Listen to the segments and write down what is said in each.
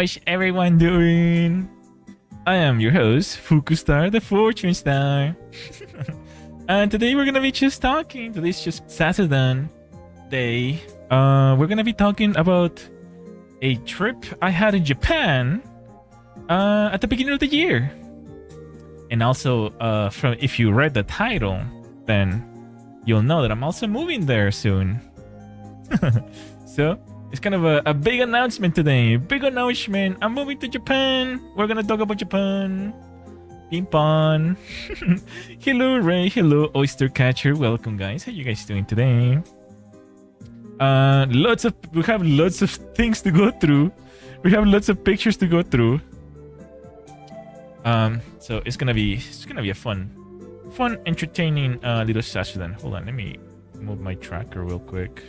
how's everyone doing? I am your host, Fukustar, the Fortune Star. And today we're gonna be just talking. Today's just Zatsudan Day. We're gonna be talking about a trip I had in Japan at the beginning of the year. And also, from if you read the title, then you'll know that I'm also moving there soon. So it's kind of a big announcement today. Big announcement. I'm moving to Japan. We're gonna talk about Japan. Ping pong. Hello Ray. Hello Oyster Catcher. Welcome guys. How you guys doing today? We have lots of things to go through. We have lots of pictures to go through. So it's gonna be a fun, entertaining little session. Hold on, let me move my tracker real quick.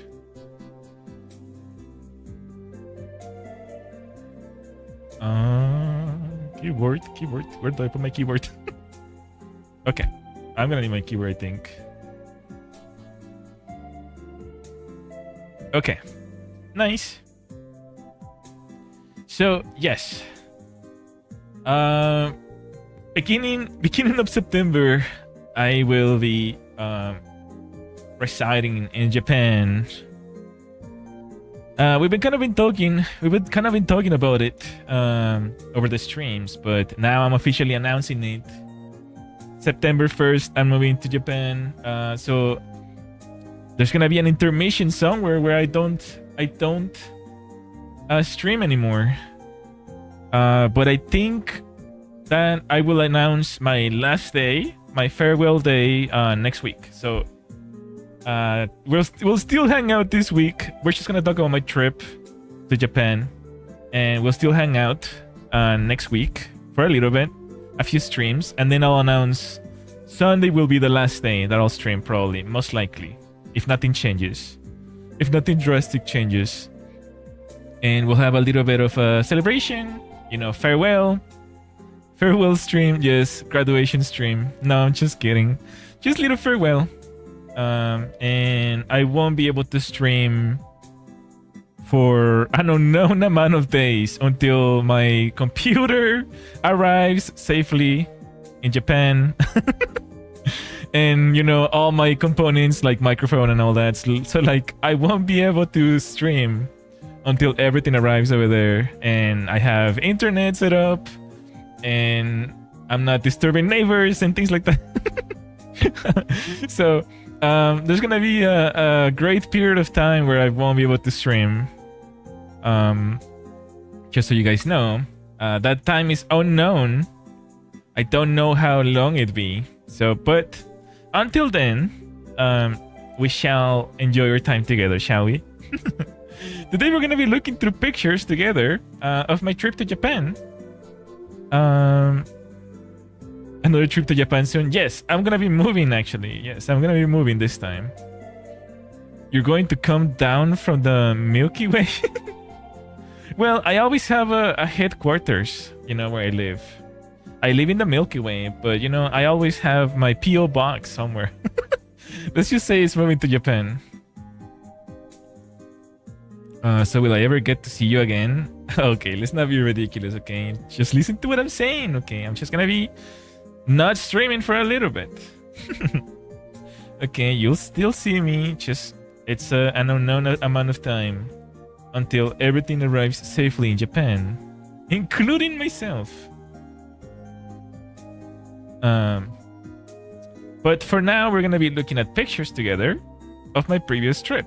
Keyboard. Where do I put my keyboard? Okay, I'm gonna need my keyboard, I think. Okay, nice. So yes, beginning of September, I will be residing in Japan. We've been kind of been talking about it over the streams, but now I'm officially announcing it. September 1st, I'm moving to Japan. So there's gonna be an intermission somewhere where I don't stream anymore. But I think that I will announce my last day, my farewell day, next week. So we'll still hang out this week. We're just gonna talk about my trip to Japan, and we'll still hang out next week for a little bit, a few streams, and then I'll announce Sunday will be the last day that I'll stream, probably, most likely, if nothing changes, if nothing drastic changes, and we'll have a little bit of a celebration, farewell stream, yes, graduation stream. No, I'm just kidding, just a little farewell. And I won't be able to stream for an unknown amount of days until my computer arrives safely in Japan. And all my components like microphone and all that, so like I won't be able to stream until everything arrives over there and I have internet set up and I'm not disturbing neighbors and things like that. So there's gonna be a great period of time where I won't be able to stream. Just so you guys know, that time is unknown. I don't know how long it'll be. So, but until then, we shall enjoy our time together, shall we? Today we're gonna be looking through pictures together of my trip to Japan. Another trip to Japan soon. Yes, I'm gonna be moving actually. Yes, I'm gonna be moving this time. You're going to come down from the Milky Way? Well, I always have a headquarters, where I live. I live in the Milky Way, but I always have my P.O. box somewhere. Let's just say it's moving to Japan. So will I ever get to see you again? Okay, let's not be ridiculous, okay? Just listen to what I'm saying, okay? I'm just gonna be not streaming for a little bit. Okay, you'll still see me, just it's an unknown amount of time until everything arrives safely in Japan, including myself. But for now, we're gonna be looking at pictures together of my previous trip.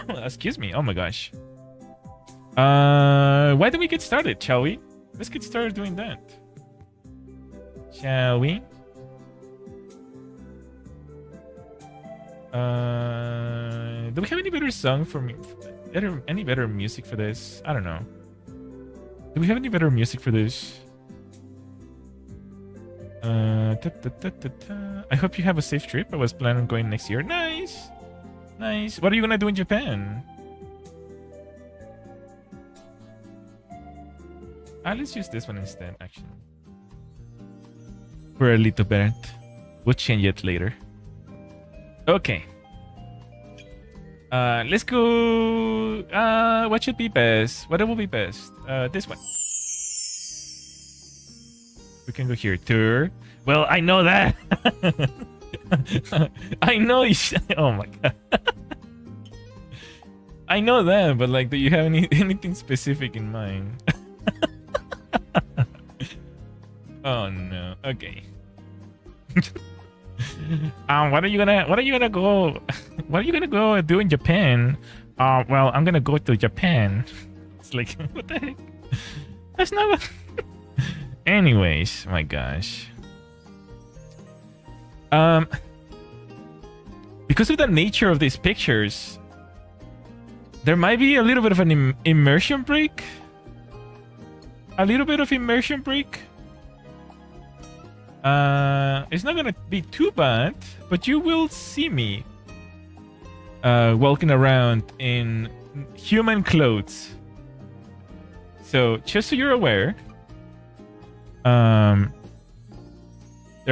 Excuse me, oh my gosh. Why don't we get started, shall we? Let's get started doing that. Shall we? Do we have any better song for me? Any better music for this? I don't know. Do we have any better music for this? I hope you have a safe trip. I was planning on going next year. Nice! Nice. What are you gonna do in Japan? Let's use this one instead, actually. For a little bit. We'll change it later. Okay. Let's go. What should be best? What will be best? This one. We can go here. Tour. Well, I know that. I know. Oh my god. I know that, but like, do you have anything specific in mind? Oh no. Okay. What are you gonna go? What are you gonna go do in Japan? Well, I'm gonna go to Japan. It's like, what the heck? That's not what... Anyways, my gosh. Because of the nature of these pictures, there might be a little bit of an immersion break. A little bit of immersion break. It's not gonna be too bad, but you will see me walking around in human clothes. So just so you're aware, there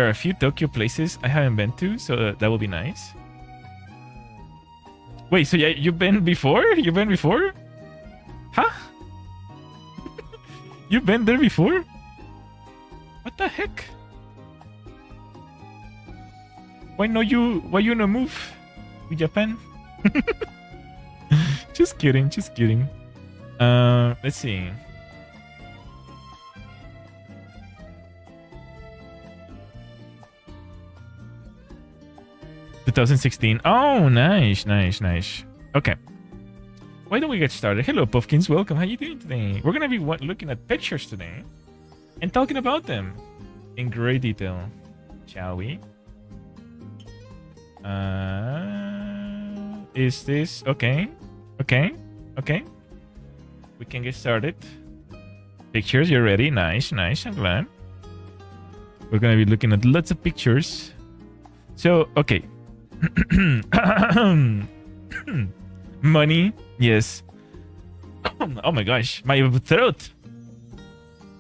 are a few Tokyo places I haven't been to, so that will be nice. Wait, so yeah, you've been before? You've been before? Huh? You've been there before? What the heck? Why you no move to Japan? Just kidding, just kidding. Let's see. (2016). Oh, nice. Okay. Why don't we get started? Hello, Puffkins. Welcome. How you doing today? We're gonna be looking at pictures today and talking about them in great detail. Shall we? Is this okay? Okay. We can get started. Pictures, you're ready? Nice. I'm glad. We're gonna be looking at lots of pictures. So, okay. Money, yes. Oh my gosh, my throat.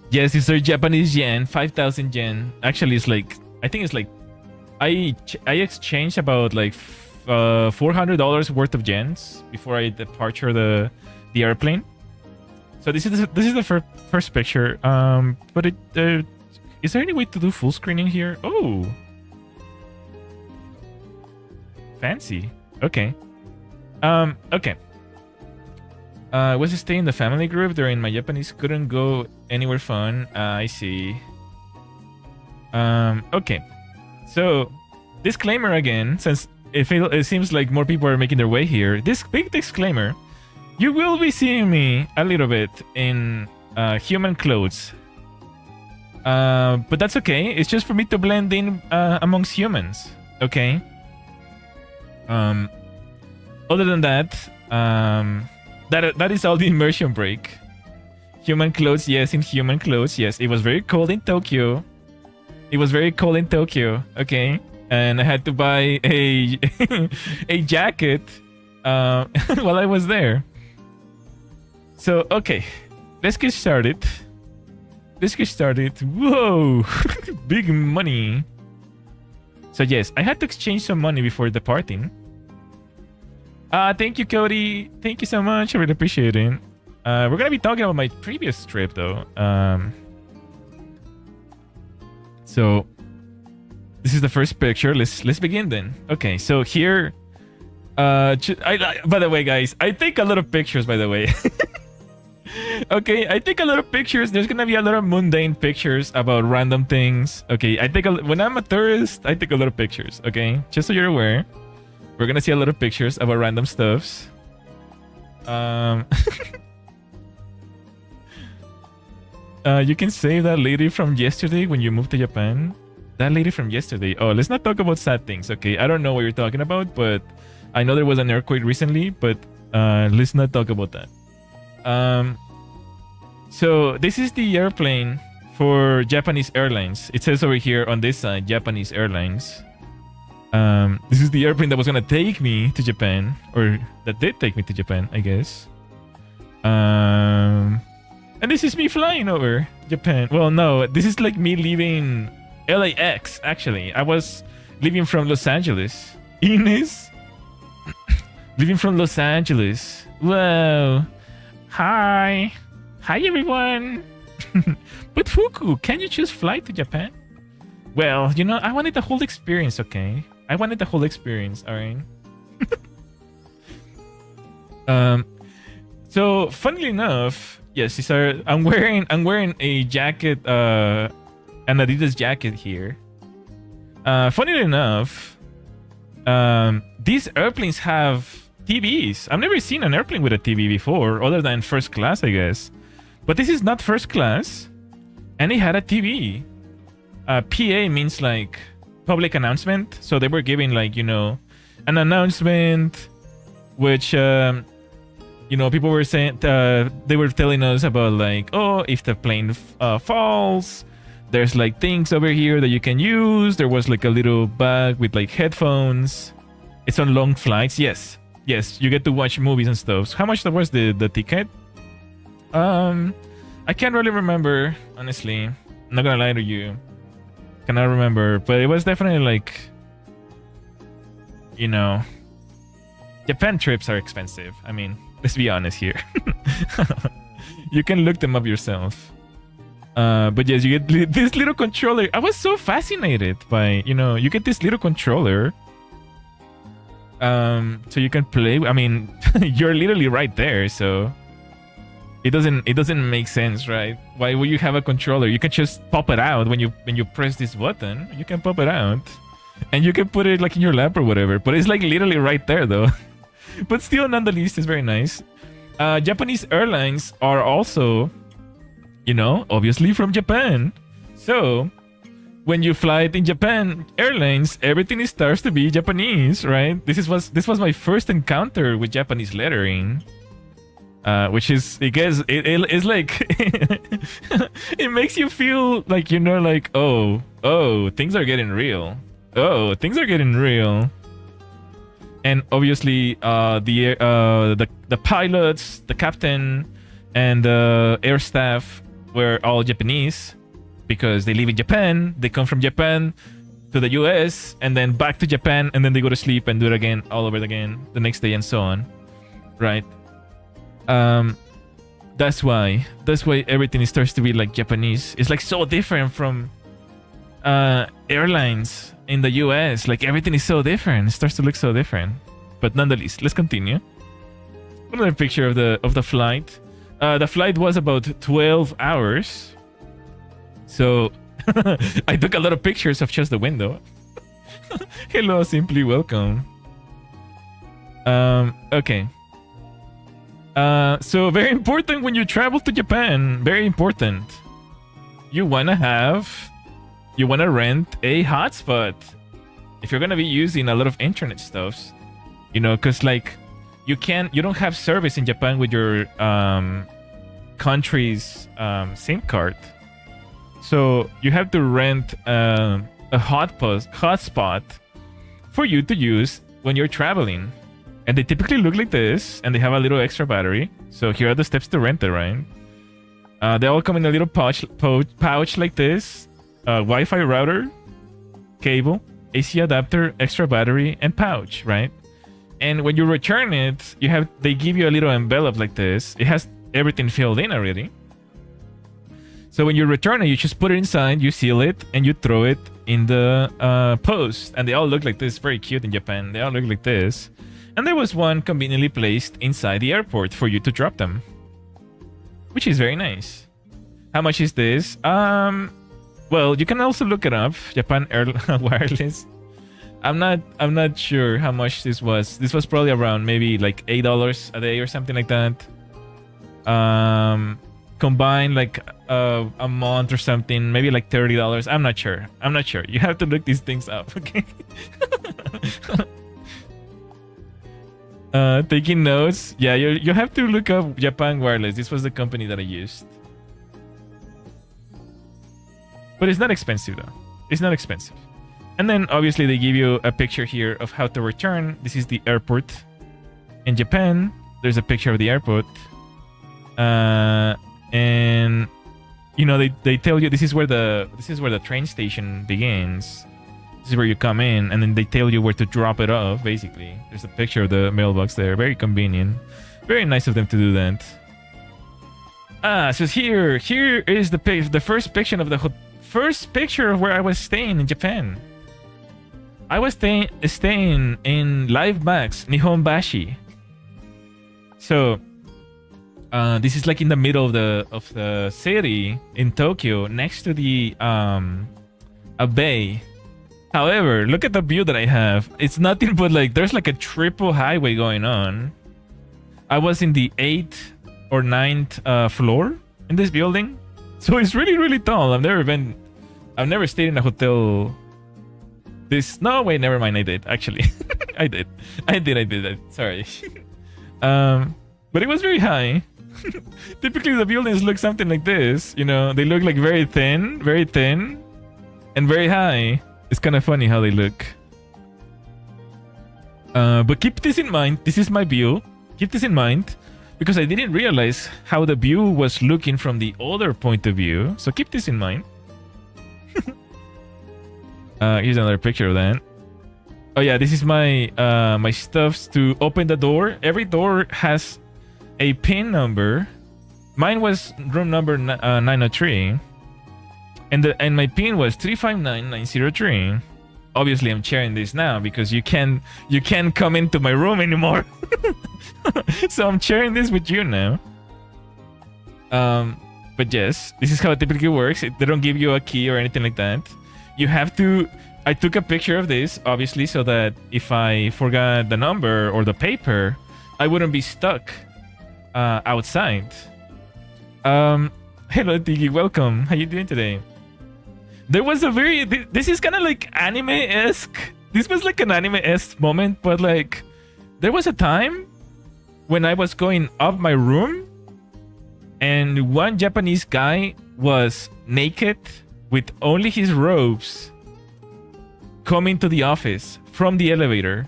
Yes, these are Japanese yen, 5,000 yen. Actually, it's like, I think it's like, I exchanged about like $400 worth of yens before I departure the airplane. So this is the first picture. But is there any way to do full screening here? Oh, fancy. Okay. Okay. Was to stay in the family group during my Japanese couldn't go anywhere fun. I see. Okay. So, disclaimer again, since it seems like more people are making their way here. This big disclaimer: you will be seeing me a little bit in human clothes. But that's okay. It's just for me to blend in amongst humans. Okay. Other than that, that is all the immersion break. Human clothes, yes, in human clothes, yes. It was very cold in Tokyo. Okay, and I had to buy a a jacket while I was there. So okay, let's get started. Whoa, big money. So yes, I had to exchange some money before departing. Thank you, Cody. Thank you so much. I really appreciate it. We're gonna be talking about my previous trip, though. So this is the first picture. Let's begin then. Okay, so here, by the way, guys, I take a lot of pictures. By the way, okay, I take a lot of pictures. There's gonna be a lot of mundane pictures about random things. Okay, when I'm a tourist, I take a lot of pictures. Okay, just so you're aware. We're gonna see a lot of pictures about random stuffs. You can save that lady from yesterday when you moved to Japan. That lady from yesterday. Oh, let's not talk about sad things, okay? I don't know what you're talking about, but I know there was an earthquake recently, but let's not talk about that. So this is the airplane for Japanese Airlines. It says over here on this side, Japanese Airlines. This is the airplane that was gonna take me to Japan, or that did take me to Japan, I guess. And this is me flying over Japan. Well, no, this is like me leaving LAX, actually. I was leaving from Los Angeles. Ines? Living from Los Angeles. Whoa. Hi. Hi, everyone. But Fuku, can you just fly to Japan? Well, you know, I wanted the whole experience, okay? I wanted the whole experience, alright? So, funnily enough, yes, these are, I'm wearing a jacket, an Adidas jacket here. Funnily enough, these airplanes have TVs. I've never seen an airplane with a TV before, other than first class, I guess. But this is not first class, and it had a TV. PA means like public announcement, so they were giving like, you know, an announcement, which you know, people were saying, they were telling us about like, oh, if the plane falls, there's like things over here that you can use. There was like a little bag with like headphones. It's on long flights. Yes, you get to watch movies and stuff. So how much that was the ticket? I can't really remember, honestly. I'm not gonna lie to you. Cannot remember, but it was definitely like, you know, Japan trips are expensive. I mean, let's be honest here. You can look them up yourself. But yes, you get this little controller. I was so fascinated by, you know, you get this little controller. So you can play. I mean, you're literally right there, so it doesn't make sense, right? Why would you have a controller? You can just pop it out when you press this button. You can pop it out, and you can put it like in your lap or whatever. But it's like literally right there, though. But still, nonetheless, it's very nice. Japanese airlines are also, you know, obviously from Japan. So when you fly in Japan Airlines, everything starts to be Japanese, right? This was my first encounter with Japanese lettering. Which is, I guess, it's like it makes you feel like, you know, like, oh, things are getting real. Oh, things are getting real. And obviously, the pilots, the captain, and the air staff were all Japanese because they live in Japan. They come from Japan to the US and then back to Japan, and then they go to sleep and do it again all over again the next day and so on, right? That's why everything starts to be like Japanese. It's like so different from airlines in the US. Like everything is so different. It starts to look so different. But nonetheless, let's continue. Another picture of the flight. The flight was about 12 hours. So I took a lot of pictures of just the window. Hello, simply welcome. Okay. So very important when you travel to Japan, very important. You wanna rent a hotspot if you're gonna be using a lot of internet stuffs, you know, cause like you don't have service in Japan with your country's SIM card, so you have to rent a hotspot for you to use when you're traveling. And they typically look like this, and they have a little extra battery. So here are the steps to rent it, right? They all come in a little pouch like this. Wi-Fi router, cable, AC adapter, extra battery, and pouch, right? And when you return it, they give you a little envelope like this. It has everything filled in already. So when you return it, you just put it inside, you seal it, and you throw it in the post. And they all look like this. Very cute in Japan. They all look like this. And there was one conveniently placed inside the airport for you to drop them, which is very nice. How much is this? Well, you can also look it up. Japan Air Wireless. I'm not sure how much this was. This was probably around maybe like $8 a day or something like that. Combined like a month or something, maybe like $30. I'm not sure. You have to look these things up, okay? Taking notes. Yeah, you have to look up Japan Wireless. This was the company that I used. But it's not expensive though. It's not expensive. And then obviously they give you a picture here of how to return. This is the airport in Japan. There's a picture of the airport. And you know, they tell you this is where the train station begins. This is where you come in, and then they tell you where to drop it off, basically. There's a picture of the mailbox there. Very convenient. Very nice of them to do that. So here is the first picture of the first picture of where I was staying in Japan. I was staying in Live Max Nihonbashi. So this is like in the middle of the city in Tokyo, next to the a bay. However, look at the view that I have. It's nothing but like there's like a triple highway going on. I was in the 8th or 9th floor in this building, so it's really, really tall. I've never stayed in a hotel. No, wait, never mind. I did actually. I did. Sorry. But it was very high. Typically, the buildings look something like this. You know, they look like very thin, and very high. It's kind of funny how they look. But keep this in mind. This is my view. Keep this in mind, because I didn't realize how the view was looking from the other point of view. So keep this in mind. Here's another picture of that. Oh yeah, this is my my stuffs to open the door. Every door has a pin number. Mine was room number 903, and my pin was 359903. Obviously, I'm sharing this now because you can't come into my room anymore. So I'm sharing this with you now. But yes, this is how it typically works. They don't give you a key or anything like that. You have to. I took a picture of this, obviously, so that if I forgot the number or the paper, I wouldn't be stuck outside. Hello, Tiggy. Welcome. How you doing today? There was a very... This is kind of like anime-esque. This was like an anime-esque moment, but like... There was a time when I was going up my room and one Japanese guy was naked with only his robes coming to the office from the elevator.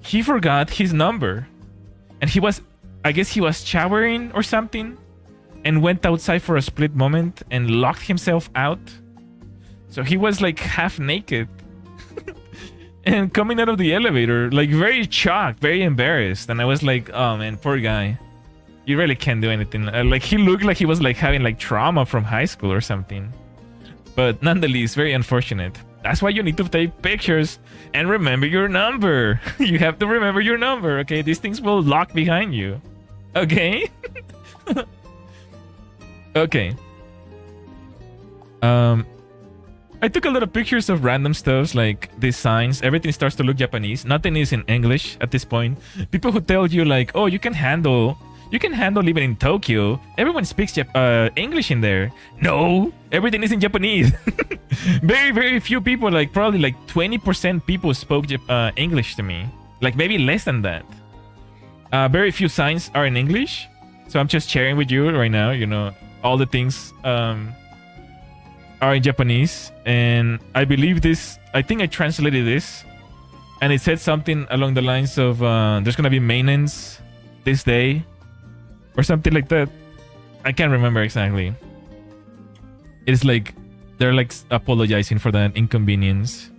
He forgot his number and he was... I guess he was showering or something and went outside for a split moment and locked himself out. So he was like half naked and coming out of the elevator, like very shocked, very embarrassed. And I was like, oh man, poor guy. You really can't do anything. Like he looked like he was like having like trauma from high school or something. But nonetheless, very unfortunate. That's why you need to take pictures and remember your number. You have to remember your number, okay? These things will lock behind you. Okay? Okay. I took a lot of pictures of random stuffs like these signs. Everything starts to look Japanese. Nothing is in English at this point. People who tell you like, oh, you can handle living in Tokyo. Everyone speaks English in there. No, everything is in Japanese. Very, very few people, like probably like 20% people spoke English to me. Like maybe less than that. Very few signs are in English. So I'm just sharing with you right now, you know, all the things are in Japanese. And I believe this, I think I translated this. And it said something along the lines of there's going to be maintenance this day. Or something like that. I can't remember exactly. It's like they're like apologizing for that inconvenience.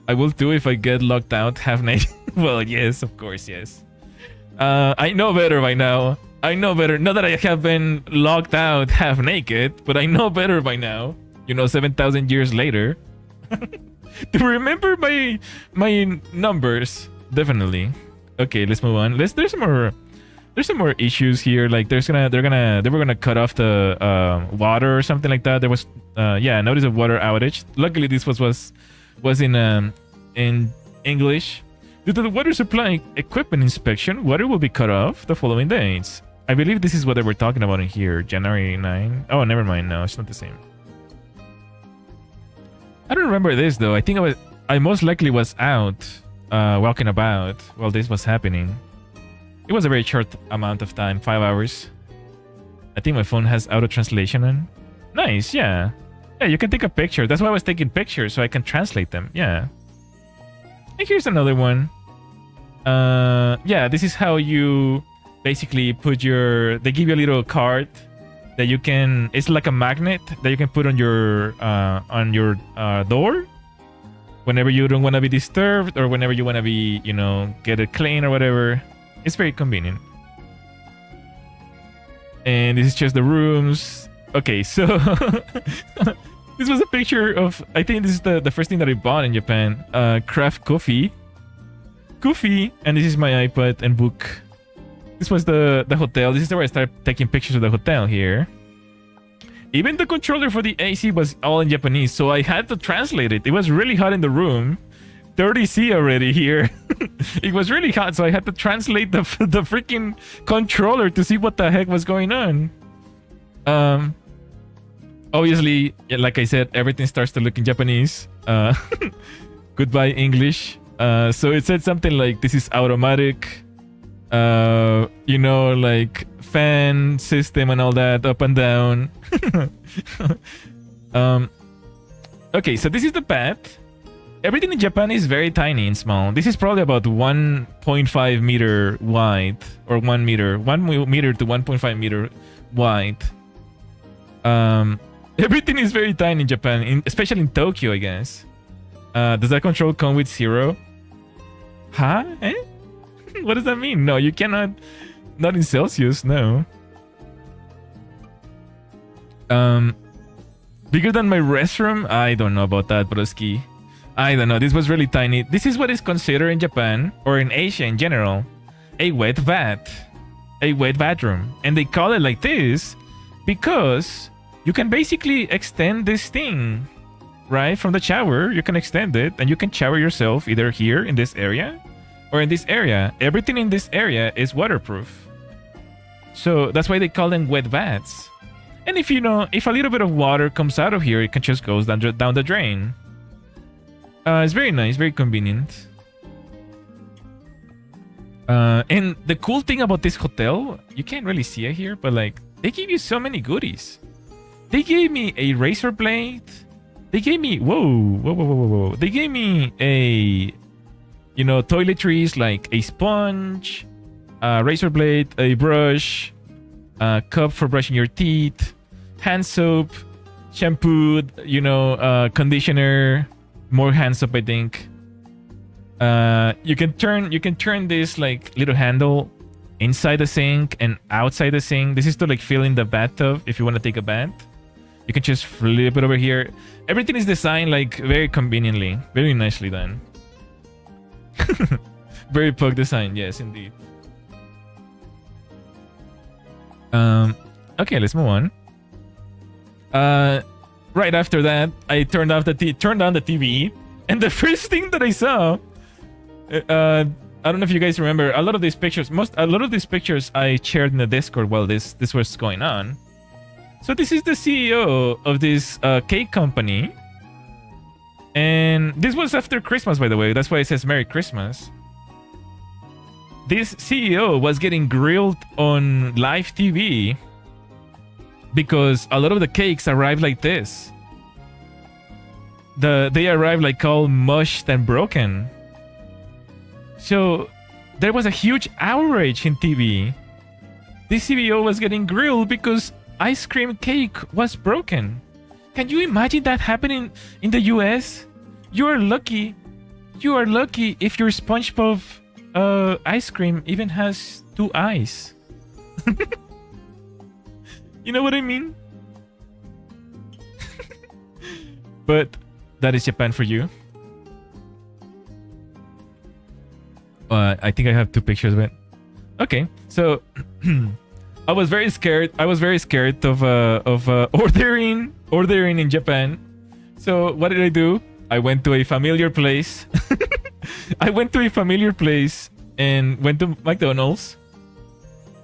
I will too if I get locked out half naked. Well, yes, of course, yes. I know better by now. I know better. Not that I have been locked out half naked, but I know better by now. You know, 7,000 years later. To remember my numbers, definitely. Okay, let's move on. There's some more issues here. Like they were gonna cut off the water or something like that. There was notice of water outage. Luckily this was in English. Due to the water supply equipment inspection, water will be cut off the following days. I believe this is what they were talking about in here. January 9. Oh, never mind. No, it's not the same. I don't remember this though. I think I most likely was out walking about while this was happening. It was a very short amount of time, 5 hours. I think my phone has auto translation on. Nice, yeah. Yeah, you can take a picture. That's why I was taking pictures, so I can translate them. Yeah. And here's another one. Yeah, this is how you basically put your... They give you a little card that you can... It's like a magnet that you can put on your door. whenever you don't want to be disturbed or whenever you want to be, you know, get it clean or whatever. It's very convenient. And this is just the rooms. Okay, so this was a picture of, I think this is the first thing that I bought in Japan. Craft coffee. Coffee. And this is my iPad and book. This was the hotel. This is where I started taking pictures of the hotel here. Even the controller for the AC was all in Japanese, so I had to translate it. It was really hot in the room. 30C already here. It was really hot, so I had to translate the freaking controller to see what the heck was going on. Obviously, like I said, everything starts to look in Japanese. Goodbye English. So it said something like, this is automatic. You know, like fan system and all that, up and down. Okay, so this is the bath. Everything in Japan is very tiny and small. This is probably about 1.5 meter wide, or 1 meter to 1.5 meter wide. Everything is very tiny in Japan, especially in Tokyo, I guess. Does that control come with 0? Huh? Eh? What does that mean? No, you cannot. Not in Celsius, no. Bigger than my restroom? I don't know about that, broski. I don't know. This was really tiny. This is what is considered in Japan, or in Asia in general, a wet bath. A wet bathroom. And they call it like this because you can basically extend this thing, right? From the shower, you can extend it, and you can shower yourself either here in this area or in this area. Everything in this area is waterproof. So that's why they call them wet baths. And if you know, if a little bit of water comes out of here, it can just go down the drain. It's very nice, very convenient. And the cool thing about this hotel, you can't really see it here, but like, they give you so many goodies. They gave me a razor blade. They gave me, whoa. They gave me a, you know, toiletries like a sponge, a razor blade, a brush, a cup for brushing your teeth, hand soap, shampoo, you know, conditioner, more hand soap, I think. You can turn this like little handle inside the sink and outside the sink. This is to like fill in the bathtub if you want to take a bath. You can just flip it over here. Everything is designed like very conveniently, very nicely done. Very pug design, yes, indeed. Okay, let's move on. Right after that, I turned on the TV, and the first thing that I saw, I don't know if you guys remember, a lot of these pictures I shared in the Discord while this was going on. So this is the CEO of this cake company, and this was after Christmas, by the way. That's why it says Merry Christmas. This CEO was getting grilled on live TV because a lot of the cakes arrived like this. They arrived like all mushed and broken. So there was a huge outrage in TV. This CEO was getting grilled because ice cream cake was broken. Can you imagine that happening in the US? You are lucky if your SpongeBob ice cream even has 2 eyes. You know what I mean? But that is Japan for you. I think I have 2 pictures of it. Okay, so I was very scared. I was very scared of ordering in Japan. So what did I do? I went to a familiar place. I went to a familiar place and went to McDonald's.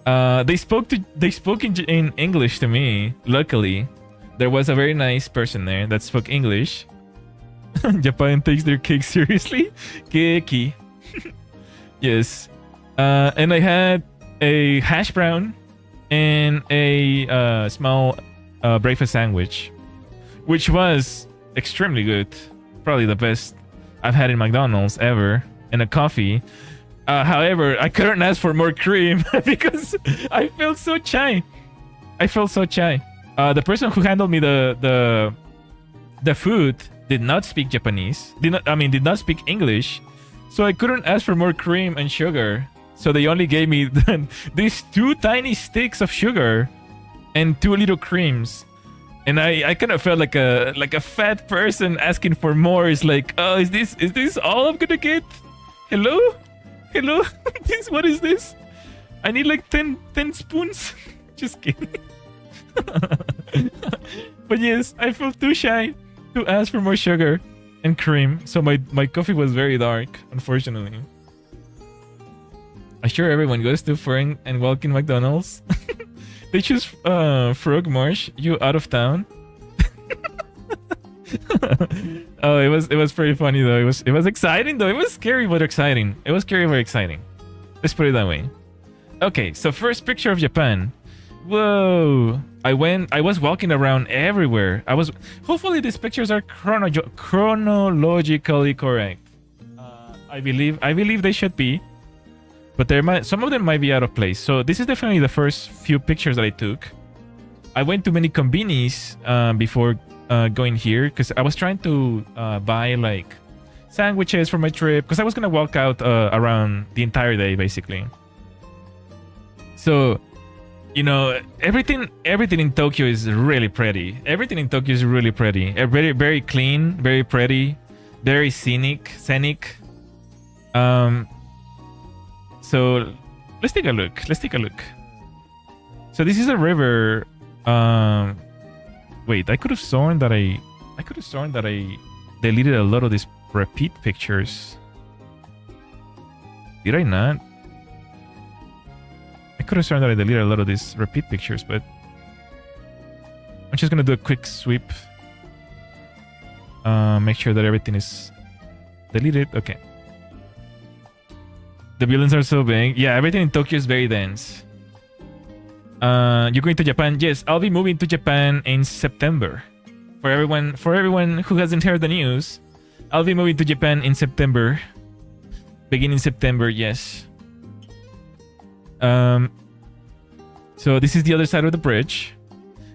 They spoke in English to me. Luckily, there was a very nice person there that spoke English. Japan takes their cake seriously. Keiki. Yes. And I had a hash brown and a small breakfast sandwich, which was extremely good. Probably the best I've had in McDonald's ever. And a coffee. However, I couldn't ask for more cream because I felt so shy. The person who handled me the food did not speak Japanese. Did not speak English. So I couldn't ask for more cream and sugar. So they only gave me these 2 tiny sticks of sugar and 2 little creams. And I kind of felt like a fat person asking for more. It's like, oh, is this all I'm gonna get? Hello? What is this? I need like 10 spoons. Just kidding. But yes, I felt too shy to ask for more sugar and cream. So my coffee was very dark, unfortunately. I'm sure everyone goes to Fern and Welkin McDonald's. They choose Frog Marsh, you out of town. Oh, it was pretty funny though. It was exciting though. It was scary but exciting. It was scary but exciting. Let's put it that way. Okay, so first picture of Japan. Whoa! I was walking around everywhere. Hopefully these pictures are chronologically correct. I believe they should be. But some of them might be out of place. So this is definitely the first few pictures that I took. I went to many convenies before going here because I was trying to buy like sandwiches for my trip because I was gonna walk out around the entire day basically. So, you know, everything in Tokyo is really pretty. Everything in Tokyo is really pretty. Very, very clean, very pretty, very scenic. So let's take a look. So this is a river. Wait, I could have sworn that I deleted a lot of these repeat pictures. Did I not? I could have sworn that I deleted a lot of these repeat pictures, but I'm just gonna do a quick sweep. Make sure that everything is deleted. Okay. The buildings are so big. Yeah, everything in Tokyo is very dense. You're going to Japan? Yes, I'll be moving to Japan in September. For everyone who hasn't heard the news, I'll be moving to Japan in September. Beginning September, yes. So this is the other side of the bridge.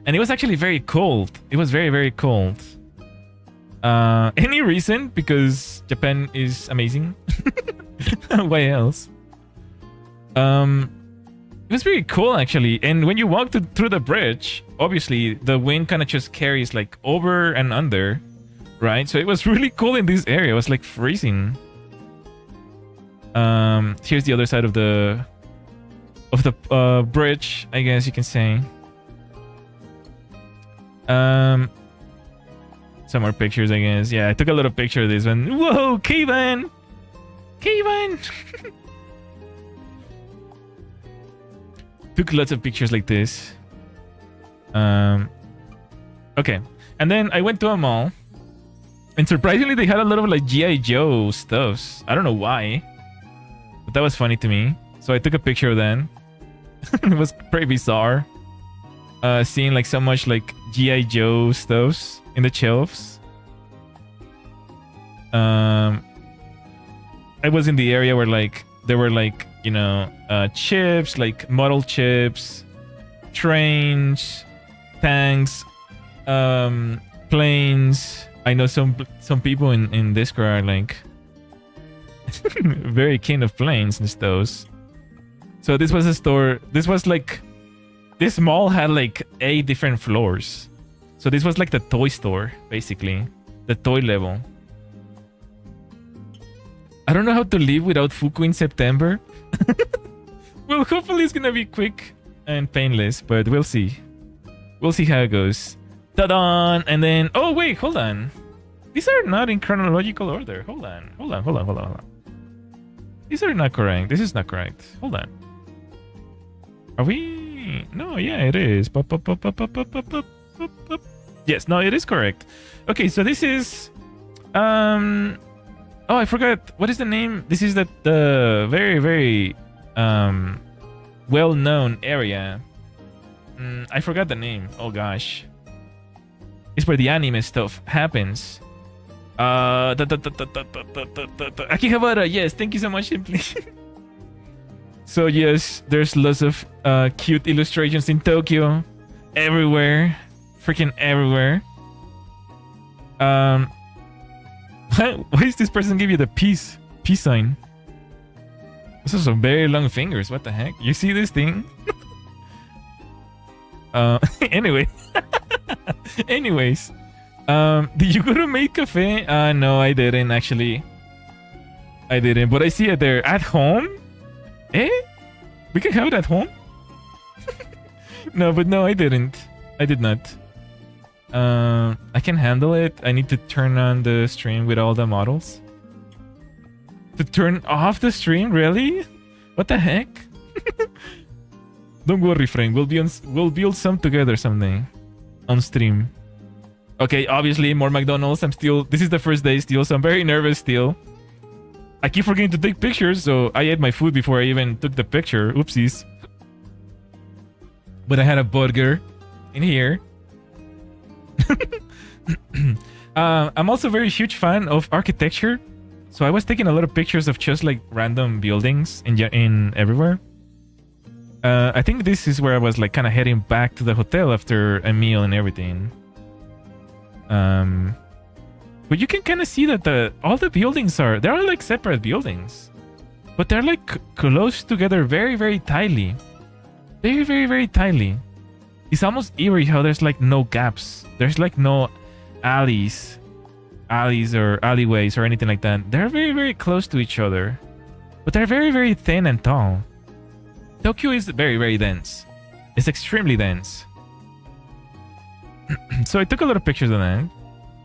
And it was actually very cold. It was very, very cold. Any reason? Because Japan is amazing. Why else? It was very cool actually. And when you walk through the bridge, obviously the wind kind of just carries like over and under, right? So it was really cool in this area. It was like freezing. Here's the other side of the bridge, I guess you can say. Some more pictures, I guess. Yeah, I took a lot of pictures of this one. Whoa, Kevin! Took lots of pictures like this. Okay. And then I went to a mall. And surprisingly, they had a lot of like G.I. Joe stuffs. I don't know why. But that was funny to me. So I took a picture of them. It was pretty bizarre. Seeing like so much like G.I. Joe stuffs in the shelves. I was in the area where like there were like, you know, chips, like model chips, trains, tanks, planes. I know some people in Discord are like very keen of planes and those. So this was a store. This was like, this mall had like 8 different floors. So this was like the toy store, basically, the toy level. I don't know how to live without Fuku in September. Well, hopefully it's gonna be quick and painless, but we'll see. We'll see how it goes. Ta-da! And then, oh wait, hold on. These are not in chronological order. Hold on. These are not correct. This is not correct. Hold on. Are we? No, yeah, it is. Yes, no, it is correct. Okay, so this is oh, I forgot. What is the name? This is the very, very well-known area. I forgot the name. Oh gosh. It's where the anime stuff happens. Akihabara, yes, thank you so much, Simply. So yes, there's lots of cute illustrations in Tokyo. Everywhere. Freaking everywhere. Why is this person give you the peace sign? Those are some very long fingers. What the heck? You see this thing? Anyway. Anyways. Did you go to Maid Cafe? No, I didn't actually. I didn't, but I see it there. At home? Eh? We can have it at home? No, but no, I didn't. I did not. I can handle it. I need to turn on the stream with all the models. To turn off the stream? Really? What the heck? Don't worry, Frank. We'll build some together someday. On stream. Okay, obviously, more McDonald's. This is the first day still, so I'm very nervous still. I keep forgetting to take pictures, so I ate my food before I even took the picture. Oopsies. But I had a burger in here. I'm also a very huge fan of architecture. So I was taking a lot of pictures of just like random buildings in everywhere. I think this is where I was like kind of heading back to the hotel after a meal and everything. But you can kind of see that all the buildings they're all like separate buildings, but they're like close together very, very tightly. Very, very, very tightly. It's almost eerie how there's like no gaps. There's like no alleys or alleyways or anything like that. They're very, very close to each other, but they're very, very thin and tall. Tokyo is very, very dense. It's extremely dense. So I took a lot of pictures of that.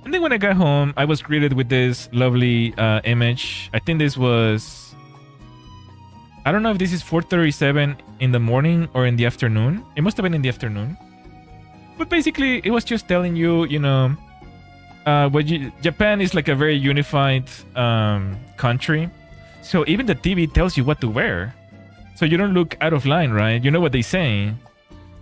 And then when I got home, I was greeted with this lovely image. I think this was... I don't know if this is 4:37 in the morning or in the afternoon. It must have been in the afternoon. But basically, it was just telling you, you know... Japan is like a very unified country. So even the TV tells you what to wear. So you don't look out of line, right? You know what they say.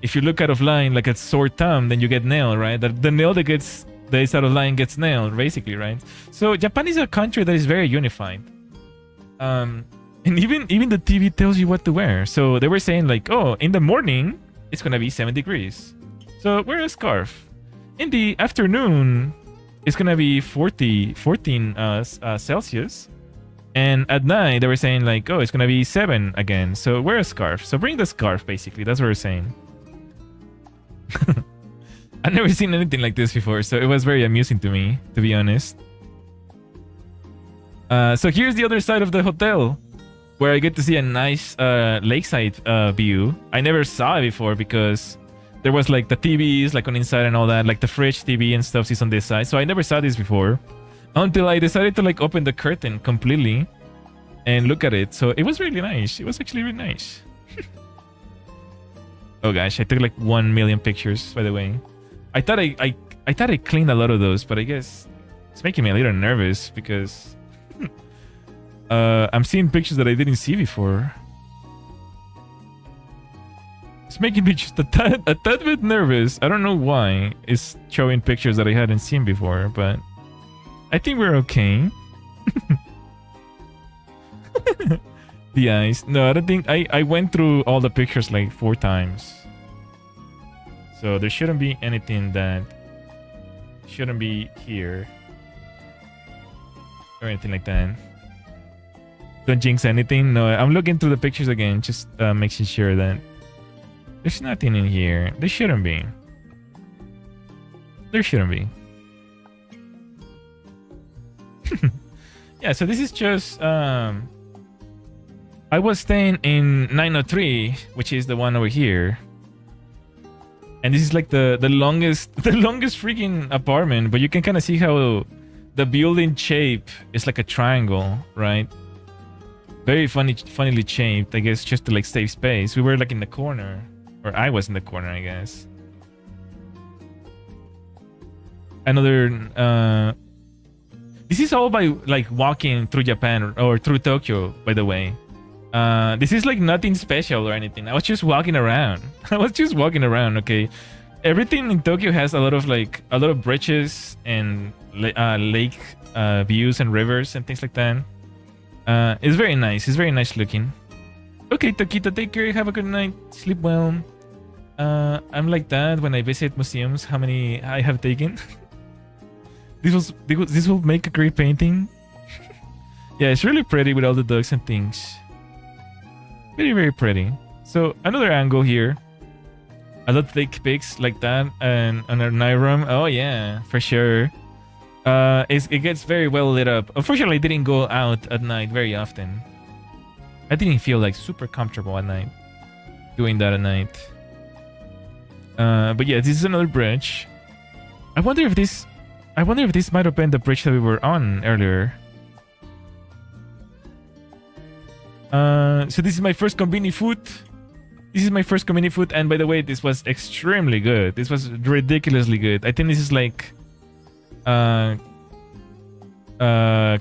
If you look out of line like a sore thumb, then you get nailed, right? The nail that is out of line gets nailed, basically, right? So Japan is a country that is very unified. And even the TV tells you what to wear. So they were saying like, oh, in the morning, it's going to be 7 degrees. So wear a scarf. In the afternoon, it's going to be 14 Celsius. And at night, they were saying like, oh, it's going to be 7 again. So wear a scarf. So bring the scarf, basically. That's what we're saying. I've never seen anything like this before, so it was very amusing to me, to be honest. So here's the other side of the hotel, where I get to see a nice lakeside view. I never saw it before because there was like the TVs like on inside and all that, like the fridge TV and stuff is on this side. So I never saw this before until I decided to like open the curtain completely and look at it. So it was really nice. It was actually really nice. Oh gosh, I took like 1 million pictures, by the way. I thought I cleaned a lot of those, but I guess it's making me a little nervous because I'm seeing pictures that I didn't see before. It's making me just a tad bit nervous. I don't know why it's showing pictures that I hadn't seen before, but I think we're okay. The eyes. No, I don't think... I went through all the pictures like 4 times. So there shouldn't be anything that shouldn't be here. Or anything like that. Don't jinx anything. No, I'm looking through the pictures again. Just making sure that there's nothing in here. There shouldn't be. There shouldn't be. Yeah, so this is just... I was staying in 903, which is the one over here. And this is like the longest freaking apartment, but you can kind of see how the building shape is like a triangle, right? Very funnily shaped, I guess, just to like save space. We were like in the corner, or I was in the corner, I guess. Another this is all by like walking through Japan or through Tokyo, by the way. This is like nothing special or anything. I was just walking around. Okay. Everything in Tokyo has a lot of bridges and lake views and rivers and things like that. It's very nice. It's very nice looking. Okay, Tokito, take care. Have a good night. Sleep well. I'm like that when I visit museums. How many I have taken? This will make a great painting. Yeah, it's really pretty with all the ducks and things. Very, very pretty. So another angle here. I love to take pics like that and on our night room. Oh yeah, for sure. It gets very well lit up. Unfortunately, I didn't go out at night very often. I didn't feel like super comfortable at night doing that at night. But yeah, this is another bridge. I wonder if this might have been the bridge that we were on earlier. So this is my first conveni food. This is my first conveni food, and by the way, this was extremely good. This was ridiculously good. I think this is like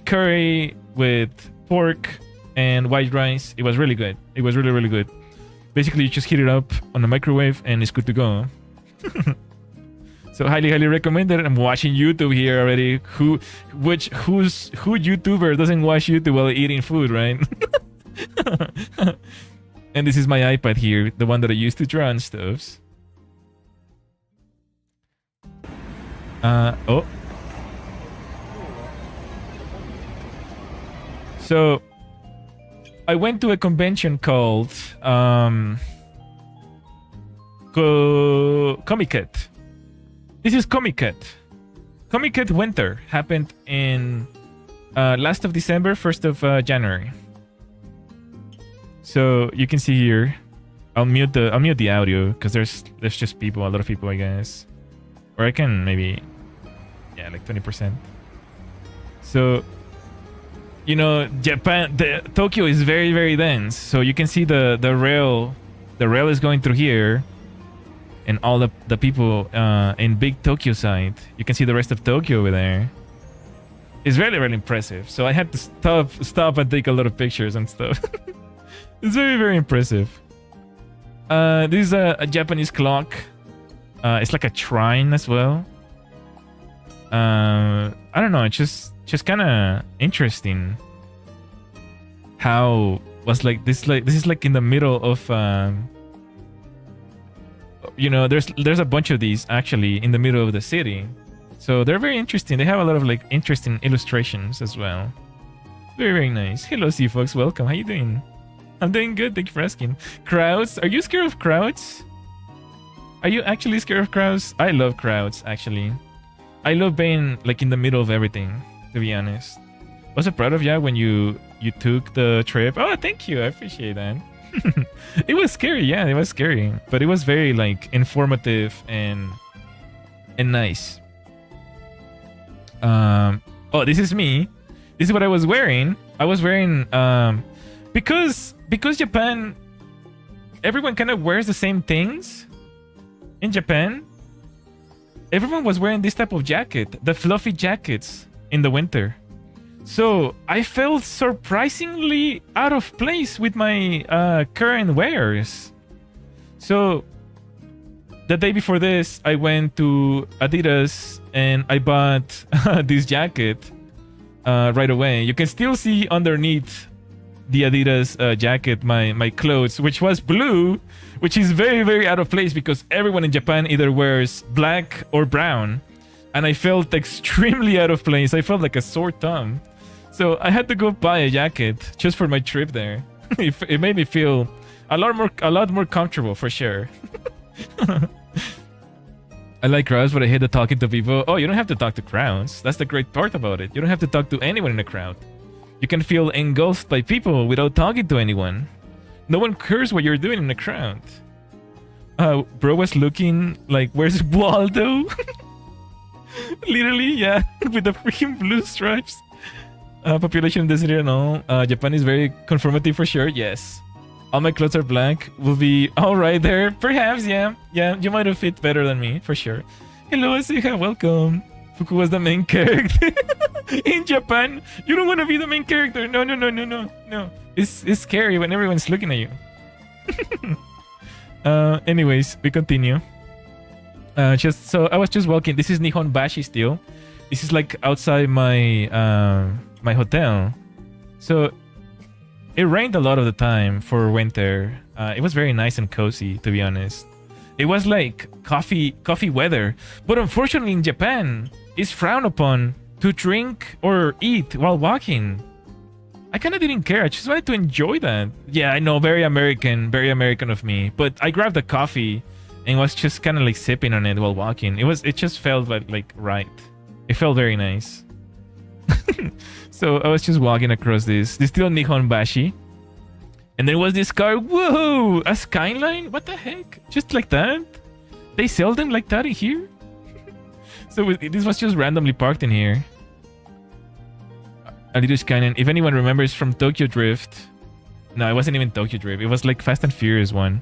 curry with pork and white rice. It was really good. It was really, really good. Basically, you just heat it up on the microwave and it's good to go. So highly, highly recommended. I'm watching YouTube here already. Who YouTuber doesn't watch YouTube while eating food, right? And this is my iPad here, the one that I used to draw on stuffs. Oh. So I went to a convention called Comiket. This is Comiket. Comiket Winter happened in last of December, 1st of January. So you can see here. I'll mute the audio because there's just a lot of people, I guess. Or I can maybe, yeah, like 20%. So, you know, Tokyo is very, very dense. So you can see the rail is going through here, and all the people in big Tokyo side. You can see the rest of Tokyo over there. It's really, really impressive. So I had to stop and take a lot of pictures and stuff. It's very, very impressive. This is a Japanese clock. It's like a shrine as well. I don't know. It's just kind of interesting. How was like this is like in the middle of you know, there's a bunch of these actually in the middle of the city. So they're very interesting. They have a lot of like interesting illustrations as well. Very, very nice. Hello, Seafox. Welcome. How you doing? I'm doing good. Thank you for asking. Crowds? Are you scared of crowds? Are you actually scared of crowds? I love crowds, actually. I love being like in the middle of everything, to be honest. Was I proud of you when you took the trip? Oh, thank you. I appreciate that. It was scary. Yeah, it was scary. But it was very like informative and nice. Oh, this is me. This is what I was wearing. I was wearing because Japan, everyone kind of wears the same things. In Japan, everyone was wearing this type of jacket, the fluffy jackets in the winter. So I felt surprisingly out of place with my current wears. So the day before this, I went to Adidas and I bought this jacket right away. You can still see underneath the Adidas jacket my clothes, which was blue, which is very, very out of place because everyone in Japan either wears black or brown. And I felt extremely out of place. I felt like a sore thumb. So I had to go buy a jacket just for my trip there. It made me feel a lot more comfortable for sure. I like crowds, but I hate the talking to people. Oh, you don't have to talk to crowds. That's the great part about it. You don't have to talk to anyone in a crowd. You can feel engulfed by people without talking to anyone. No one cares what you're doing in a crowd. Bro was looking like, where's Waldo? Literally, yeah, with the freaking blue stripes. Population density and all. Japan is very conformative for sure, yes. All my clothes are black. Will be alright there. Perhaps, yeah. Yeah, you might have fit better than me, for sure. Hello, Asuka, welcome. Fuku was the main character. In Japan, you don't want to be the main character. No. It's scary when everyone's looking at you. Anyways, we continue. So I was just walking. This is Nihon Bashi still. This is like outside my my hotel. So it rained a lot of the time for winter. It was very nice and cozy, to be honest. It was like coffee weather. But unfortunately in Japan, it's frowned upon to drink or eat while walking. I kind of didn't care. I just wanted to enjoy that. Yeah, I know, very American of me. But I grabbed a coffee and was just kind of like sipping on it while walking. It just felt like right. It felt very nice. So I was just walking across this little Nihon Bashi. And there was this car. Whoa! A Skyline? What the heck? Just like that? They sell them like that in here? So this was just randomly parked in here. A little Skyline. If anyone remembers from Tokyo Drift. No, it wasn't even Tokyo Drift. It was like Fast and Furious one.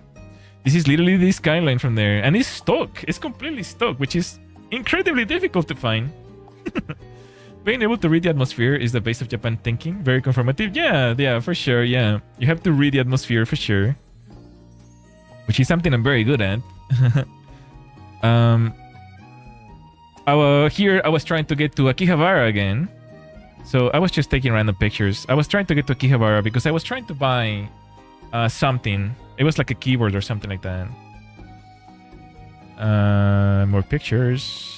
This is literally the Skyline from there. And it's stock. It's completely stock, which is incredibly difficult to find. Being able to read the atmosphere is the base of Japan thinking. Very confirmative. Yeah, for sure. Yeah, you have to read the atmosphere for sure. Which is something I'm very good at. Here I was trying to get to Akihabara again. So I was just taking random pictures. I was trying to get to Akihabara because I was trying to buy something. It was like a keyboard or something like that. More pictures.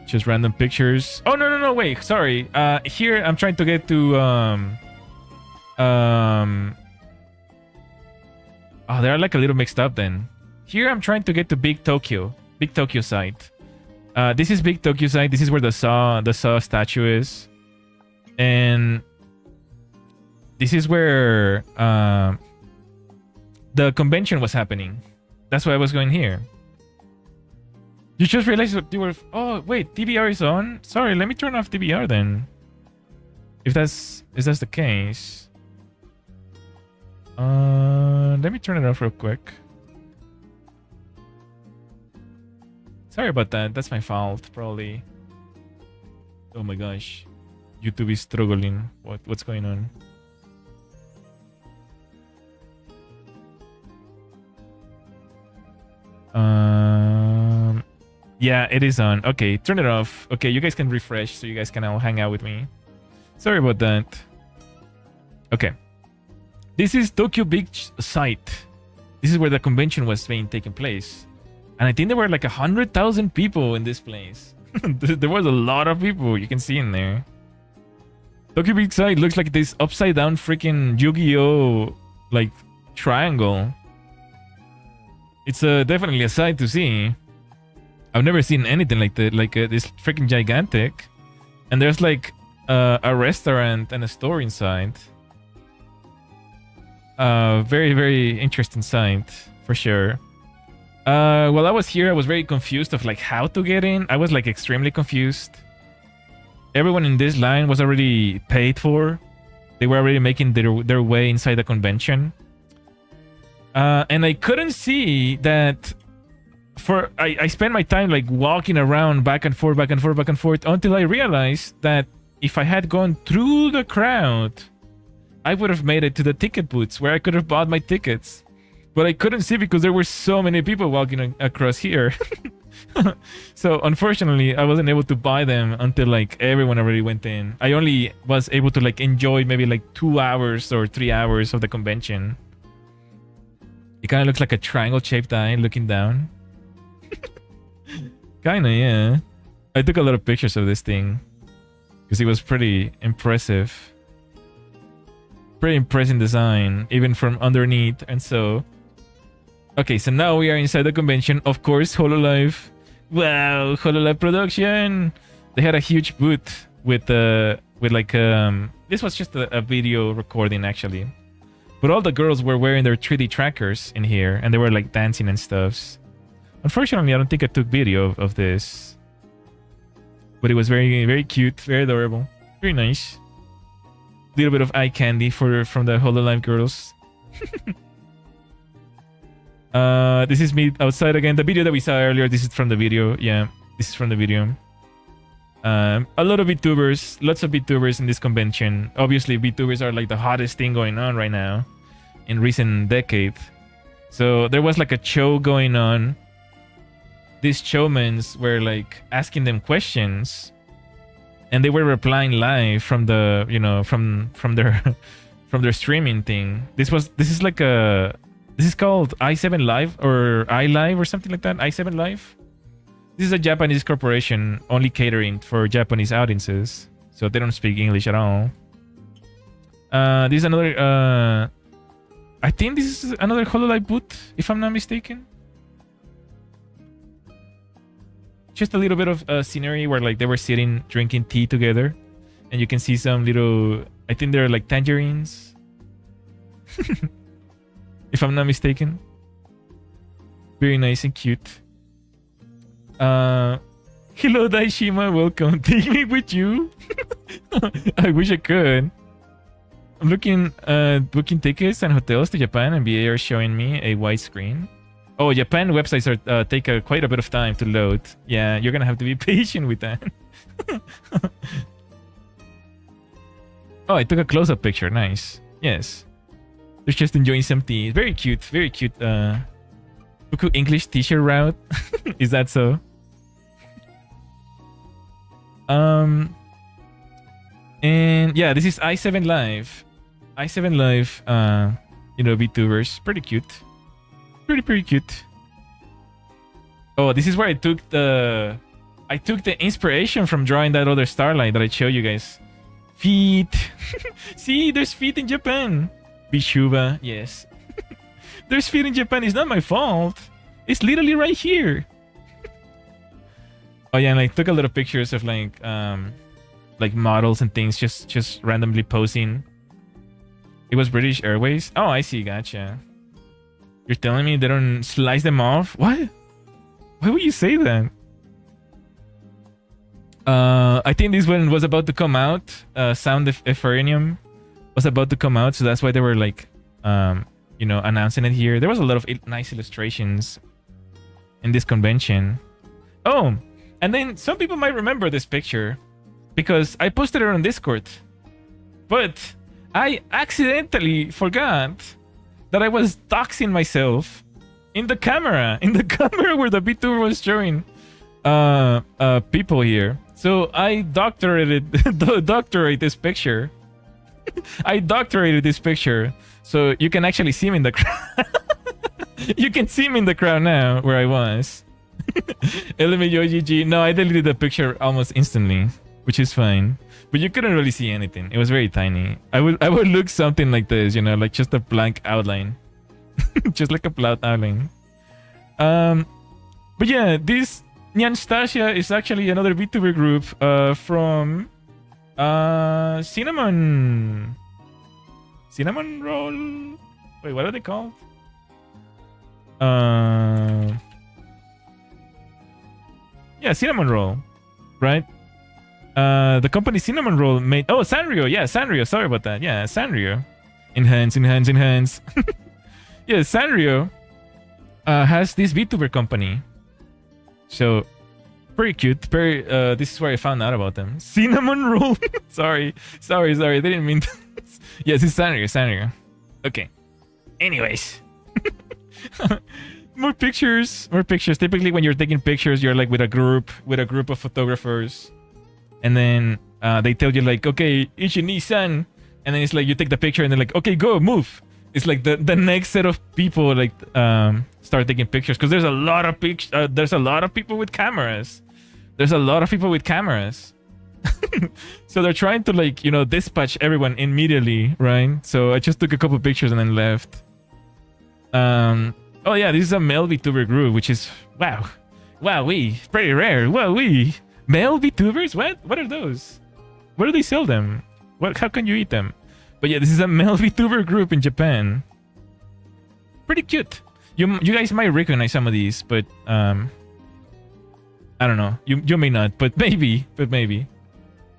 Just random pictures. Oh, no, wait. Sorry. Here I'm trying to get to... Oh, they're like a little mixed up then. Here I'm trying to get to Big Tokyo site. This is Big Tokyo site. This is where the Saw statue is. And this is where the convention was happening. That's why I was going here. You just realized that you were... Oh, wait, DVR is on? Sorry, let me turn off DVR then. If that's the case. Let me turn it off real quick. Sorry about that. That's my fault, probably. Oh my gosh. YouTube is struggling. What's going on? Yeah, it is on. Okay, turn it off. Okay, you guys can refresh so you guys can all hang out with me. Sorry about that. Okay. This is Tokyo Beach site. This is where the convention was being taken place. And I think there were like 100,000 people in this place. There was a lot of people you can see in there. Tokyo Beach site looks like this upside down freaking Yu-Gi-Oh! Like triangle. It's definitely a sight to see. I've never seen anything like that, like this freaking gigantic. And there's like a restaurant and a store inside. Very, very interesting sight, for sure. While I was here, I was very confused of like how to get in. I was like extremely confused. Everyone in this line was already paid for. They were already making their way inside the convention. And I couldn't see that... I spent my time like walking around back and forth until I realized that if I had gone through the crowd, I would have made it to the ticket booths where I could have bought my tickets. But I couldn't see because there were so many people walking across here. So unfortunately, I wasn't able to buy them until like everyone already went in. I only was able to like enjoy maybe like 2 hours or 3 hours of the convention. It kind of looks like a triangle-shaped eye looking down. Kinda, yeah. I took a lot of pictures of this thing because it was pretty impressive. Pretty impressive design, even from underneath. And so, okay, so now we are inside the convention. Of course, HoloLive. Wow, HoloLive production. They had a huge booth with like this was just a video recording actually, but all the girls were wearing their 3D trackers in here, and they were like dancing and stuff. Unfortunately, I don't think I took video of this. But it was very, very cute, very adorable, very nice. Little bit of eye candy from the HoloLive girls. This is me outside again. The video that we saw earlier, this is from the video. Yeah, this is from the video. A lot of VTubers, lots of VTubers in this convention. Obviously, VTubers are like the hottest thing going on right now in recent decade. So there was like a show going on. These showmen were like asking them questions, and they were replying live from the, you know, from their from their streaming thing. This is like a, this is called i7 Live or iLive or something like that. i7 Live. This is a Japanese corporation only catering for Japanese audiences, so they don't speak English at all. This is another. I think this is another HoloLive booth, if I'm not mistaken. Just a little bit of scenery where like they were sitting drinking tea together, and you can see some little. I think they're like tangerines, if I'm not mistaken. Very nice and cute. Hello Daishima, welcome. Take me with you. I wish I could. I'm looking at booking tickets and hotels to Japan, and BA are showing me a white screen. Oh, Japan websites are take quite a bit of time to load. Yeah, you're gonna have to be patient with that. Oh, I took a close-up picture. Nice. Yes. They're just enjoying some tea. Very cute. Very cute. Fuku English t-shirt route. Is that so? And yeah, this is i7 Live. i7 Live, you know, VTubers. Pretty cute. Pretty cute. Oh, this is where I took the inspiration from drawing that other Starlight that I showed you guys. Feet. See, there's feet in Japan. VTuber, yes. There's feet in Japan. It's not my fault. It's literally right here. Oh yeah, and I took a lot of pictures of like models and things just randomly posing. It was British Airways. Oh, I see. Gotcha. You're telling me they don't slice them off? What? Why would you say that? I think this one was about to come out. Sound of Ephorium was about to come out, so that's why they were like, you know, announcing it here. There was a lot of nice illustrations in this convention. Oh, and then some people might remember this picture because I posted it on Discord, but I accidentally forgot that I was doxing myself in the camera where the VTuber was showing people here. So I doctorated this picture. I doctorated this picture so you can actually see me in the crowd. You can see me in the crowd now where I was. LMAOGG. No, I deleted the picture almost instantly, which is fine. But you couldn't really see anything. It was very tiny. I would look something like this, you know, like just a blank outline. Just like a blank outline. But yeah, this Nyanstasia is actually another VTuber group from Cinnamon Roll. Wait, what are they called? Yeah, Cinnamon Roll, right? The company Cinnamon Roll made. Oh, Sanrio. Yeah, Sanrio. Sorry about that. Yeah, Sanrio. Enhance. Yeah, Sanrio has this VTuber company. So pretty cute. Very. This is where I found out about them. Cinnamon Roll. sorry. They didn't mean. Yes, it's Sanrio. Okay. Anyways. More pictures. Typically, when you're taking pictures, you're like with a group of photographers, and then they tell you like, okay, Ichi-ni-san, and then it's like you take the picture, and they're like, okay, go move. It's like the next set of people like start taking pictures because there's a lot of there's a lot of people with cameras. So they're trying to like, you know, dispatch everyone immediately, right? So I just took a couple pictures and then left. Oh yeah, this is a male VTuber group, which is pretty rare. Male VTubers? What are those? Where do they sell them? How can you eat them? But yeah, this is a male VTuber group in Japan. Pretty cute. You guys might recognize some of these, but I don't know. You may not, but maybe.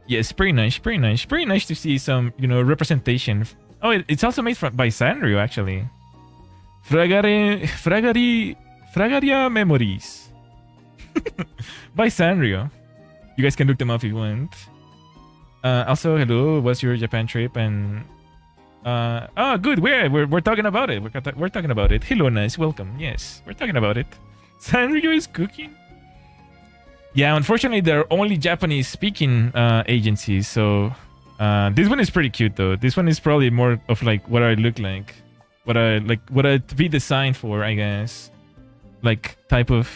Yes, pretty nice to see some, you know, representation. Oh, it's also made by Sanrio actually. Fragaria Memories by Sanrio. You guys can look them up if you want. Also, hello, what's your Japan trip? And oh, good. We're talking about it. We're talking about it. Hello, nice, welcome. Yes, we're talking about it. Sanrio is cooking. Yeah, unfortunately, there are only Japanese-speaking agencies. So this one is pretty cute, though. This one is probably more of like what I look like. What I'd be designed for, I guess. Like type of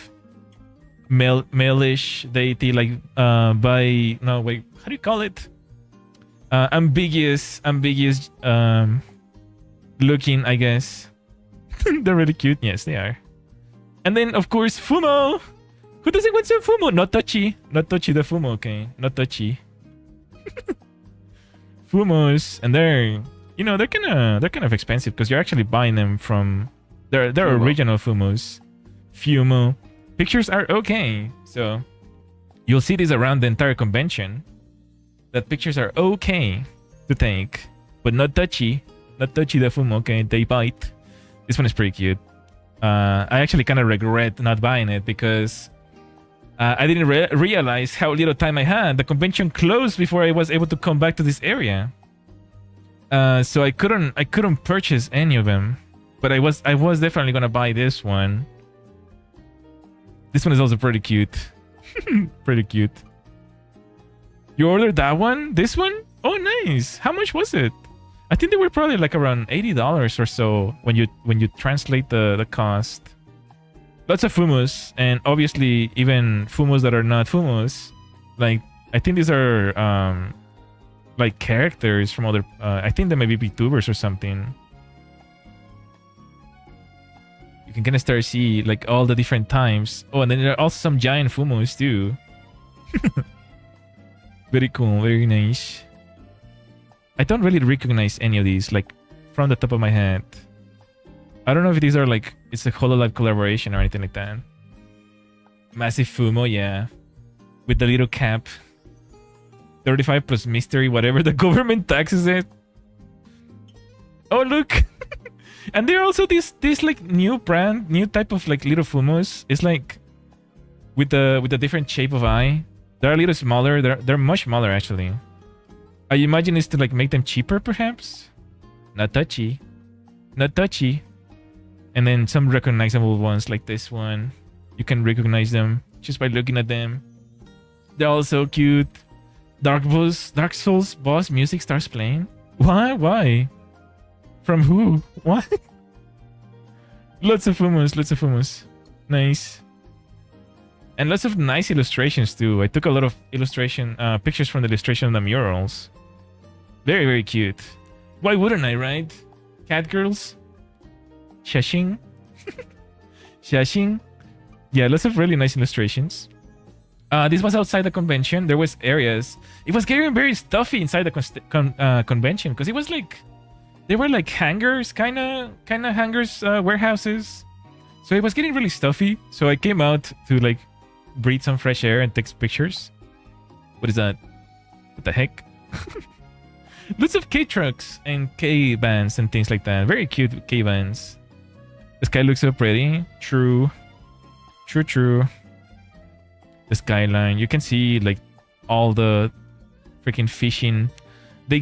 male-ish deity, like by no wait, how do you call it? Ambiguous looking, I guess. They're really cute. Yes, they are. And then of course Fumo. Who doesn't want some Fumo? Not touchy the Fumo. Okay, not touchy. Fumos, and they're kind of expensive because you're actually buying them from they're original Fumos. Fumo. Pictures are okay, so you'll see these around the entire convention. That pictures are okay to take, but not touchy the Fumo. Okay, they bite. This one is pretty cute. I actually kind of regret not buying it because I didn't realize how little time I had. The convention closed before I was able to come back to this area. So I couldn't purchase any of them. But I was definitely gonna buy this one. This one is also pretty cute. Pretty cute. You ordered that one? This one? Oh, nice. How much was it? I think they were probably like around $80 or so when you translate the cost. Lots of Fumos, and obviously even Fumos that are not Fumos. Like, I think these are like characters from other I think they may be VTubers or something. You can kind of start to see like all the different times. Oh, and then there are also some giant Fumos too. Very cool, very nice. I don't really recognize any of these like from the top of my head. I don't know if these are like it's a HoloLive collaboration or anything like that. Massive Fumo, yeah, with the little cap. 35 plus mystery, whatever the government taxes it. Oh, look. And there are also this like new type of like little Fumos. It's like with the different shape of eye. They're a little smaller. They're much smaller actually. I imagine it's to like make them cheaper perhaps. Not touchy. And then some recognizable ones like this one. You can recognize them just by looking at them. They're all so cute. Dark Souls boss music starts playing. Why? From who? What? Lots of Fumos. Nice. And lots of nice illustrations too. I took a lot of pictures from the illustration of the murals. Very, very cute. Why wouldn't I, right? Cat girls? Shashing? Yeah, lots of really nice illustrations. This was outside the convention. There was areas. It was getting very stuffy inside the convention because it was like they were like hangars, kind of hangars, warehouses. So it was getting really stuffy. So I came out to like breathe some fresh air and take pictures. What is that? What the heck? Lots of K trucks and K vans and things like that. Very cute K vans. The sky looks so pretty. True. The skyline, you can see like all the freaking fishing. They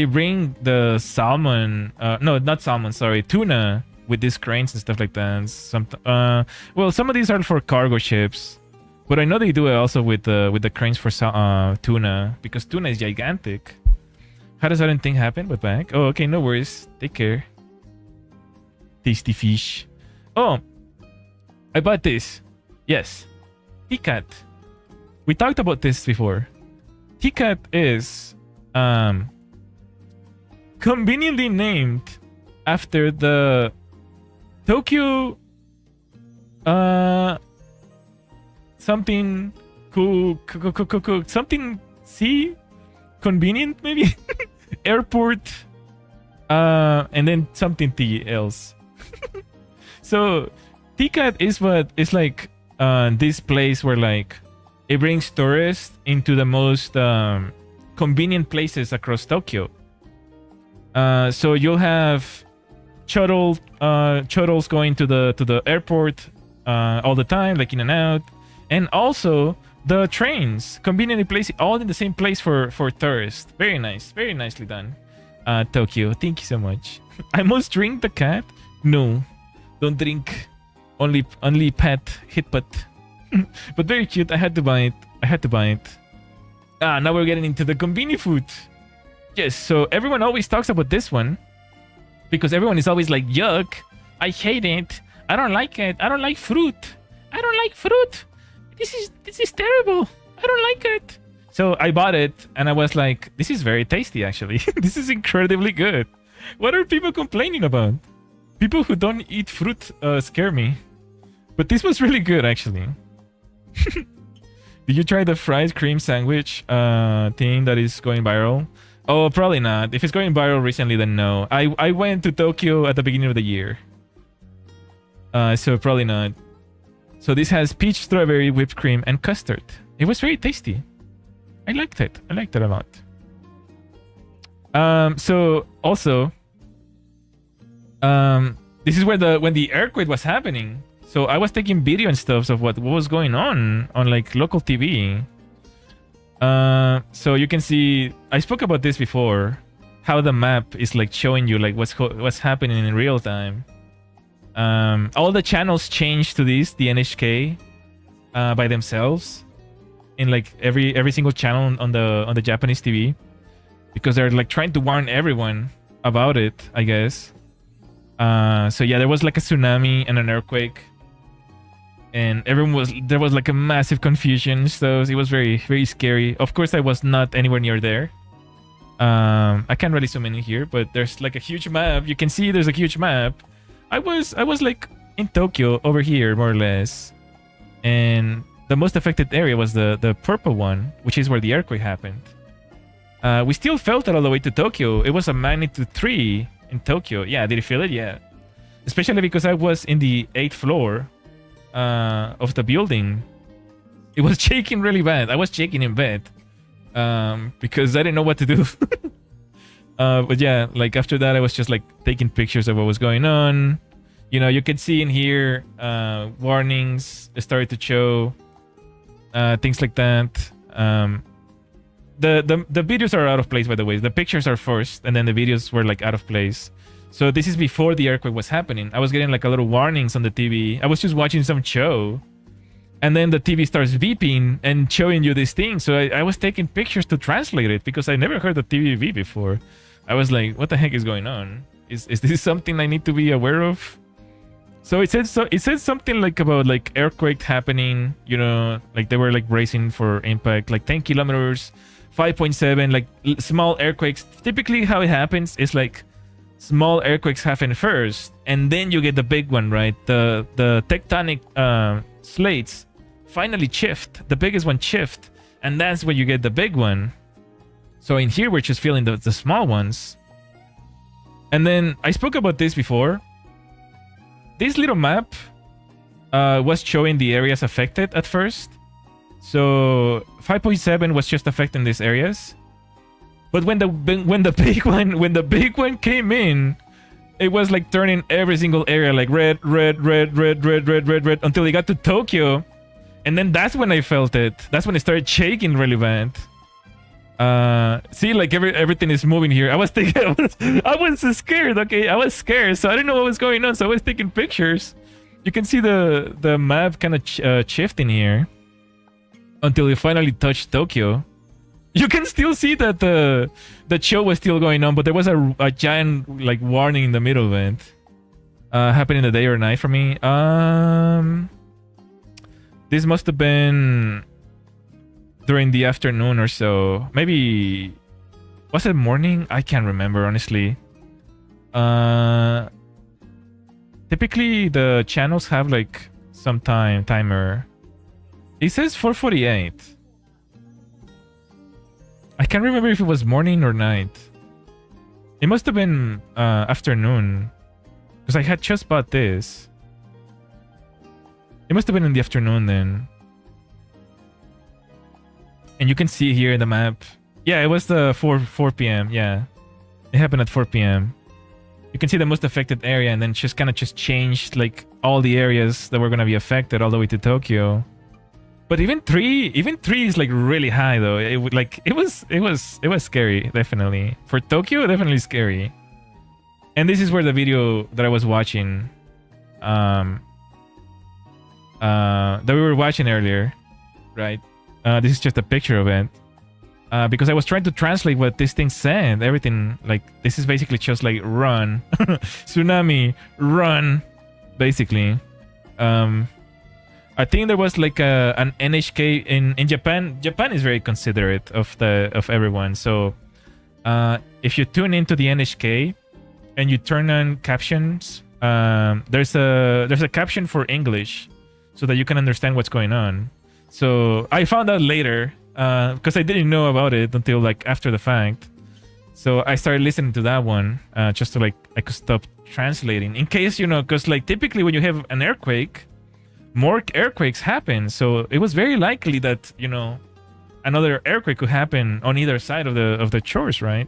bring the salmon, no, not salmon, sorry, tuna with these cranes and stuff like that. Well, some of these are for cargo ships, but I know they do it also with the cranes for tuna, because tuna is gigantic. How does that thing happen? But back. Oh, okay, no worries. Take care. Tasty fish. Oh, I bought this. Yes. T-Cat. We talked about this before. T-Cat is conveniently named after the Tokyo something cool something C convenient maybe airport and then something T else. So T-Cat is what is like this place where like it brings tourists into the most convenient places across Tokyo. So you'll have shuttles going to the airport all the time, like in and out, and also the trains conveniently placed all in the same place for tourists. Very nice, very nicely done, Tokyo. Thank you so much. I must drink the cat. No, don't drink. Only pet, hit pet. But very cute. I had to buy it. Now we're getting into the convenient food. Yes, so everyone always talks about this one because everyone is always like, yuck, I hate it. I don't like it. I don't like fruit. this is terrible. I don't like it. So I bought it and I was like, this is very tasty actually. This is incredibly good. What are people complaining about? People who don't eat fruit scare me. But this was really good actually. Did you try the fried cream sandwich thing that is going viral? Oh, probably not. If it's going viral recently, then no. I went to Tokyo at the beginning of the year. So probably not. So this has peach, strawberry, whipped cream, and custard. It was very tasty. I liked it. I liked it a lot. So also, this is where when the earthquake was happening. So I was taking video and stuff of what was going on like local TV. So you can see, I spoke about this before, how the map is like showing you like what's happening in real time. All the channels changed to this, the NHK, by themselves, in like every single channel on the Japanese TV, because they're like trying to warn everyone about it, I guess. So yeah, there was like a tsunami and an earthquake, and there was like a massive confusion, so it was very, very scary. Of course, I was not anywhere near there. I can't really zoom in here, but there's like a huge map. You can see there's a huge map. I was like in Tokyo over here, more or less, and the most affected area was the purple one, which is where the earthquake happened. We still felt it all the way to Tokyo. It was a magnitude 3 in Tokyo. Yeah, did you feel it? Yeah, especially because I was in the 8th floor of the building. It was shaking really bad. I was shaking in bed because I didn't know what to do. But yeah, like after that, I was just like taking pictures of what was going on. You know, you can see in here warnings started to show, things like that. The videos are out of place, by the way. The pictures are first, and then the videos were like out of place. So this is before the earthquake was happening. I was getting like a little warnings on the TV. I was just watching some show, and then the TV starts beeping and showing you this thing. So I was taking pictures to translate it because I never heard the TV beep before. I was like, what the heck is going on? Is this something I need to be aware of? So it said something like about like earthquake happening, you know, like they were like bracing for impact, like 10 kilometers, 5.7, like small earthquakes. Typically how it happens is like small earthquakes happen first, and then you get the big one, right? The tectonic slates finally shift, the biggest one shift, and that's when you get the big one. So in here, we're just feeling the small ones. And then I spoke about this before. This little map was showing the areas affected at first. So 5.7 was just affecting these areas. But when the big one came in, it was like turning every single area like red, until it got to Tokyo. And then that's when I felt it. That's when it started shaking really bad. See, like everything is moving here. I was thinking, I was scared. Okay, I was scared, so I didn't know what was going on. So I was taking pictures. You can see the map kind of shifting here until it finally touched Tokyo. You can still see that the show was still going on, but there was a giant like warning in the middle of it. Happening the day or night for me. This must have been during the afternoon or so. Maybe was it morning? I can't remember honestly. Typically the channels have like some timer. It says 4:48. I can't remember if it was morning or night. It must have been afternoon, because I had just bought this. It must have been in the afternoon then. And you can see here in the map. Yeah, it was the 4 p.m. Yeah, it happened at 4 p.m. You can see the most affected area, and then just kind of changed like all the areas that were gonna be affected all the way to Tokyo. But even three is like really high though. It was scary, definitely. For Tokyo, definitely scary. And this is where the video that I was watching, that we were watching earlier, right? This is just a picture of it. Because I was trying to translate what this thing said. Everything, like, this is basically just like run. Tsunami, run, basically. I think there was like an NHK in Japan. Japan is very considerate of everyone. So if you tune into the NHK and you turn on captions, there's a caption for English so that you can understand what's going on. So I found out later because I didn't know about it until like after the fact. So I started listening to that one just to like I could stop translating in case, you know, because like typically when you have an earthquake, more earthquakes happen. So it was very likely that, you know, another earthquake could happen on either side of the shores, right?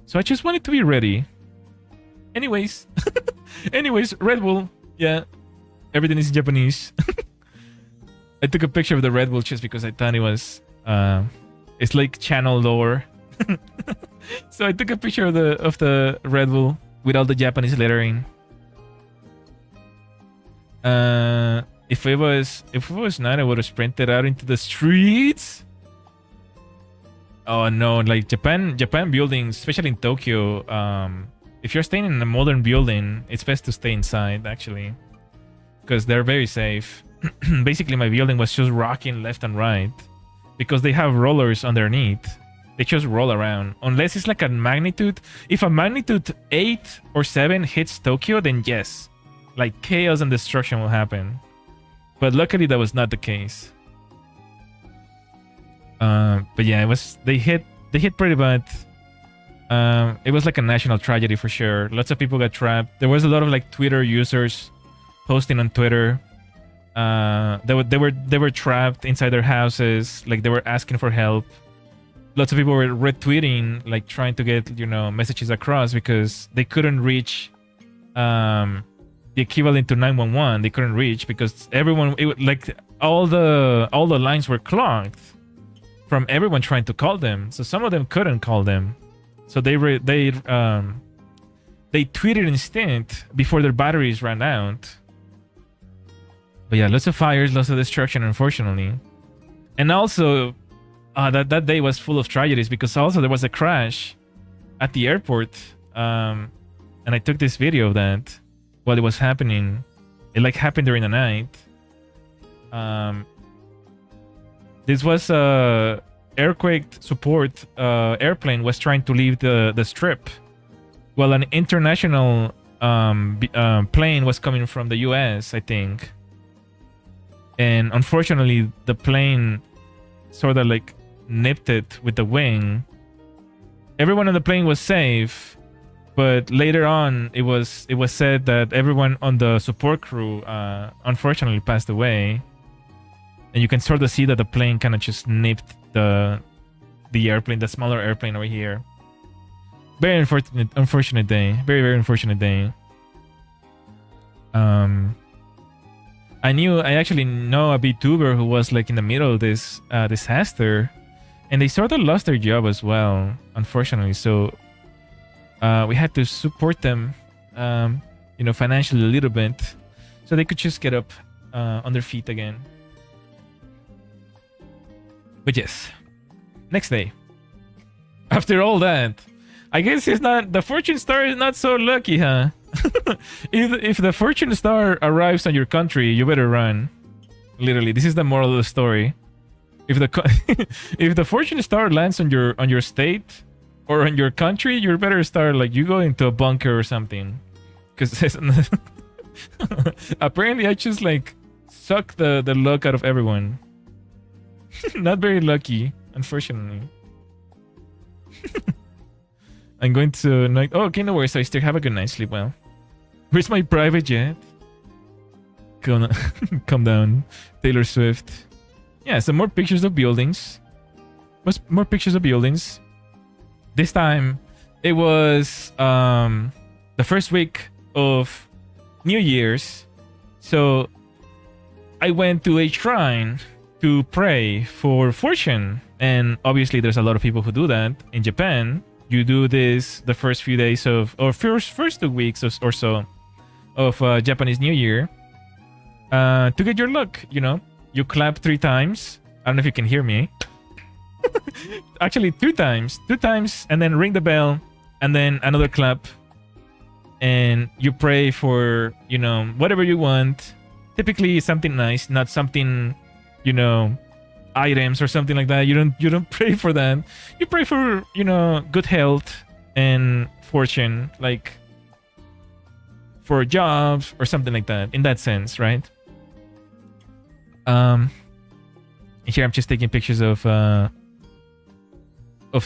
So I just wanted to be ready. Anyways, Red Bull, yeah, everything is in Japanese. I took a picture of the Red Bull just because I thought it was it's like channel lore. So I took a picture of the Red Bull with all the Japanese lettering. If it was not, I would have sprinted out into the streets. Oh no, like Japan buildings, especially in Tokyo, if you're staying in a modern building, it's best to stay inside actually, because they're very safe. Basically my building was just rocking left and right because they have rollers underneath. They just roll around unless it's like a magnitude. If a magnitude 8 or 7 hits Tokyo, then yes, like chaos and destruction will happen. But luckily that was not the case. But yeah, it was they hit pretty bad. It was like a national tragedy for sure. Lots of people got trapped. There was a lot of like Twitter users posting on Twitter. They were trapped inside their houses, like they were asking for help. Lots of people were retweeting, like trying to get, you know, messages across because they couldn't reach the equivalent to 911. They couldn't reach because everyone, like all the lines were clogged from everyone trying to call them. So some of them couldn't call them. So they tweeted instead before their batteries ran out. But yeah, lots of fires, lots of destruction, unfortunately. And also, that day was full of tragedies because also there was a crash at the airport. And I took this video of that while it was happening. It like happened during the night. This was a earthquake support airplane was trying to leave the strip, while an international plane was coming from the US, I think. And unfortunately, the plane sort of like nipped it with the wing. Everyone on the plane was safe, but later on, it was said that everyone on the support crew unfortunately passed away. And you can sort of see that the plane kind of just nipped the airplane, the smaller airplane over here. Very unfortunate day. Very, very unfortunate day. I actually know a VTuber who was like in the middle of this disaster, and they sort of lost their job as well, unfortunately. So we had to support them, you know, financially a little bit, so they could just get up on their feet again. But yes, next day. After all that, I guess it's not the fortune star is not so lucky, huh? If the fortune star arrives on your country, you better run. Literally, this is the moral of the story. If the fortune star lands on your state or on your country, you better start like you go into a bunker or something. Because apparently I just like suck the luck out of everyone. Not very lucky, unfortunately. I'm going to like. Oh, okay, no worries. I still have a good night's sleep. Well, where's my private jet? Come down, Taylor Swift. Yeah, some more pictures of buildings. More pictures of buildings. This time, it was the first week of New Year's, so I went to a shrine to pray for fortune. And obviously there's a lot of people who do that in Japan. You do this the first few days of, or first 2 weeks or so of Japanese New Year to get your luck, you know. You clap 3 times. I don't know if you can hear me. Actually 2 times, and then ring the bell and then another clap. And you pray for, you know, whatever you want. typically something nice, not something, you know, items or something like that. You don't pray for that. You pray for, you know, good health and fortune, like for jobs or something like that, in that sense, right? Here I'm just taking pictures of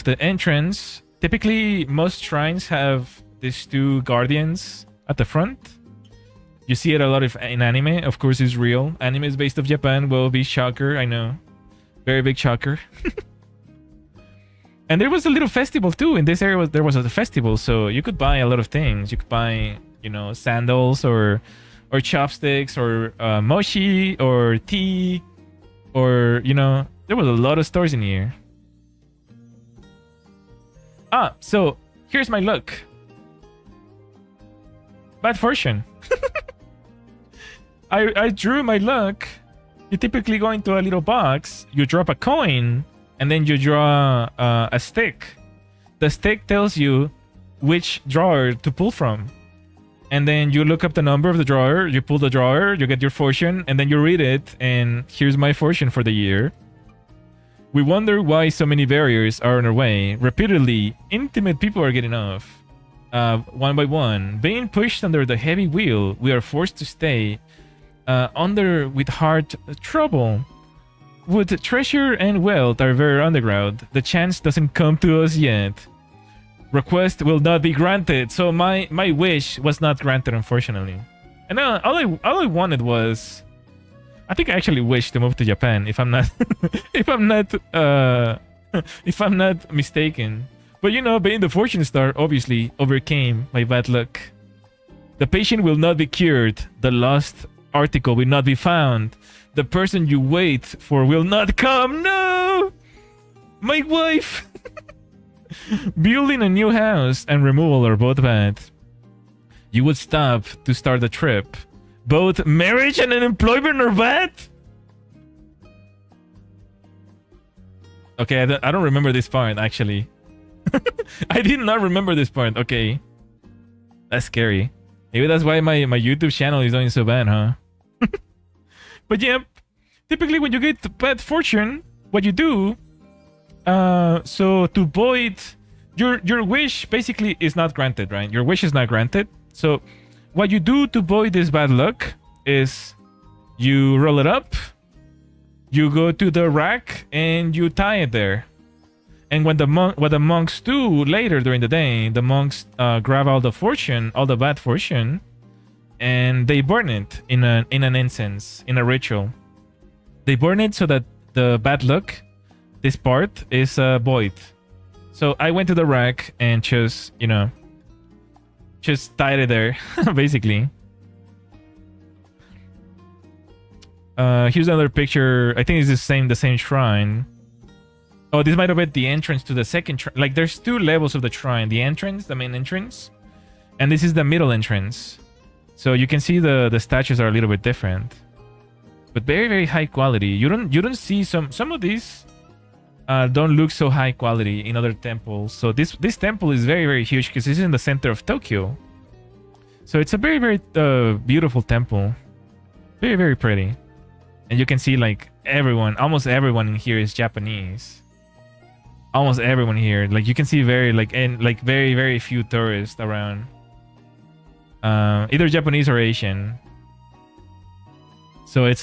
the entrance. Typically most shrines have these two guardians at the front. You see it a lot in anime. Of course, it's real. Anime is based off Japan. Will be shocker, I know. Very big shocker. And there was a little festival too. In this area, there was a festival, so you could buy a lot of things. You could buy, you know, sandals or chopsticks or mochi or tea, or, you know, there was a lot of stores in here. So here's my luck. Bad fortune. I drew my luck. You typically go into a little box, you drop a coin, and then you draw a stick. The stick tells you which drawer to pull from. And then you look up the number of the drawer, you pull the drawer, you get your fortune, and then you read it, and here's my fortune for the year. We wonder why so many barriers are in our way. Repeatedly, intimate people are getting off. One by one. Being pushed under the heavy wheel, we are forced to stay under with heart trouble. Wood, treasure, and wealth are very underground. The chance doesn't come to us yet. Request will not be granted. So my wish was not granted, unfortunately. And all I wanted was, I think I actually wished to move to Japan, if I'm not if I'm not mistaken. But you know, being the fortune star obviously overcame my bad luck. The patient will not be cured. The lost article will not be found. The person you wait for will not come. No! My wife! Building a new house and removal are both bad. You would stop to start the trip. Both marriage and unemployment are bad? Okay, I don't remember this part, actually. I did not remember this part. Okay. That's scary. Maybe that's why my YouTube channel is doing so bad, huh? But yeah, typically when you get bad fortune, what you do, so to void your wish basically is not granted, right? Your wish is not granted. So what you do to void this bad luck is you roll it up, you go to the rack, and you tie it there. And what the monks do later during the day, the monks grab all the fortune, all the bad fortune, and they burn it in an incense, in a ritual. They burn it so that the bad luck, this part, is void. So I went to the rack and just, you know, just tied it there, basically. Here's another picture. I think it's the same shrine. Oh, this might have been the entrance to the second shrine. Like, there's two levels of the shrine. The entrance, the main entrance, and this is the middle entrance. So you can see the statues are a little bit different, but very, very high quality. You don't see some of these don't look so high quality in other temples. So this temple is very, very huge because it's in the center of Tokyo. So it's a very, very beautiful temple. Very, very pretty. And you can see like almost everyone in here is Japanese. Almost everyone here. Like you can see very, very few tourists around. Either Japanese or Asian. So it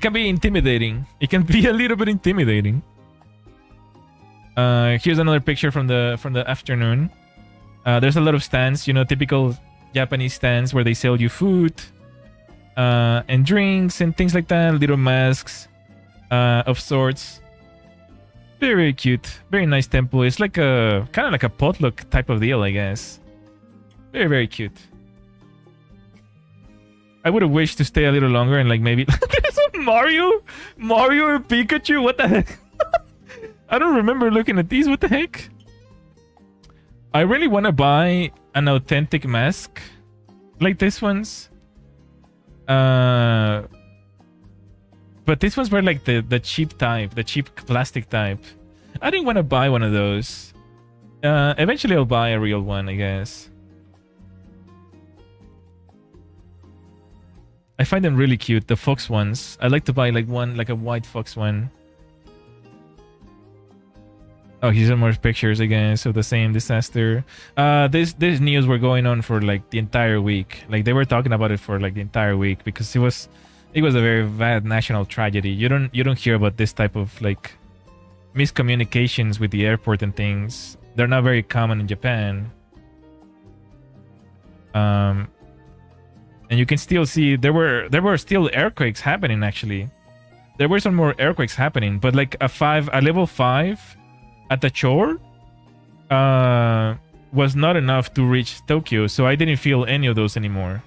can be intimidating. It can be a little bit intimidating. Here's another picture from the afternoon. There's a lot of stands, you know, typical Japanese stands where they sell you food and drinks and things like that. Little masks of sorts. Very, very cute. Very nice temple. It's like kind of like a potluck type of deal, I guess. Very, very cute. I would have wished to stay a little longer and like maybe there's a Mario or Pikachu. What the heck? I don't remember looking at these. What the heck? I really want to buy an authentic mask like this one's. But these ones were like the cheap type, the cheap plastic type. I didn't want to buy one of those. Eventually I'll buy a real one, I guess. I find them really cute, the fox ones. I like to buy like one, like a white fox one. Oh, here's some more pictures again of the same disaster. This news were going on for like the entire week. Like they were talking about it for like the entire week because it was a very bad national tragedy. You don't hear about this type of like miscommunications with the airport and things. They're not very common in Japan. And you can still see there were still earthquakes happening. Actually, there were some more earthquakes happening, but like a level 5 at the shore was not enough to reach Tokyo, so I didn't feel any of those anymore.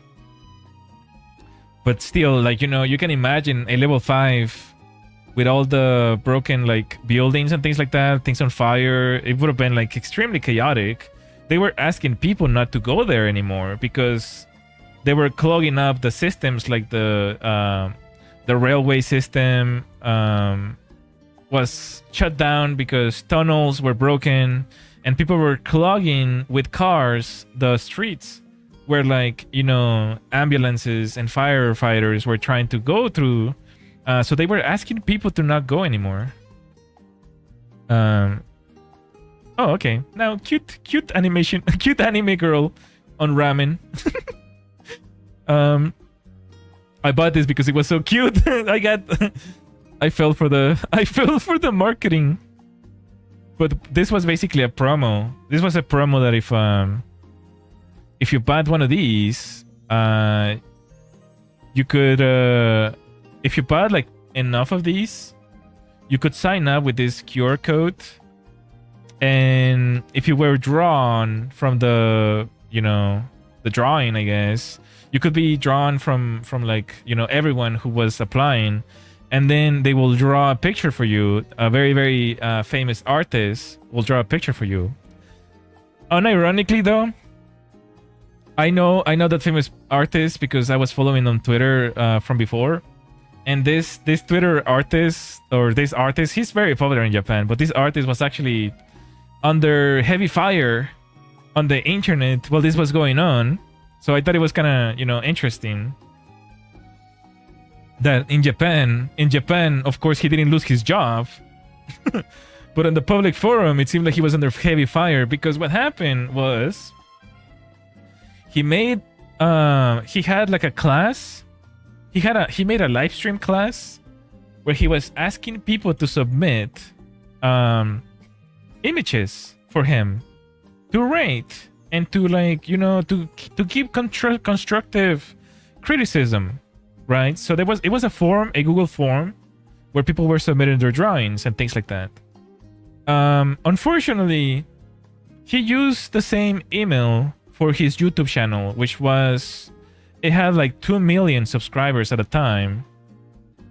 But still, like, you know, you can imagine a level 5 with all the broken like buildings and things like that, things on fire. It would have been like extremely chaotic. They were asking people not to go there anymore because they were clogging up the systems, like the railway system was shut down because tunnels were broken and people were clogging with cars the streets where, like, you know, ambulances and firefighters were trying to go through. So they were asking people to not go anymore. Oh, okay. Now cute animation, cute anime girl on ramen. I bought this because it was so cute. I fell for the marketing. But this was basically a promo. This was a promo that if you bought one of these, you could if you bought like enough of these, you could sign up with this QR code. And if you were drawn from the, you know, the drawing, I guess, you could be drawn from like, you know, everyone who was applying, and then they will draw a picture for you. A very, very famous artist will draw a picture for you. Unironically, though, I know that famous artist because I was following on Twitter from before, and this Twitter artist, or this artist, he's very popular in Japan, but this artist was actually under heavy fire on the internet while this was going on. So I thought it was kind of, you know, interesting that in Japan, of course, he didn't lose his job. But on the public forum, it seemed like he was under heavy fire because what happened was he made he had like a class. He made a live stream class where he was asking people to submit images for him to rate and to, like, you know, to keep constructive criticism, right? So it was a form, a Google form, where people were submitting their drawings and things like that. Unfortunately, he used the same email for his YouTube channel, which it had like 2 million subscribers at a time.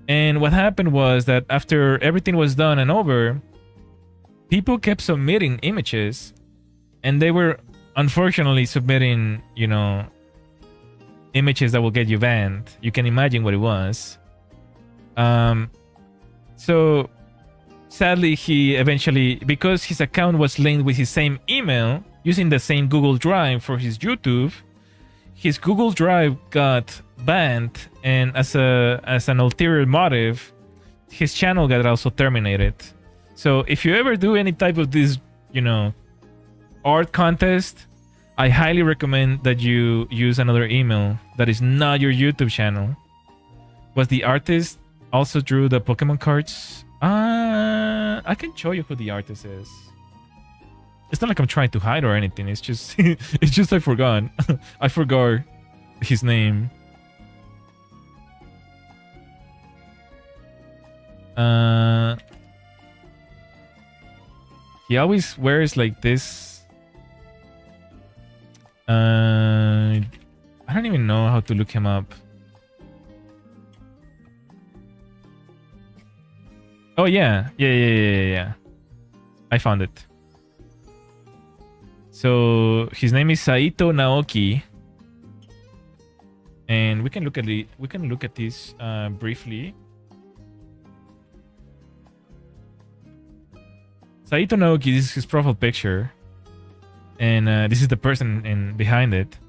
And what happened was that after everything was done and over, people kept submitting images, and they were unfortunately submitting, you know, images that will get you banned. You can imagine what it was. So sadly, he eventually, because his account was linked with his same email using the same Google Drive for his YouTube, his Google Drive got banned, and as an ulterior motive, his channel got also terminated. So if you ever do any type of this, you know, art contest, I highly recommend that you use another email that is not your YouTube channel. Was the artist also drew the Pokemon cards? I can show you who the artist is. It's not like I'm trying to hide or anything. It's just it's just I forgot. I forgot his name. He always wears like this. I don't even know how to look him up. Oh yeah. I found it. So his name is Saito Naoki, and we can look at this briefly. Saito Naoki, this is his profile picture, and this is the person behind it.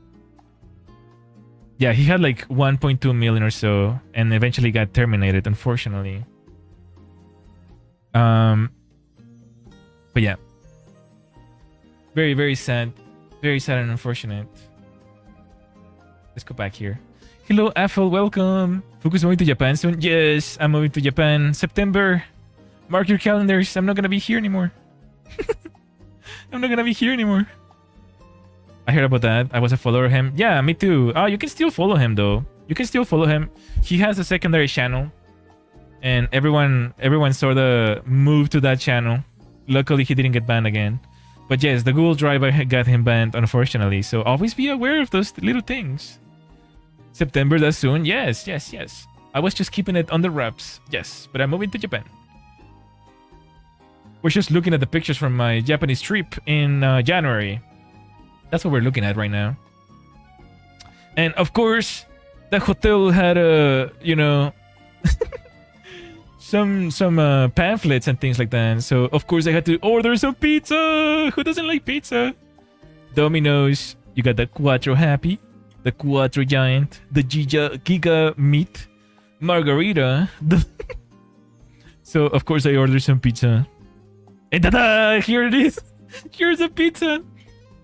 Yeah, he had like 1.2 million or so, and eventually got terminated, unfortunately. But yeah, very, very sad. Very sad and unfortunate. Let's go back here. Hello, Apple. Welcome. Fuku's moving to Japan soon. Yes, I'm moving to Japan. September. Mark your calendars. I'm not going to be here anymore. I'm not going to be here anymore. I heard about that. I was a follower of him. Yeah, me too. You can still follow him, though. You can still follow him. He has a secondary channel. And everyone sort of moved to that channel. Luckily, he didn't get banned again. But yes, the Google Drive got him banned, unfortunately. So always be aware of those little things. September, that's soon. Yes, yes, yes. I was just keeping it under wraps. Yes, but I'm moving to Japan. We're just looking at the pictures from my Japanese trip in January. That's what we're looking at right now. And of course, the hotel had some pamphlets and things like that. So of course I had to order some pizza. Who doesn't like pizza? Domino's. You got the Quattro Happy, the Quattro Giant, the Giga Meat, Margarita. So of course I ordered some pizza. And ta-da! Here it is. Here's a pizza.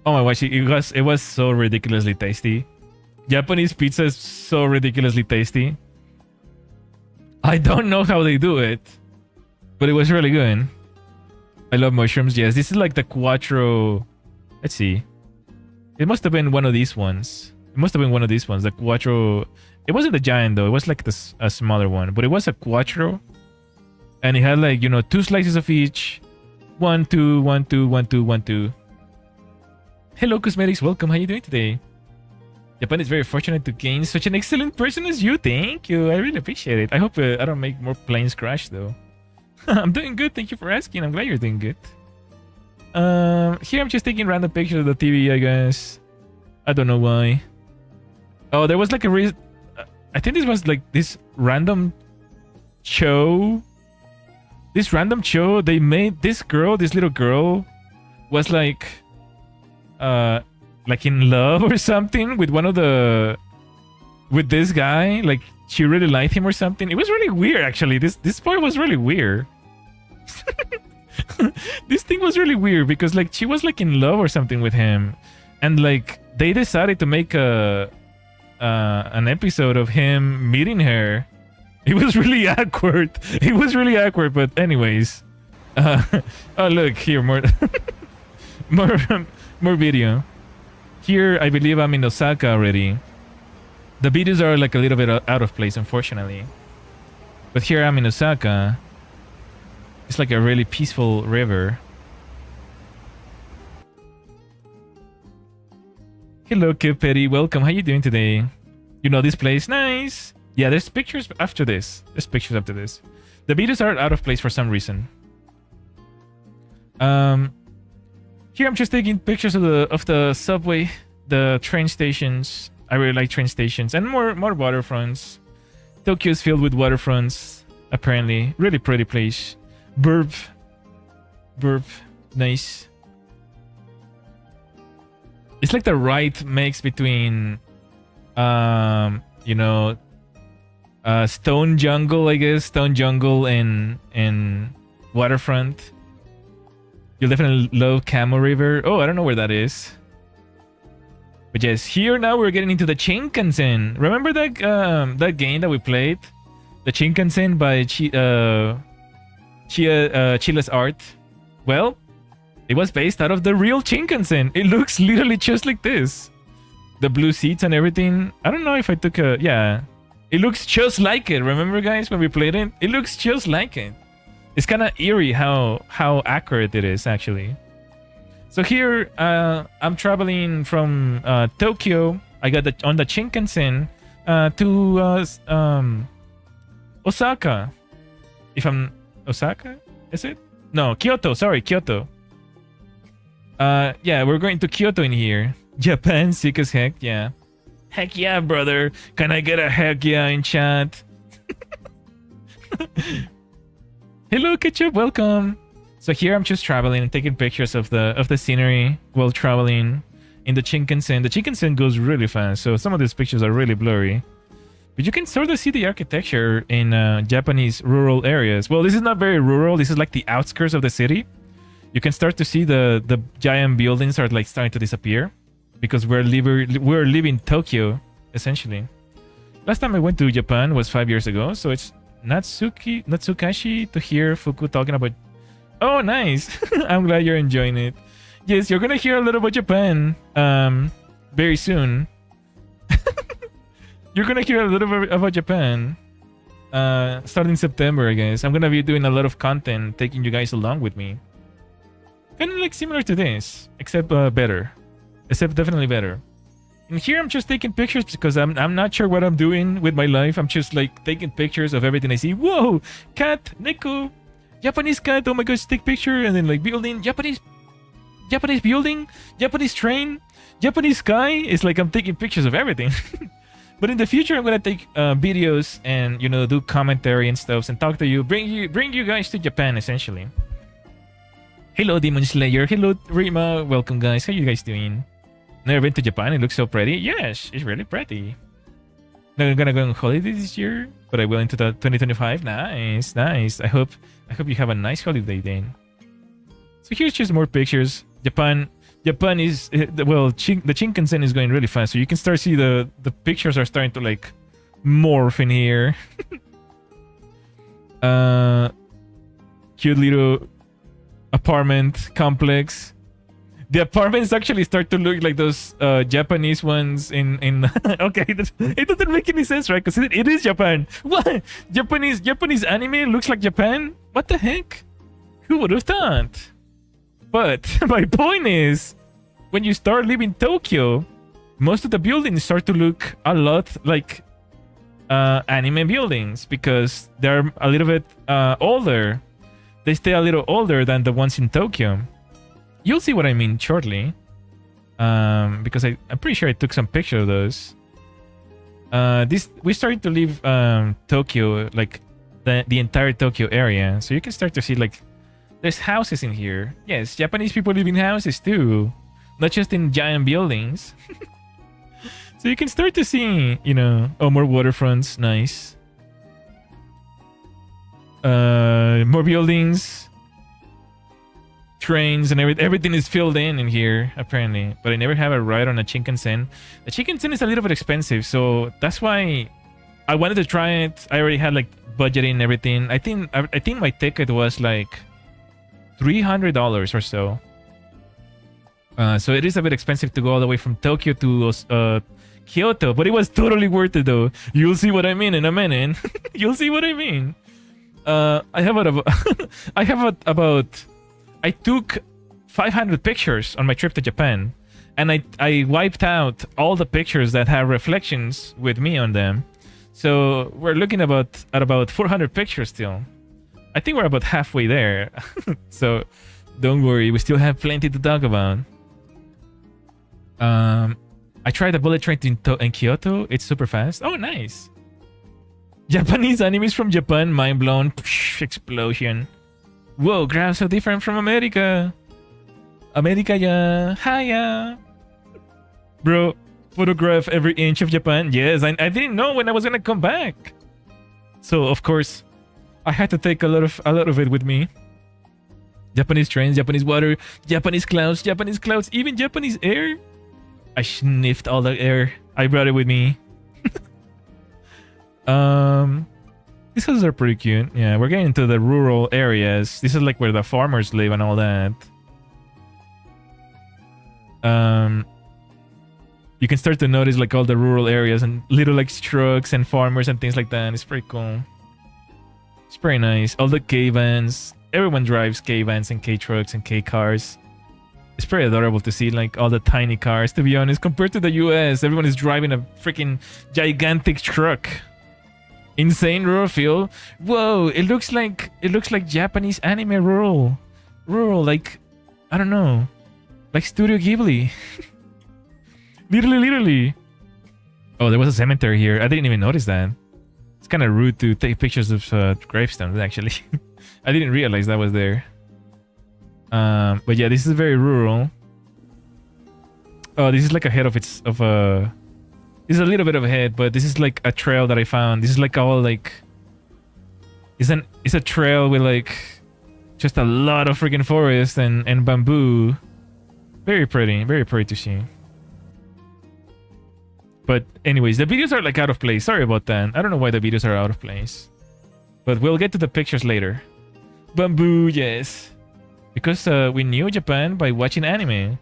Oh my gosh, it was so ridiculously tasty. Japanese pizza is so ridiculously tasty. I don't know how they do it, but it was really good. I love mushrooms. Yes, this is like the Quattro. Let's see. It must have been one of these ones. It must have been one of these ones. The Quattro. It wasn't the giant though. It was like a smaller one, but it was a Quattro, and it had like 2 slices of each. 1, 2, 1, 2, 1, 2, 1, 2. Hello, cosmetics. Welcome. How you doing today? Japan is very fortunate to gain such an excellent person as you. Thank you. I really appreciate it. I hope I don't make more planes crash, though. I'm doing good. Thank you for asking. I'm glad you're doing good. Here I'm just taking random pictures of the TV, I guess. I don't know why. Oh, there was like I think this was like this random show. This random show, they made this little girl, was like in love or something with with this guy. Like she really liked him or something. It was really weird, actually. This part was really weird. This thing was really weird because like she was like in love or something with him, and like they decided to make an episode of him meeting her. It was really awkward. It was really awkward, but anyways. Oh look here, more more video. Here, I believe I'm in Osaka already. The videos are like a little bit out of place, unfortunately. But here I'm in Osaka. It's like a really peaceful river. Hello, Kipetty. Welcome. How you doing today? You know this place? Nice. Yeah, there's pictures after this. There's pictures after this. The videos are out of place for some reason. Here I'm just taking pictures of the subway, the train stations. I really like train stations and more waterfronts. Tokyo is filled with waterfronts, apparently. Really pretty place. Burp. Nice. It's like the right mix between stone jungle, I guess. Stone jungle and waterfront. You'll definitely love Camo River. Oh, I don't know where that is. But yes, here now we're getting into the Shinkansen. Remember that game that we played? The Shinkansen by Chila's art? Well, it was based out of the real Shinkansen. It looks literally just like this. The blue seats and everything. I don't know if I took a... Yeah. It looks just like it. Remember, guys, when we played it? It looks just like it. It's kind of eerie how accurate it is, actually. So here, I'm traveling from Tokyo. I got on the Shinkansen to Osaka. Osaka? Is it? No, Kyoto. Sorry, Kyoto. Yeah, we're going to Kyoto in here. Japan, sick as heck. Yeah. Heck yeah, brother. Can I get a heck yeah in chat? Hello, Ketchup. Welcome. So here I'm just traveling and taking pictures of the scenery while traveling. in the Shinkansen. The Shinkansen goes really fast, so some of these pictures are really blurry. But you can sort of see the architecture in Japanese rural areas. Well, this is not very rural. This is like the outskirts of the city. You can start to see the giant buildings are like starting to disappear because we're leaving Tokyo, essentially. Last time I went to Japan was 5 years ago, so it's Natsukashi to hear Fuku talking about... Oh, nice! I'm glad you're enjoying it. Yes, you're gonna hear a little about Japan very soon. You're gonna hear a little bit about Japan starting September, I guess. I'm gonna be doing a lot of content, taking you guys along with me. Kind of like similar to this, except better. Except definitely better. And here I'm just taking pictures because I'm not sure what I'm doing with my life. I'm just like taking pictures of everything I see. Whoa! Cat! Neko! Japanese cat! Oh my gosh, take picture! And then like building, Japanese building, Japanese train, Japanese sky. It's like I'm taking pictures of everything. But in the future, I'm gonna take videos and, you know, do commentary and stuff and talk to you, bring you guys to Japan, essentially. Hello, Demon Slayer. Hello, Rima. Welcome, guys. How you guys doing? Never been to Japan. It looks so pretty. Yes, it's really pretty. Not gonna go on holiday this year, but I will into the 2025. Nice, nice. I hope you have a nice holiday then. So here's just more pictures. Japan is well. The Shinkansen is going really fast, so you can start see the pictures are starting to like morph in here. Cute little apartment complex. The apartments actually start to look like those Japanese ones in okay, it doesn't make any sense, right? Because it is Japan. What? Japanese anime looks like Japan? What the heck? Who would have thought? But my point is, when you start leaving Tokyo, most of the buildings start to look a lot like anime buildings because they're a little bit older. They stay a little older than the ones in Tokyo. You'll see what I mean shortly, because I'm pretty sure I took some picture of those. We started to leave Tokyo, like the entire Tokyo area, so you can start to see like there's houses in here. Yes, Japanese people live in houses too, not just in giant buildings. So you can start to see, you know, oh, more waterfronts, nice. More buildings, trains, and everything is filled in here apparently. But I never have a ride on a Shinkansen. The Shinkansen is a little bit expensive, so that's why I wanted to try it. I already had like budgeting and everything. I think my ticket was like $300 or so. So it is a bit expensive to go all the way from Tokyo to Kyoto, but it was totally worth it though. You'll see what I mean in a minute. You'll see what I mean. I took 500 pictures on my trip to Japan, and I wiped out all the pictures that have reflections with me on them. So we're looking at about 400 pictures still. I think we're about halfway there. So don't worry, we still have plenty to talk about. I tried the bullet train in Kyoto. It's super fast. Oh, nice. Japanese animes from Japan, mind blown. Psh, explosion. Whoa, graphs so different from America. America, yeah. Hiya. Bro, photograph every inch of Japan. Yes, I didn't know when I was gonna come back. So, of course, I had to take a lot of it with me. Japanese trains, Japanese water, Japanese clouds, even Japanese air. I sniffed all the air. I brought it with me. These houses are pretty cute. Yeah, we're getting into the rural areas. This is like where the farmers live and all that. You can start to notice like all the rural areas and little like trucks and farmers and things like that. It's pretty cool. It's pretty nice. All the K-vans. Everyone drives K-vans and K-trucks and K-cars. It's pretty adorable to see like all the tiny cars, to be honest. Compared to the US, everyone is driving a freaking gigantic truck. Insane rural feel. Whoa, it looks like Japanese anime rural, like, I don't know, like Studio Ghibli. literally. Oh, there was a cemetery here. I didn't even notice that. It's kind of rude to take pictures of gravestones, actually. I didn't realize that was there. But yeah, this is very rural. Oh, this is like a head of its of a. This is a little bit of a head, but this is like a trail that I found. This is like all like. It's a trail with like just a lot of freaking forest and bamboo. Very pretty to see. But anyways, the videos are like out of place. Sorry about that. I don't know why the videos are out of place. But we'll get to the pictures later. Bamboo, yes. Because we knew Japan by watching anime.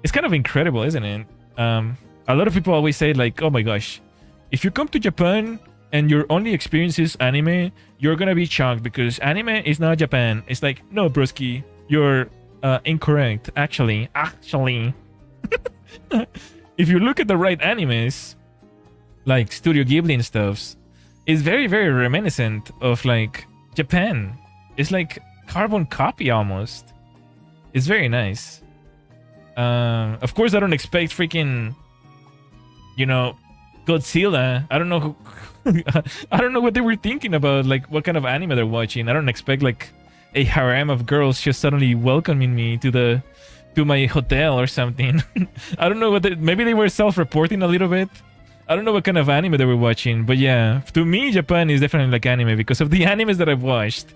It's kind of incredible, isn't it? A lot of people always say like, oh my gosh, if you come to Japan and your only experience is anime, you're gonna be shocked because anime is not Japan. It's like, no, broski, you're incorrect. Actually, if you look at the right animes, like Studio Ghibli and stuffs, it's very, very reminiscent of like Japan. It's like carbon copy almost. It's very nice. Of course, I don't expect freaking, you know, Godzilla. I don't know who, I don't know what they were thinking about, like what kind of anime they're watching. I don't expect like a harem of girls just suddenly welcoming me to my hotel or something. I don't know what maybe they were self-reporting a little bit. I don't know what kind of anime they were watching, but yeah, to me, Japan is definitely like anime because of the animes that I've watched.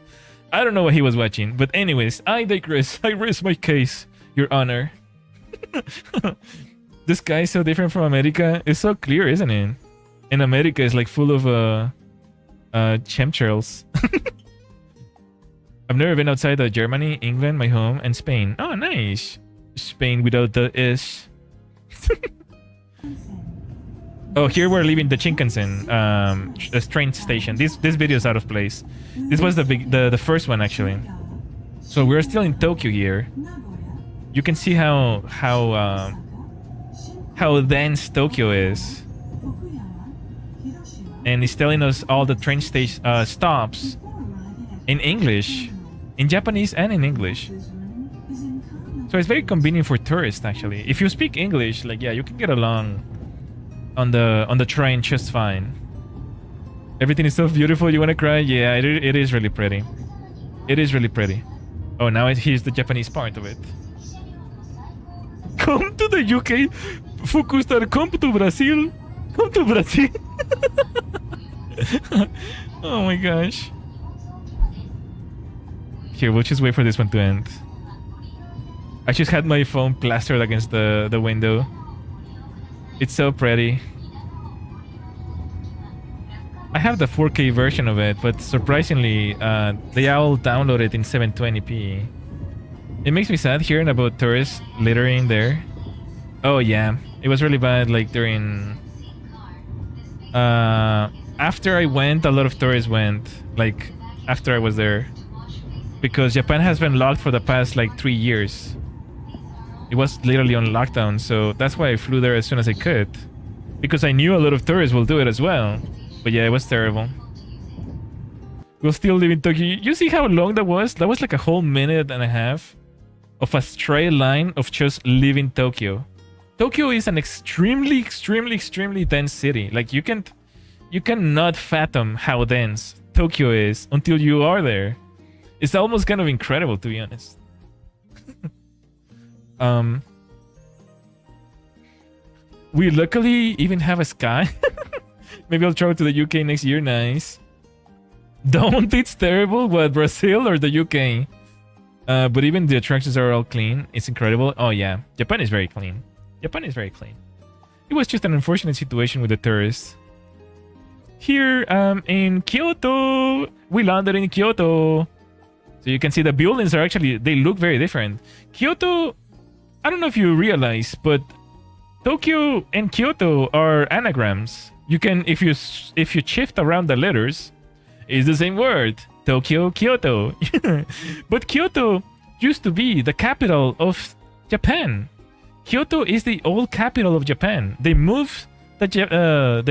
I don't know what he was watching, but anyways, I digress. I rest my case, Your Honor. The sky is so different from America. It's so clear, isn't it? And America is like full of chemtrails. I've never been outside of Germany, England, my home, and Spain. Oh, nice. Spain without the S. Oh, here we're leaving the Shinkansen train station. This video is out of place. This was the first one actually. So we're still in Tokyo here. You can see how dense Tokyo is, and it's telling us all the train station stops in English, in Japanese, and in English. So it's very convenient for tourists actually. If you speak English, like yeah, you can get along on the train just fine. Everything is so beautiful. You want to cry? Yeah, it is really pretty. It is really pretty. Oh, now here's the Japanese part of it. Come to the UK, Fukustar. Come to Brazil. Come to Brazil. Oh my gosh. Here, we'll just wait for this one to end. I just had my phone plastered against the window. It's so pretty. I have the 4K version of it, but surprisingly, they all download it in 720p. It makes me sad hearing about tourists littering there. Oh yeah, it was really bad. Like during, after I went, a lot of tourists went. Like after I was there, because Japan has been locked for the past like 3 years. It was literally on lockdown, so that's why I flew there as soon as I could, because I knew a lot of tourists will do it as well. But yeah, it was terrible. We'll still live in Tokyo. You see how long that was? That was like a whole minute and a half of a straight line of just leaving Tokyo. Tokyo is an extremely dense city. Like you cannot fathom how dense Tokyo is until you are there. It's almost kind of incredible, to be honest. We luckily even have a sky. Maybe I'll travel to the UK next year. Nice. Don't, it's terrible. What, Brazil or the UK? But even the attractions are all clean. It's incredible. Oh yeah, Japan is very clean. Japan is very clean. It was just an unfortunate situation with the tourists. Here, in Kyoto, we landed in Kyoto. So you can see the buildings are actually, they look very different. Kyoto, I don't know if you realize, but Tokyo and Kyoto are anagrams. You can, if you shift around the letters, it's the same word. Tokyo, Kyoto. But Kyoto used to be the capital of Japan. Kyoto is the old capital of Japan. They moved the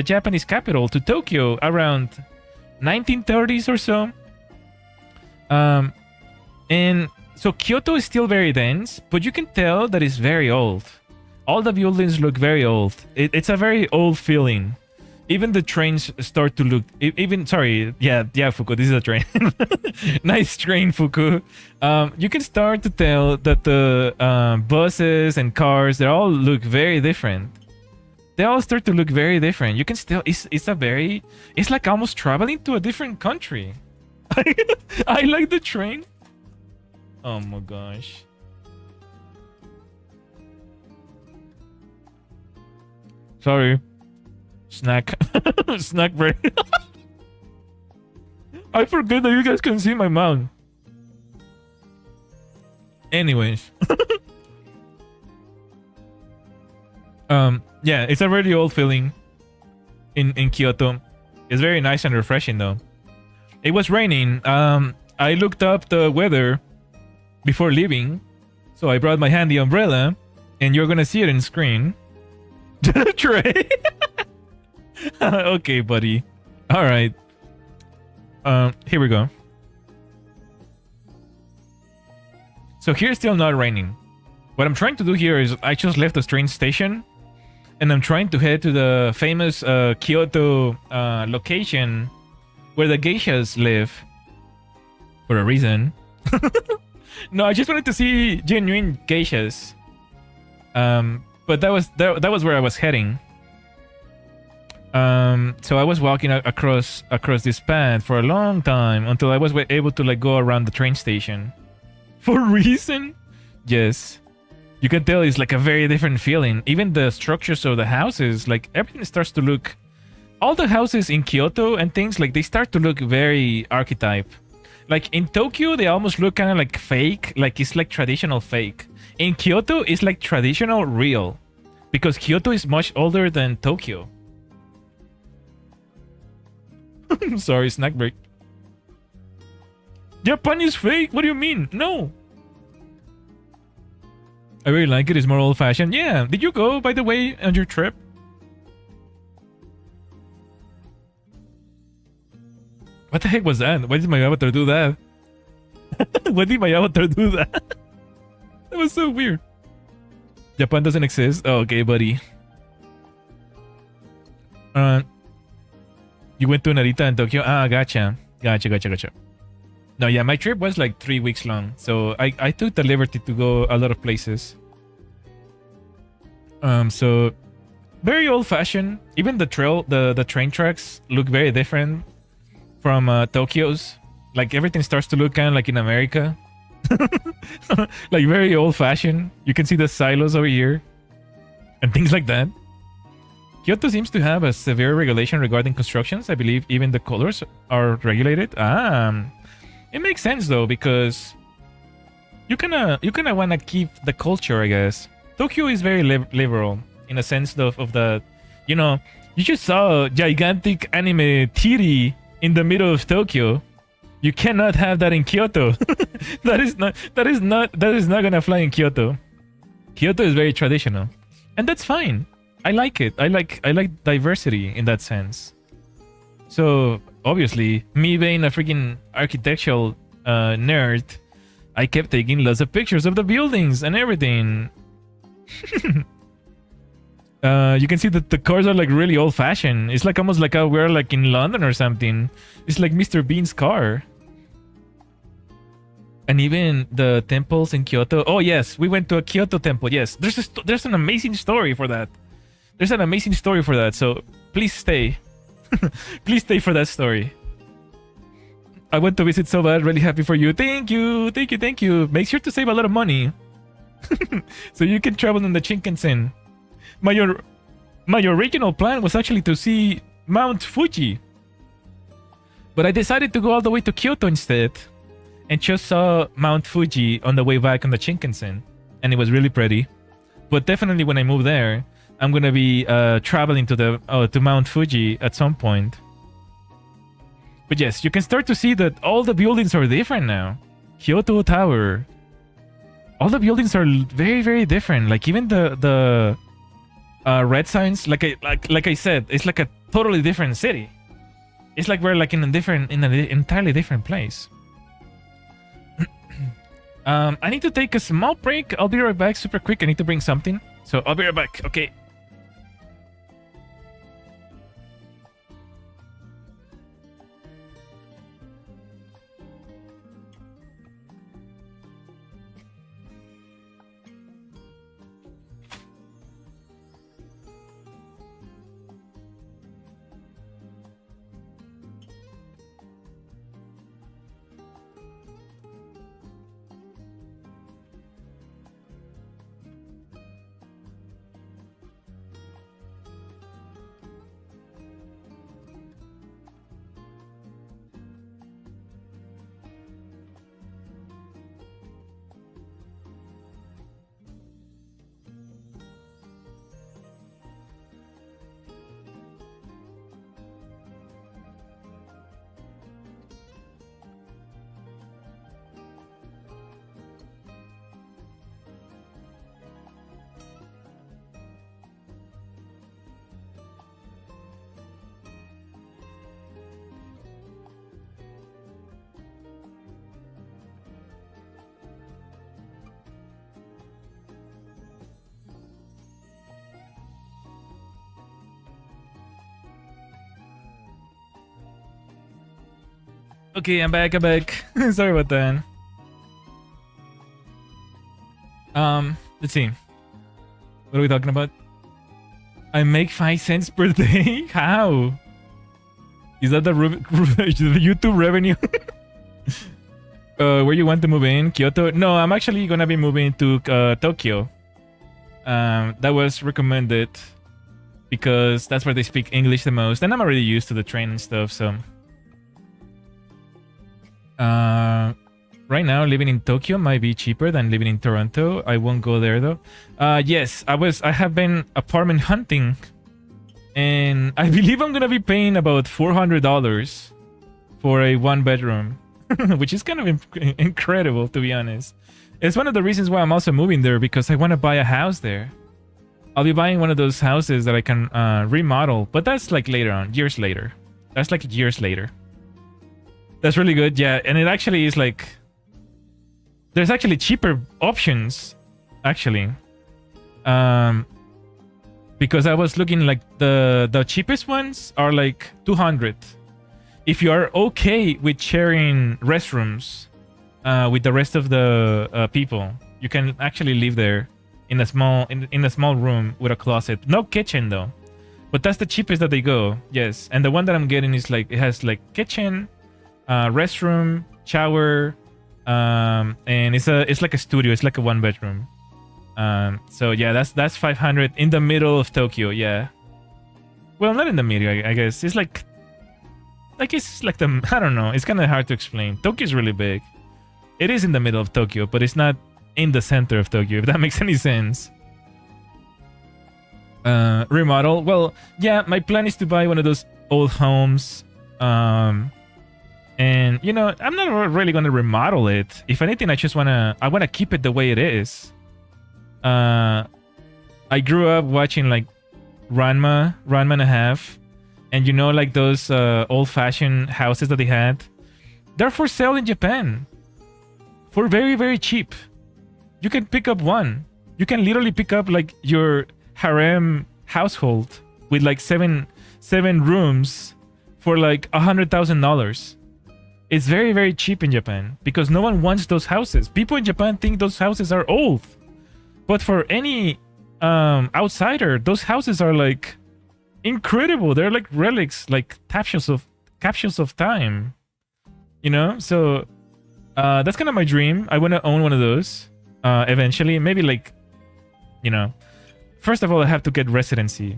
Japanese capital to Tokyo around 1930s or so. And so Kyoto is still very dense, but you can tell that it's very old. All the buildings look very old. It's a very old feeling. even the trains start to look even sorry, yeah, Fuku, this is a train. Nice train, Fuku. You can start to tell that the buses and cars, they all look very different. They all start to look very different. You can still it's like almost traveling to a different country. I like the train. Oh my gosh. Sorry. Snack. Snack break. I forget that you guys can see my mouth. Anyways. Yeah, it's a really old feeling in Kyoto. It's very nice and refreshing though. It was raining. I looked up the weather before leaving, so I brought my handy umbrella, and you're gonna see it in screen. Trey. Okay, buddy. All right. Here we go. So here it's still not raining. What I'm trying to do here is I just left the train station, and I'm trying to head to the famous Kyoto location where the geishas live for a reason. No, I just wanted to see genuine geishas. But that was where I was heading. So I was walking across this path for a long time until I was able to like go around the train station. For a reason? Yes. You can tell it's like a very different feeling. Even the structures of the houses, like everything starts to look... All the houses in Kyoto and things, like they start to look very archetype. Like in Tokyo, they almost look kind of like fake. Like it's like traditional fake. In Kyoto, it's like traditional real. Because Kyoto is much older than Tokyo. Sorry, snack break. Japan is fake? What do you mean? No. I really like it. It's more old-fashioned. Yeah. Did you go, by the way, on your trip? What the heck was that? Why did my avatar do that? Why did my avatar do that? That was so weird. Japan doesn't exist? Oh, okay, buddy. You went to Narita and Tokyo? Ah, gotcha. Gotcha. No, yeah, my trip was like 3 weeks long. So I took the liberty to go a lot of places. So very old-fashioned. Even the train tracks look very different from Tokyo's. Like everything starts to look kind of like in America. Like very old-fashioned. You can see the silos over here and things like that. Kyoto seems to have a severe regulation regarding constructions. I believe even the colors are regulated. It makes sense though, because you kinda wanna keep the culture, I guess. Tokyo is very liberal in a sense of the, you know, you just saw a gigantic anime titty in the middle of Tokyo. You cannot have that in Kyoto. that is not gonna fly in Kyoto. Kyoto is very traditional, and that's fine. I like it. I like diversity in that sense. So obviously, me being a freaking architectural nerd, I kept taking lots of pictures of the buildings and everything. You can see that the cars are like really old-fashioned. It's like almost like we're like in London or something. It's like Mr. Bean's car. And even the temples in Kyoto. Oh yes, we went to a Kyoto temple. Yes, there's an amazing story for that. There's an amazing story for that. So please stay. Please stay for that story. I went to visit so bad. Really happy for you. Thank you. Make sure to save a lot of money. So you can travel in the Shinkansen. My original plan was actually to see Mount Fuji. But I decided to go all the way to Kyoto instead. And just saw Mount Fuji on the way back on the Shinkansen. And it was really pretty. But definitely when I move there, I'm gonna be traveling to Mount Fuji at some point. But yes, you can start to see that all the buildings are different now. Kyoto Tower. All the buildings are very, very different. Like even the red signs, like I said, it's like a totally different city. It's like we're like in an entirely different place. I need to take a small break. I'll be right back super quick. I need to bring something. So I'll be right back. Okay. Okay, I'm back. Sorry about that. Let's see. What are we talking about? I make 5 cents per day? How? Is that the YouTube revenue? Where you want to move in? Kyoto? No, I'm actually gonna be moving to Tokyo. That was recommended because that's where they speak English the most, and I'm already used to the train and stuff. So, right now living in Tokyo might be cheaper than living in Toronto. I won't go there though. Yes, I have been apartment hunting, and I believe I'm gonna be paying about $400 for a 1-bedroom, which is kind of incredible, to be honest. It's one of the reasons why I'm also moving there, because I want to buy a house there. I'll be buying one of those houses that I can remodel, but that's like later on, years later. That's like years later. That's really good, yeah. And it actually is like, there's actually cheaper options, actually. Because I was looking, like the cheapest ones are like 200. If you are okay with sharing restrooms with the rest of the people, you can actually live there in a small room with a closet. No kitchen though, but that's the cheapest that they go. Yes, and the one that I'm getting is like, it has like kitchen, restroom, shower, and it's like a studio. It's like a 1-bedroom. So yeah, that's 500 in the middle of Tokyo. Yeah, well, not in the middle, I guess. It's like it's like the, I don't know. It's kind of hard to explain. Tokyo's really big. It is in the middle of Tokyo, but it's not in the center of Tokyo, if that makes any sense. Remodel. Well, yeah, my plan is to buy one of those old homes. And you know, I'm not really gonna remodel it. If anything, I wanna keep it the way it is. I grew up watching like Ranma and a half, and you know, like those old-fashioned houses that they had. They're for sale in Japan for very, very cheap. You can pick up one. You can literally pick up like your harem household with like seven rooms for like $100,000. It's very, very cheap in Japan because no one wants those houses. People in Japan think those houses are old, but for any outsider, those houses are like incredible. They're like relics, like capsules of time. You know, so that's kind of my dream. I want to own one of those eventually. Maybe like, you know, first of all, I have to get residency.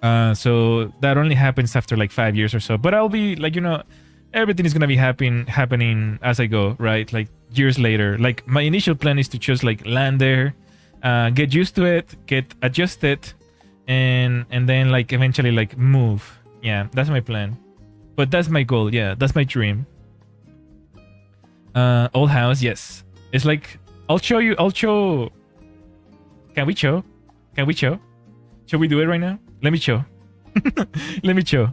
So that only happens after like 5 years or so. But I'll be like, you know, everything is gonna be happening as I go, right? Like years later. Like my initial plan is to just like land there, get used to it, get adjusted, and then like eventually like move. Yeah, that's my plan. But that's my goal. Yeah, that's my dream. Old house, yes. It's like I'll show. Can we show? Shall we do it right now? Let me show. Let me show.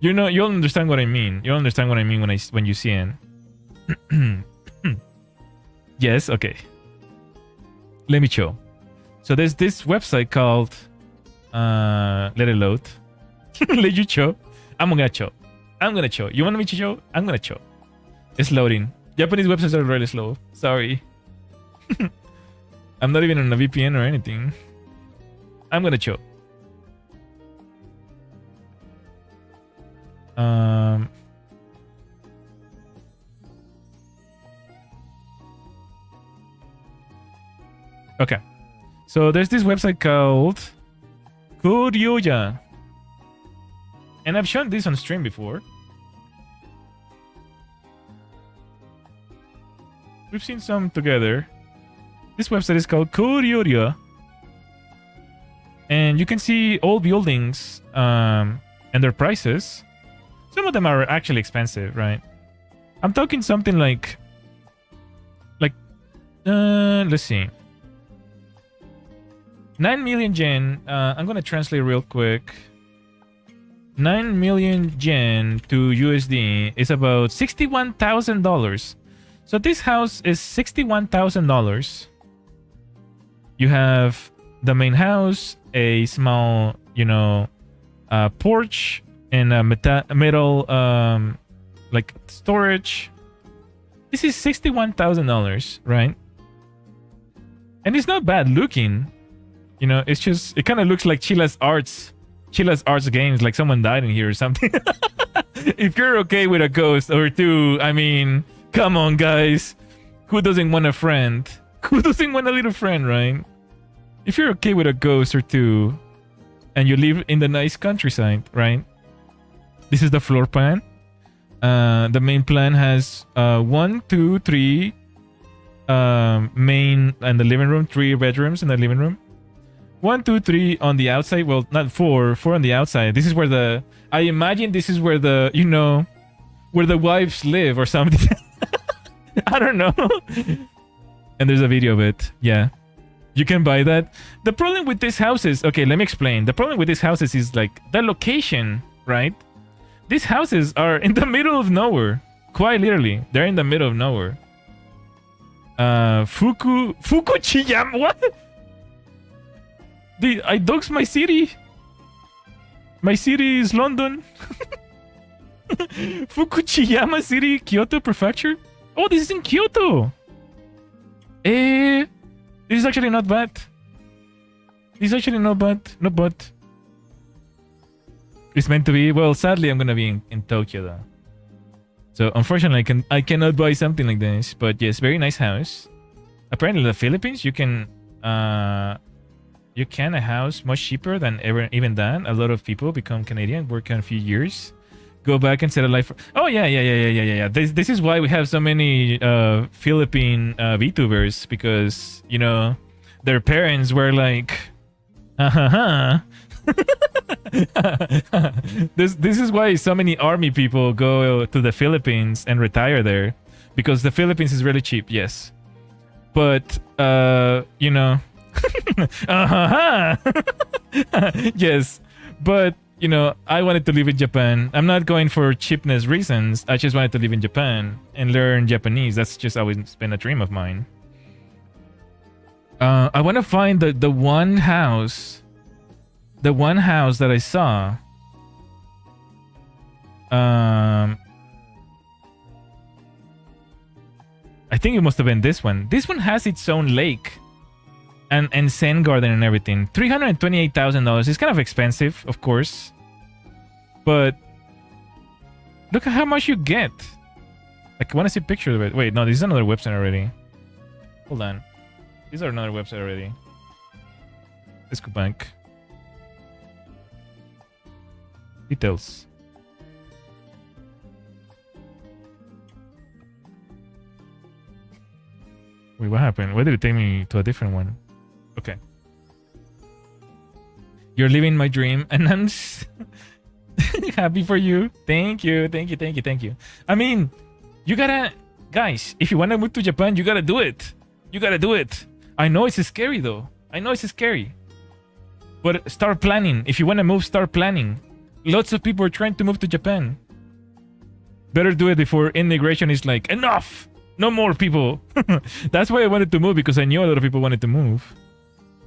You know, you'll understand what I mean. You'll understand what I mean when you see it. Yes, okay. Let me show. So there's this website called let it load. Let you show. I'm gonna show. You want me to show? I'm gonna show. It's loading. Japanese websites are really slow. Sorry. I'm not even on a VPN or anything. I'm gonna show. Okay. So there's this website called Kuryoja. And I've shown this on stream before. We've seen some together. This website is called Kuryoja. And you can see old buildings and their prices. Some of them are actually expensive, right? I'm talking something like let's see. 9 million yen. I'm gonna translate real quick. 9 million yen to USD is about $61,000. So this house is $61,000. You have the main house, a small, you know, porch, and a metal like storage. This is $61,000, right? And it's not bad looking. You know, it's just, it kind of looks like Chila's Arts games, like someone died in here or something. If you're okay with a ghost or two, I mean, come on, guys. Who doesn't want a friend? Who doesn't want a little friend, right? If you're okay with a ghost or two, and you live in the nice countryside, right? This is the floor plan. The main plan has 1, 2, 3 main and the living room, 3 bedrooms in the living room. 1, 2, 3 on the outside. Well, not 4 on the outside. This is where the, I imagine this is where the, you know, where the wives live or something. I don't know. And there's a video of it. Yeah. You can buy that. The problem with these houses, okay, let me explain. The problem with these houses is like the location, right? These houses are in the middle of nowhere. Quite literally. They're in the middle of nowhere. Fukuchiyama, what? I doxed my city. My city is London. Fukuchiyama City, Kyoto Prefecture. Oh, this is in Kyoto. This is actually not bad. This is actually not bad. Not bad. It's meant to be. Well, sadly, I'm gonna be in Tokyo though. So unfortunately, I cannot buy something like this. But yes, very nice house. Apparently, the Philippines, you can a house much cheaper than even that. A lot of people become Canadian, work in a few years, go back and set a life. Oh yeah. This is why we have so many Philippine VTubers, because you know their parents were like, This is why so many army people go to the Philippines and retire there, because the Philippines is really cheap. Yes, but you know. Yes, but you know, I wanted to live in Japan. I'm not going for cheapness reasons. I just wanted to live in Japan and learn Japanese. That's just always been a dream of mine. I want to find the one house that I saw. I think it must have been this one. This one has its own lake. And Zen Garden and everything. $328,000. It's kind of expensive, of course. But look at how much you get. I want to see pictures of it. Wait, no, this is another website already. Hold on. These are another website already. Let's go back. Details. Wait, what happened? Why did it take me to a different one? Okay. You're living my dream, and I'm happy for you. Thank you. I mean, you gotta... Guys, if you want to move to Japan, you gotta do it. You gotta do it. I know it's scary, though. I know it's scary. But start planning. If you want to move, start planning. Lots of people are trying to move to Japan. Better do it before immigration is like, enough! No more people. That's why I wanted to move, because I knew a lot of people wanted to move.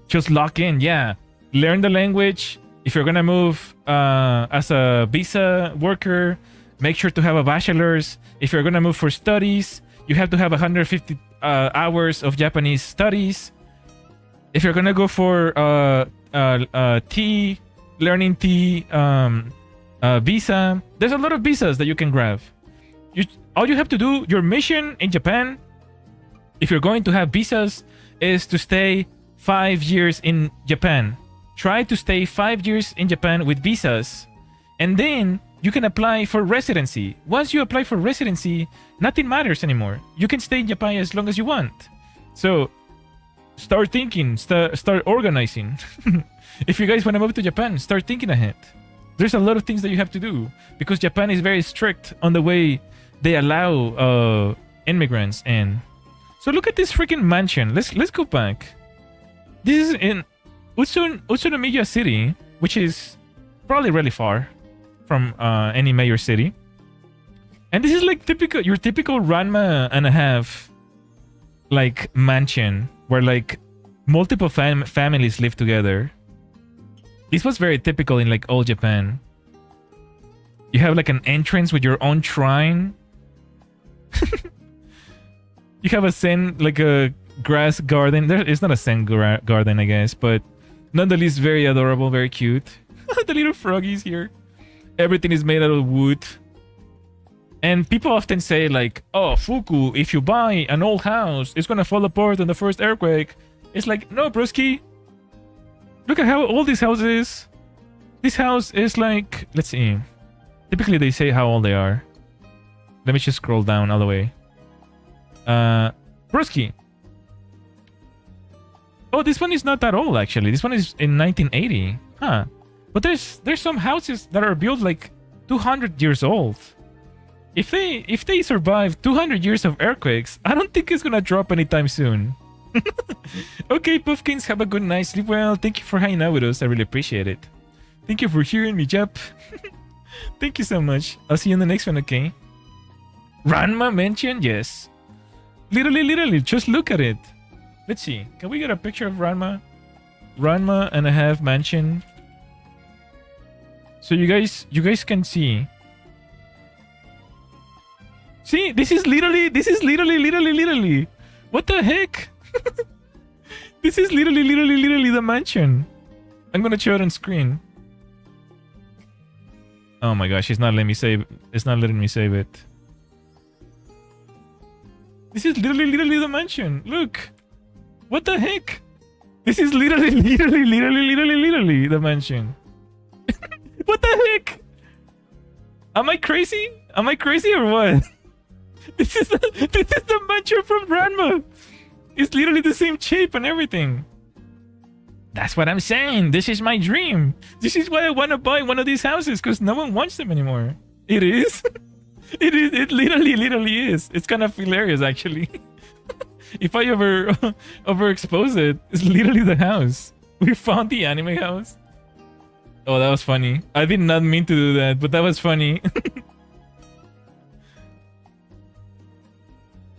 Just lock in, yeah. Learn the language. If you're gonna move as a visa worker, make sure to have a bachelor's. If you're gonna move for studies, you have to have 150 hours of Japanese studies. If you're gonna go for learning tea visa, there's a lot of visas that you can grab. All you have to do, your mission in Japan, if you're going to have visas, is to stay 5 years in Japan. Try to stay 5 years in Japan with visas, and then you can apply for residency. Once you apply for residency, nothing matters anymore. You can stay in Japan as long as you want. So start thinking, start organizing. If you guys want to move to Japan, start thinking ahead. There's a lot of things that you have to do, because Japan is very strict on the way they allow immigrants in. So look at this freaking mansion. Let's go back. This is in Utsunomiya City, which is probably really far from any major city. And this is like your typical Ranma and a half like mansion where like multiple families live together. This was very typical in like old Japan. You have like an entrance with your own shrine. You have a zen, like a grass garden. It's not a zen garden, I guess, but nonetheless very adorable, very cute. The little froggies here. Everything is made out of wood. And people often say like, oh, Fuku, if you buy an old house, it's gonna fall apart in the first earthquake. It's like, no, broski. Look at how old this house is. This house is like, let's see. Typically they say how old they are. Let me just scroll down all the way. Broski. Oh, this one is not that old actually. This one is in 1980. Huh. But there's some houses that are built like 200 years old. If they survive 200 years of earthquakes, I don't think it's gonna drop anytime soon. Okay, Puffkins, have a good night. Sleep well. Thank you for hanging out with us. I really appreciate it. Thank you for hearing me, Jap. Thank you so much. I'll see you in the next one, okay? Ranma mentioned? Yes. Literally, just look at it. Let's see. Can we get a picture of Ranma? Ranma and a half mansion. So you guys can see. See, this is literally. What the heck? This is literally the mansion. I'm gonna show it on screen. Oh my gosh, it's not letting me save. It's not letting me save it. This is literally the mansion. Look. What the heck? This is literally the mansion. What the heck? Am I crazy? Am I crazy or what? This is the mansion from Ranma. It's literally the same shape and everything. That's what I'm saying. This is my dream. This is why I want to buy one of these houses, because no one wants them anymore. It is. It is. It literally is. It's kind of hilarious, actually. If I ever overexpose it, it's literally the house. We found the anime house. Oh, that was funny. I did not mean to do that, but that was funny.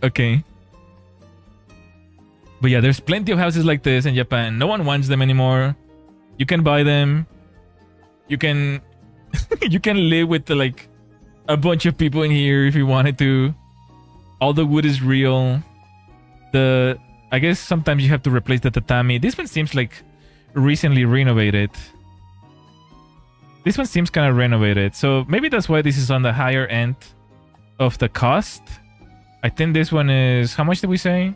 Okay. But yeah, there's plenty of houses like this in Japan. No one wants them anymore. You can buy them. You can you can live with like a bunch of people in here if you wanted to. All the wood is real. I guess sometimes you have to replace the tatami. This one seems like recently renovated. This one seems kind of renovated. So maybe that's why this is on the higher end of the cost. I think this one is, how much did we say?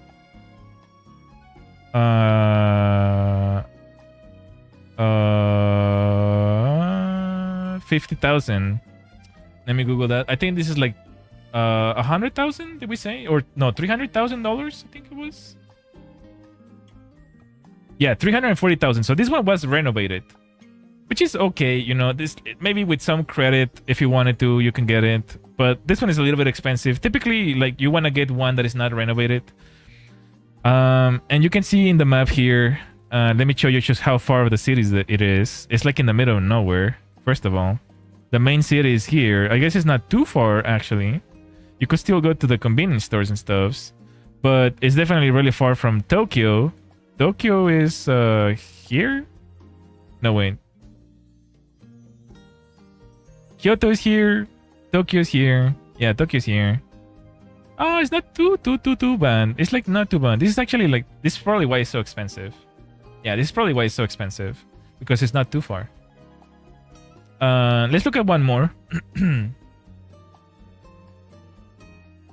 50,000. Let me Google that. I think this is like 100,000, did we say? Or no, $300,000, I think it was. Yeah, 340,000. So this one was renovated, which is okay. You know, this maybe with some credit, if you wanted to, you can get it. But this one is a little bit expensive. Typically, like you want to get one that is not renovated. And you can see in the map here. Let me show you just how far of the city it is. It's like in the middle of nowhere. First of all, the main city is here. I guess it's not too far actually. You could still go to the convenience stores and stuffs, but it's definitely really far from Tokyo. Tokyo is here? No, wait. Kyoto is here. Tokyo is here. Yeah, Tokyo's here. Oh, it's not too bad. It's like not too bad. This is actually like, this is probably why it's so expensive. Yeah, this is probably why it's so expensive, because it's not too far. Let's look at one more.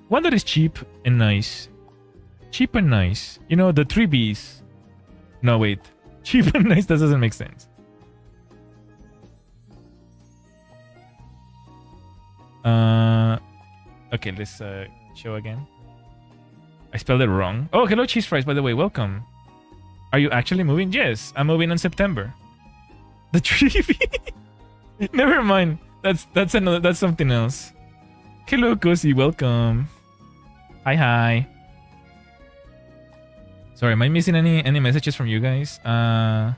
One that is cheap and nice. Cheap and nice. You know, the 3 Bs. No, wait. Cheap and nice, that doesn't make sense. Okay, let's show again. I spelled it wrong. Oh, hello, cheese fries, by the way. Welcome. Are you actually moving? Yes, I'm moving in September. The 3B. Never mind. That's something else. Hello, Cozy. Welcome. Hi. Sorry, am I missing any messages from you guys? As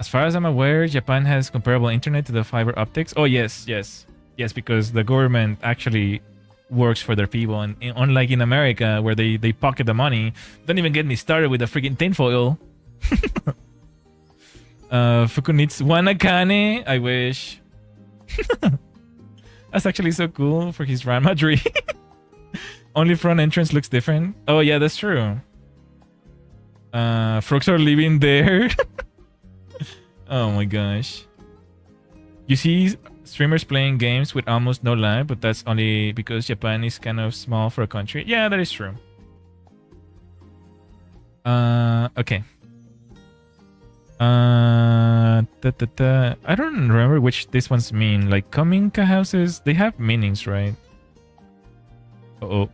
far as I'm aware, Japan has comparable internet to the fiber optics. Oh, yes, because the government actually works for their people, and unlike in America where they pocket the money. Don't even get me started with the freaking tinfoil. Fuku needs one akane. I wish. That's actually so cool for his Ranma tree. Only front entrance looks different. Oh yeah, that's true. Frogs are living there. Oh my gosh. You see streamers playing games with almost no lag, but that's only because Japan is kind of small for a country. Yeah, that is true. Okay. I don't remember which these ones mean. Like Kominka houses, they have meanings, right? Uh-oh.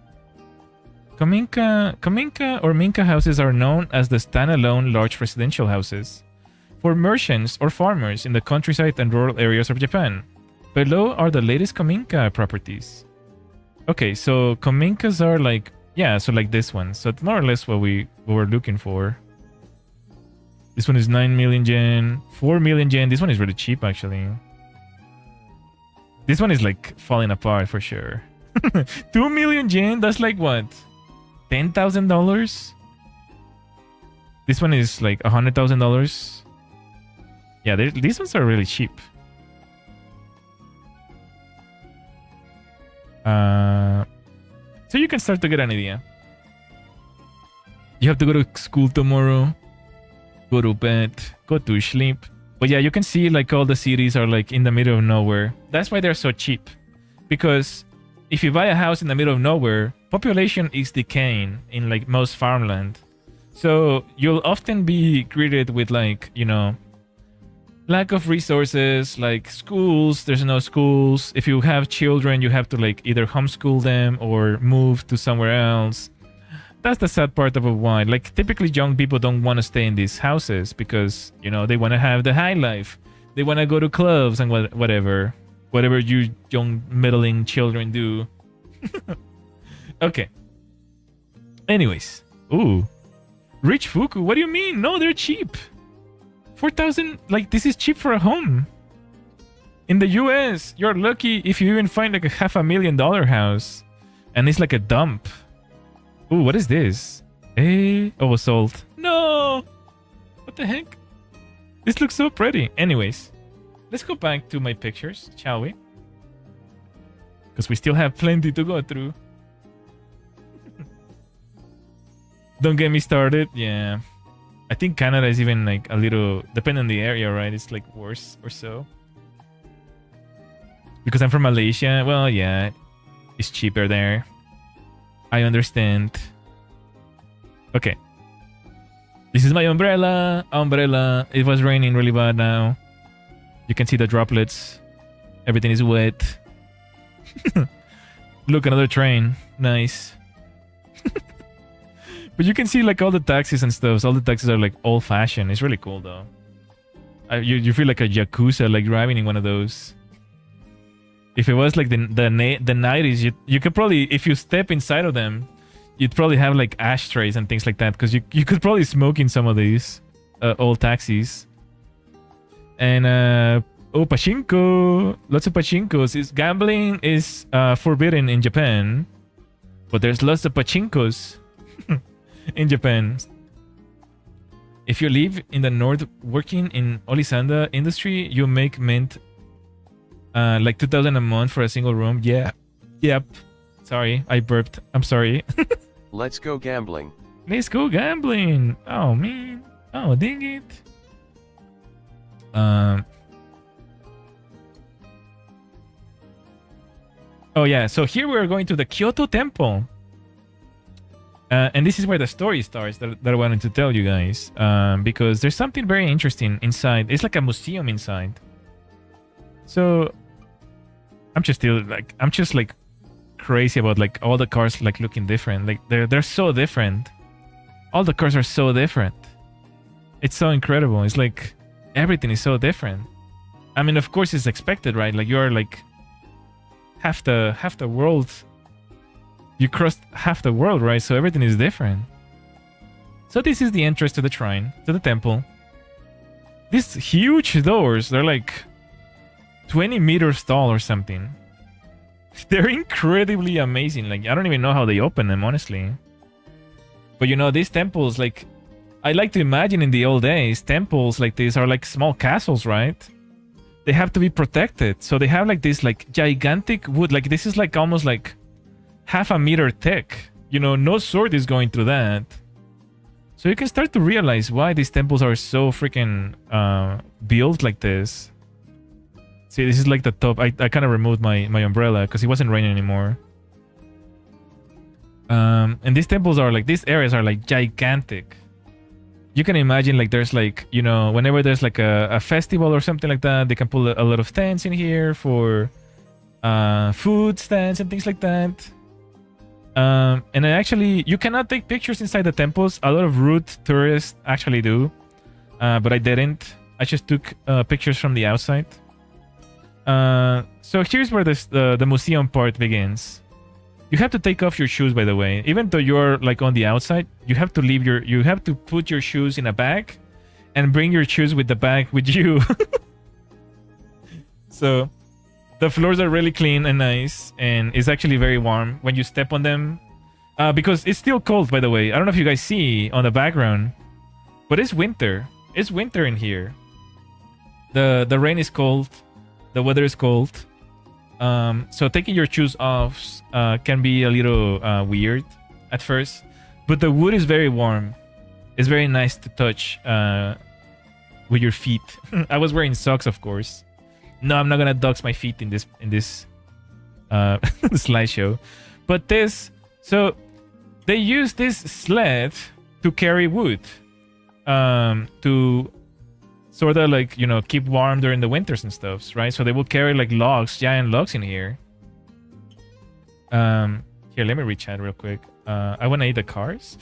Kominka or Minka houses are known as the standalone large residential houses for merchants or farmers in the countryside and rural areas of Japan. Below are the latest Kominka properties. Okay, so Kominkas are like, yeah, so like this one. So it's more or less what we were looking for. This one is 9 million yen, 4 million yen. This one is really cheap, actually. This one is like falling apart for sure. 2 million yen? That's like what? $10,000? This one is like $100,000. Yeah, these ones are really cheap. So you can start to get an idea. You have to go to school tomorrow. Go to bed. Go to sleep. But yeah, you can see like all the cities are like in the middle of nowhere. That's why they're so cheap. Because if you buy a house in the middle of nowhere, population is decaying in like most farmland. So you'll often be greeted with like, you know, lack of resources, like schools, there's no schools. If you have children, you have to like either homeschool them or move to somewhere else. That's the sad part of why. Like typically young people don't want to stay in these houses because, you know, they want to have the high life. They want to go to clubs and whatever. Whatever you young middling children do. Okay. Anyways. Ooh. Rich Fuku, what do you mean? No, they're cheap. 4,000, like this is cheap for a home. In the US, you're lucky if you even find like a $500,000 house. And it's like a dump. Ooh, what is this? Oh, sold. No! What the heck? This looks so pretty. Anyways, let's go back to my pictures, shall we? Because we still have plenty to go through. Don't get me started. Yeah. I think Canada is even like a little, depending on the area, right? It's like worse or so. Because I'm from Malaysia. Well, yeah. It's cheaper there. I understand. Okay. This is my umbrella. Umbrella. It was raining really bad now. You can see the droplets. Everything is wet. Look, another train. Nice. But you can see like all the taxis and stuff. So all the taxis are like old-fashioned. It's really cool though. You feel like a Yakuza like driving in one of those. If it was like the 90s, you could probably, if you step inside of them, you'd probably have like ashtrays and things like that. Because you could probably smoke in some of these old taxis. And oh, pachinko. Lots of pachinkos. Gambling is forbidden in Japan. But there's lots of pachinkos. In Japan. If you live in the north working in Olisanda industry, you make mint like 2,000 a month for a single room. Yeah. Yep. Sorry, I burped. I'm sorry. Let's go gambling. Let's go gambling. Oh man. Oh dang it. Oh yeah, so here we're going to the Kyoto Temple. And this is where the story starts that I wanted to tell you guys. Because there's something very interesting inside. It's like a museum inside. So I'm just like crazy about like all the cars like looking different. Like they're so different. All the cars are so different. It's so incredible. It's like everything is so different. I mean, of course it's expected, right? Like you're like half the world. You crossed half the world, right? So everything is different. So this is the entrance to the shrine, to the temple. These huge doors, they're like 20 meters tall or something. They're incredibly amazing. Like, I don't even know how they open them, honestly. But you know, these temples, like, I like to imagine in the old days, temples like these are like small castles, right? they have to be protected. So they have like this like gigantic wood. Like this is like almost like half a meter thick. You know, no sword is going through that. So you can start to realize why these temples are so freaking built like this. See, this is like the top. I kind of removed my umbrella because it wasn't raining anymore. And these temples are like, these areas are like gigantic. You can imagine like there's like, you know, whenever there's like a festival or something like that, they can put a lot of tents in here for food stands and things like that. And actually, you cannot take pictures inside the temples. A lot of rude tourists actually do, but I didn't. I just took pictures from the outside. So here's where the museum part begins. You have to take off your shoes, by the way. Even though you're like on the outside, you have to leave you have to put your shoes in a bag and bring your shoes with the bag with you. So the floors are really clean and nice, and it's actually very warm when you step on them. Because it's still cold, by the way. I don't know if you guys see on the background, but it's winter. It's winter in here. The rain is cold. The weather is cold. So taking your shoes off can be a little weird at first, but the wood is very warm. It's very nice to touch with your feet. I was wearing socks, of course. No, I'm not gonna dox my feet in this slideshow. But so they use this sled to carry wood, to sort of like, you know, keep warm during the winters and stuff, right? So they will carry like logs, giant logs in here. Here, let me read chat real quick. I want to eat the cars.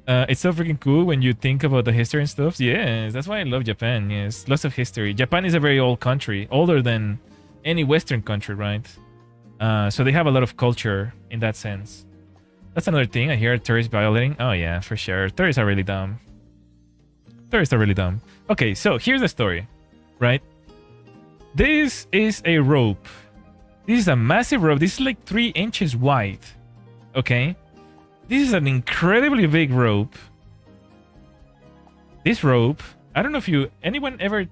It's so freaking cool when you think about the history and stuff. Yes, that's why I love Japan. Yes, lots of history. Japan is a very old country, older than any Western country, right? So they have a lot of culture in that sense. That's another thing. I hear tourists violating. Oh yeah, for sure. Tourists are really dumb. Tourists are really dumb. Okay, so here's the story, right? This is a rope. This is a massive rope. This is like 3 inches wide. Okay? This is an incredibly big rope. This rope, I don't know if anyone ever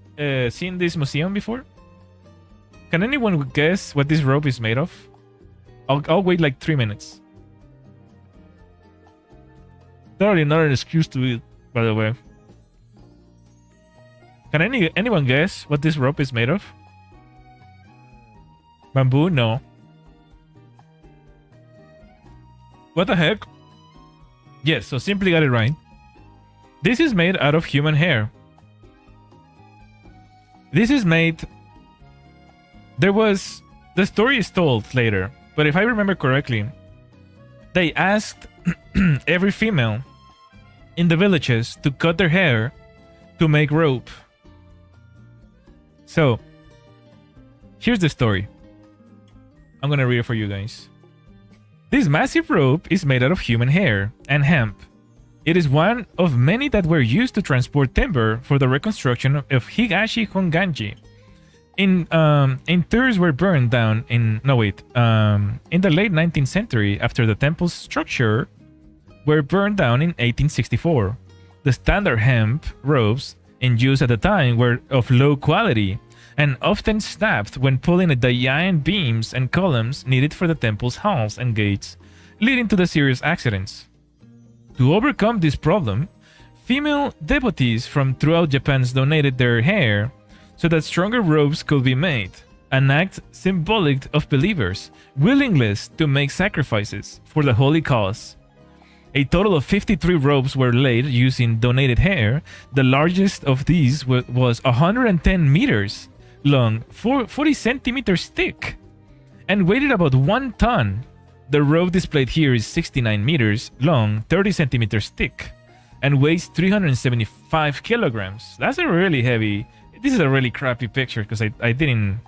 seen this museum before? Can anyone guess what this rope is made of? I'll wait like 3 minutes. Totally not an excuse to eat, by the way. Can anyone guess what this rope is made of? Bamboo? No. What the heck? Yes, so simply got it right. This is made out of human hair. This is made... The story is told later, but if I remember correctly, they asked every female in the villages to cut their hair to make rope. So, here's the story. I'm gonna read it for you guys. This massive rope is made out of human hair and hemp. It is one of many that were used to transport timber for the reconstruction of Higashi Honganji. In tours were burned down in the late 19th century after the temple's structure were burned down in 1864. The standard hemp ropes in use at the time were of low quality and often snapped when pulling at the giant beams and columns needed for the temple's halls and gates, leading to the serious accidents. To overcome this problem, female devotees from throughout Japan donated their hair so that stronger ropes could be made, an act symbolic of believers' willingness to make sacrifices for the holy cause. A total of 53 ropes were laid using donated hair. The largest of these was 110 meters long, 40 centimeters thick, and weighed about 1 ton. The rope displayed here is 69 meters long, 30 centimeters thick, and weighs 375 kilograms. That's a really heavy... This is a really crappy picture because I didn't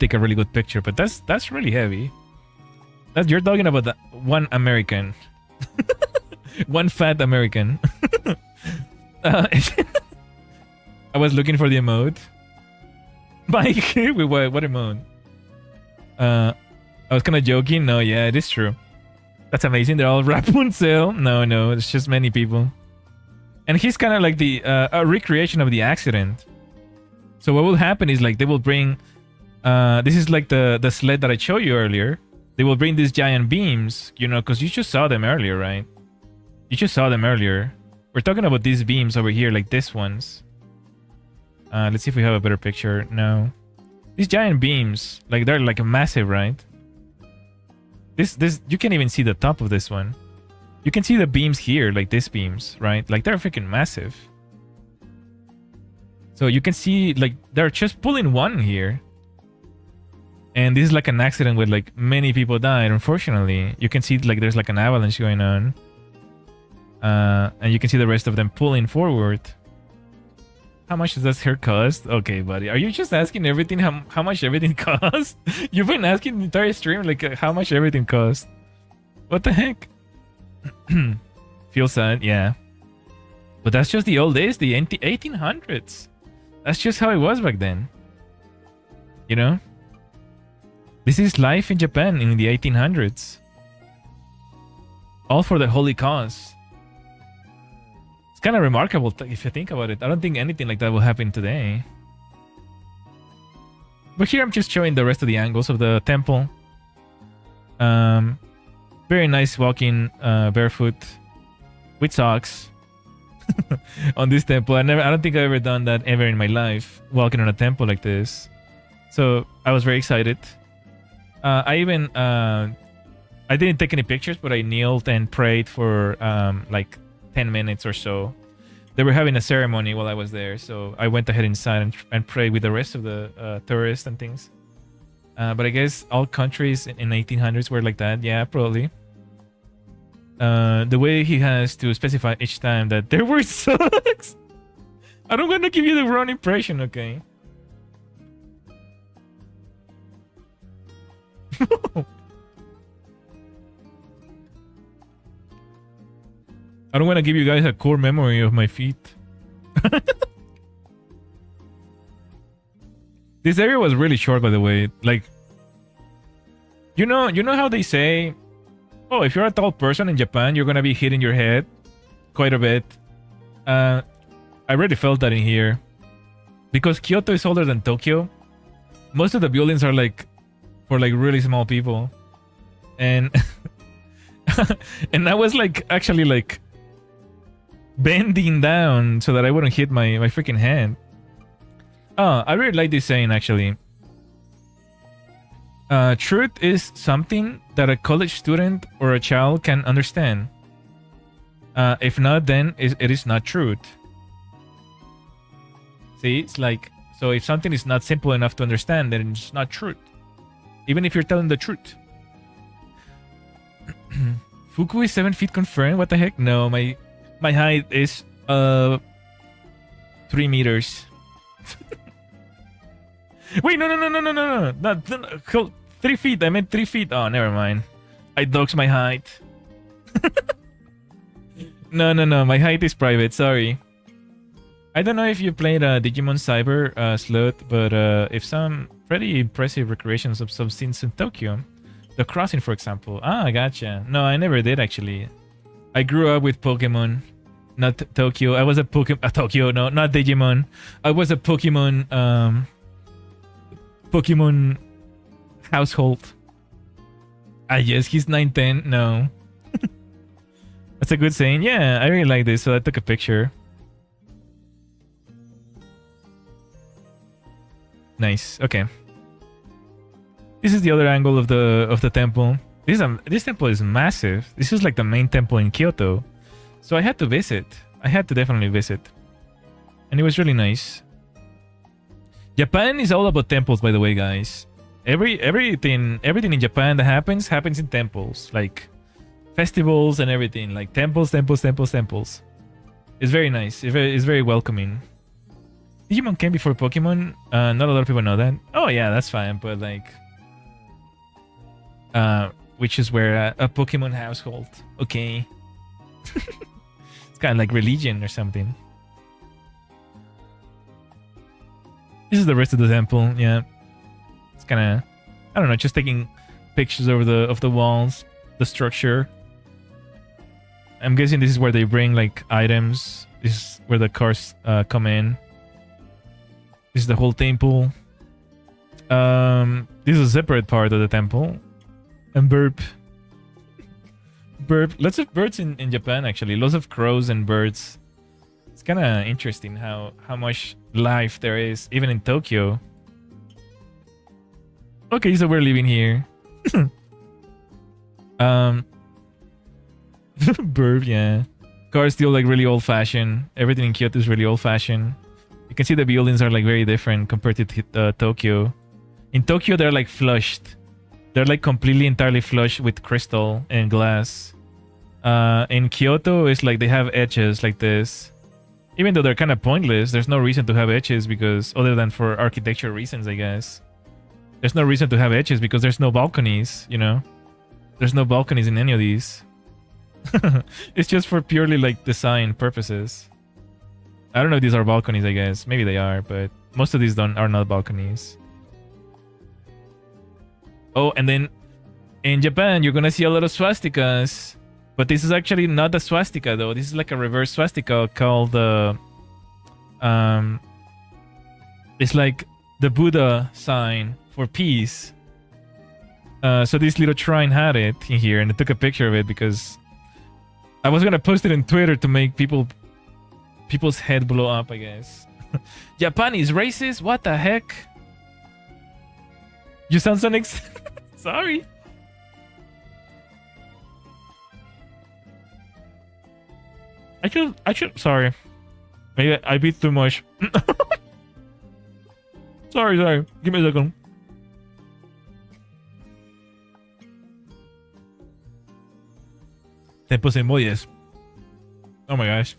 take a really good picture, but that's really heavy. You're talking about one American. One fat American. I was looking for the emote. Mike, what emote? I was kind of joking. No, yeah, it is true. That's amazing. They're all Rapunzel. No, it's just many people. And he's kind of like the a recreation of the accident. So what will happen is like they will bring this is like the sled that I showed you earlier. They will bring these giant beams, you know, because you just saw them earlier, right? You just saw them earlier. We're talking about these beams over here, like this ones. Let's see if we have a better picture. No. These giant beams, like they're like massive, right? This you can't even see the top of this one. You can see the beams here, like these beams, right? Like they're freaking massive. So you can see like they're just pulling one here. And this is like an accident with like many people died, unfortunately. You can see like there's like an avalanche going on. And you can see the rest of them pulling forward. How much does this hair cost? Okay, buddy. Are you just asking everything how much everything costs? You've been asking the entire stream like how much everything costs. What the heck? Feel sad, yeah. But that's just the old days, the 1800s. That's just how it was back then. You know? This is life in Japan in the 1800s. All for the holy cause. It's kind of remarkable if you think about it. I don't think anything like that will happen today. But here I'm just showing the rest of the angles of the temple. Very nice walking barefoot with socks on this temple. I don't think I've ever done that ever in my life, walking on a temple like this. So I was very excited. I didn't take any pictures, but I kneeled and prayed for like 10 minutes or so. They were having a ceremony while I was there, so I went ahead inside and prayed with the rest of the tourists and things. But I guess all countries in 1800s were like that. Yeah, probably. The way he has to specify each time that their word sucks. I don't want to give you the wrong impression, okay? I don't want to give you guys a core memory of my feet. This area was really short, by the way. Like, you know how they say, oh, if you're a tall person in Japan, you're gonna be hitting your head quite a bit. I already felt that in here, because Kyoto is older than Tokyo. Most of the buildings are like for like really small people, and and I was like actually like bending down so that I wouldn't hit my freaking head. Oh, I really like this saying actually. Truth is something that a college student or a child can understand. If not, then it is not truth. See, it's like, so if something is not simple enough to understand, then it's not truth. Even if you're telling the truth. Fuku is 7 feet confirmed? What the heck? No, my height is 3 meters. Wait, no. Not 3 feet. I meant 3 feet. Oh, never mind. I doxed my height. No. My height is private. Sorry. I don't know if you played Digimon Cyber Sleuth, but if some pretty impressive recreations of some scenes in Tokyo. The Crossing, for example. Ah, gotcha. No, I never did actually. I grew up with Pokemon, not Tokyo. I was a Pokemon Tokyo, no, not Digimon. I was a Pokemon Pokemon household. Ah, yes, he's 910. No. That's a good saying. Yeah, I really like this, so I took a picture. Nice. Okay. This is the other angle of the temple. This temple is massive. This is like the main temple in Kyoto. So I had to visit. I had to definitely visit. And it was really nice. Japan is all about temples, by the way, guys. Everything in Japan that happens in temples. Like festivals and everything. Like temples. It's very nice. It's very welcoming. Digimon came before Pokemon. Not a lot of people know that. Oh yeah, that's fine. But like, which is where a Pokemon household. Okay. It's kind of like religion or something. This is the rest of the temple. Yeah, it's kind of, I don't know, just taking pictures of the walls, the structure. I'm guessing this is where they bring like items. This is where the cars come in. This is the whole temple. This is a separate part of the temple. And burp. Lots of birds in Japan, actually. Lots of crows and birds. It's kind of interesting how much life there is, even in Tokyo. Okay, so we're living here. Burp, yeah. Cars still like really old-fashioned. Everything in Kyoto is really old-fashioned. You can see the buildings are like very different compared to Tokyo. In Tokyo, they're like flushed. They're like completely entirely flush with crystal and glass. In Kyoto, it's like they have edges like this. Even though they're kind of pointless, there's no reason to have edges because, other than for architecture reasons, I guess. There's no reason to have edges because there's no balconies, you know? There's no balconies in any of these. It's just for purely like design purposes. I don't know if these are balconies, I guess. Maybe they are, but most of these are not balconies. Oh, and then in Japan, you're gonna see a lot of swastikas. But this is actually not a swastika, though. This is like a reverse swastika called the... it's like the Buddha sign for peace. So this little shrine had it in here, and I took a picture of it because I was gonna post it on Twitter to make people's head blow up, I guess. Japan is racist? What the heck? You sound so sorry. I should, sorry. Maybe I beat too much. Sorry. Give me a second. Tempos emojis. Oh my gosh.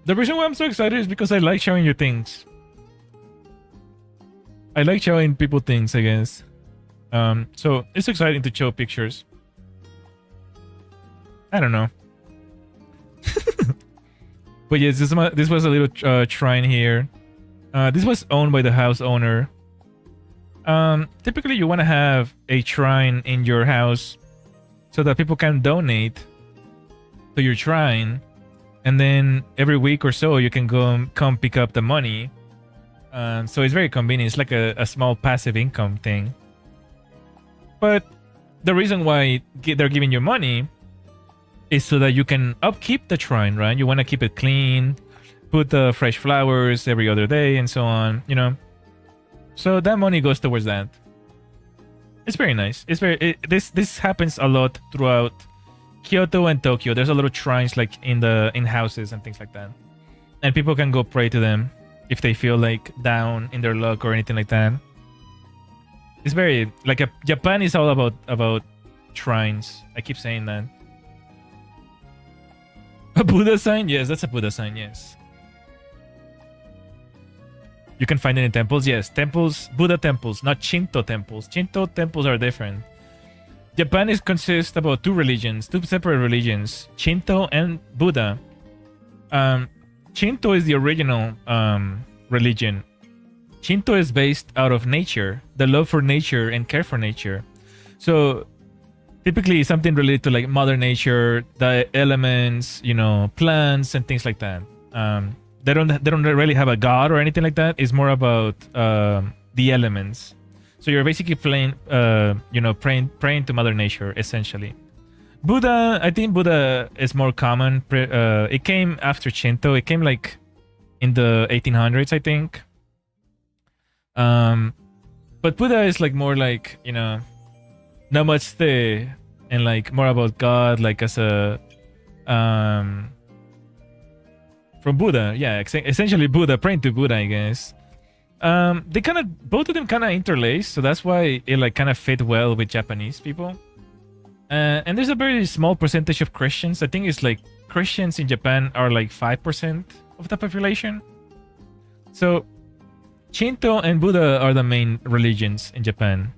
The reason why I'm so excited is because I like showing you things. I like showing people things, I guess. So it's exciting to show pictures. I don't know. But yes, this was a little shrine here. This was owned by the house owner. Typically, you want to have a shrine in your house so that people can donate to your shrine, and then every week or so you can come pick up the money. So it's very convenient. It's like a small passive income thing. But the reason why they're giving you money is so that you can upkeep the shrine, right? You want to keep it clean, put the fresh flowers every other day, and so on, you know. So that money goes towards that. It's very nice. This happens a lot throughout Kyoto and Tokyo. There's a lot of shrines like in houses and things like that, and people can go pray to them if they feel like down in their luck or anything like that. It's very like Japan is all about shrines. I keep saying that. A Buddha sign? Yes, that's a Buddha sign, yes. You can find it in temples? Yes, temples, Buddha temples, not Shinto temples. Shinto temples are different. Japan consists about two separate religions, Shinto and Buddha. Shinto is the original religion. Shinto is based out of nature, the love for nature and care for nature. So typically something related to like Mother Nature, the elements, you know, plants and things like that. They don't really have a god or anything like that. It's more about the elements. So you're basically praying to Mother Nature essentially. Buddha, I think Buddha is more common. It came after Shinto. It came like in the 1800s, I think. But Buddha is like more like, you know, namaste and like more about God, like as a from Buddha, yeah, essentially Buddha, praying to Buddha, I guess. They kind of, both of them kind of interlace, so that's why it like kind of fit well with Japanese people. And there's a very small percentage of Christians. I think it's like Christians in Japan are like 5% of the population. So Shinto and Buddha are the main religions in Japan.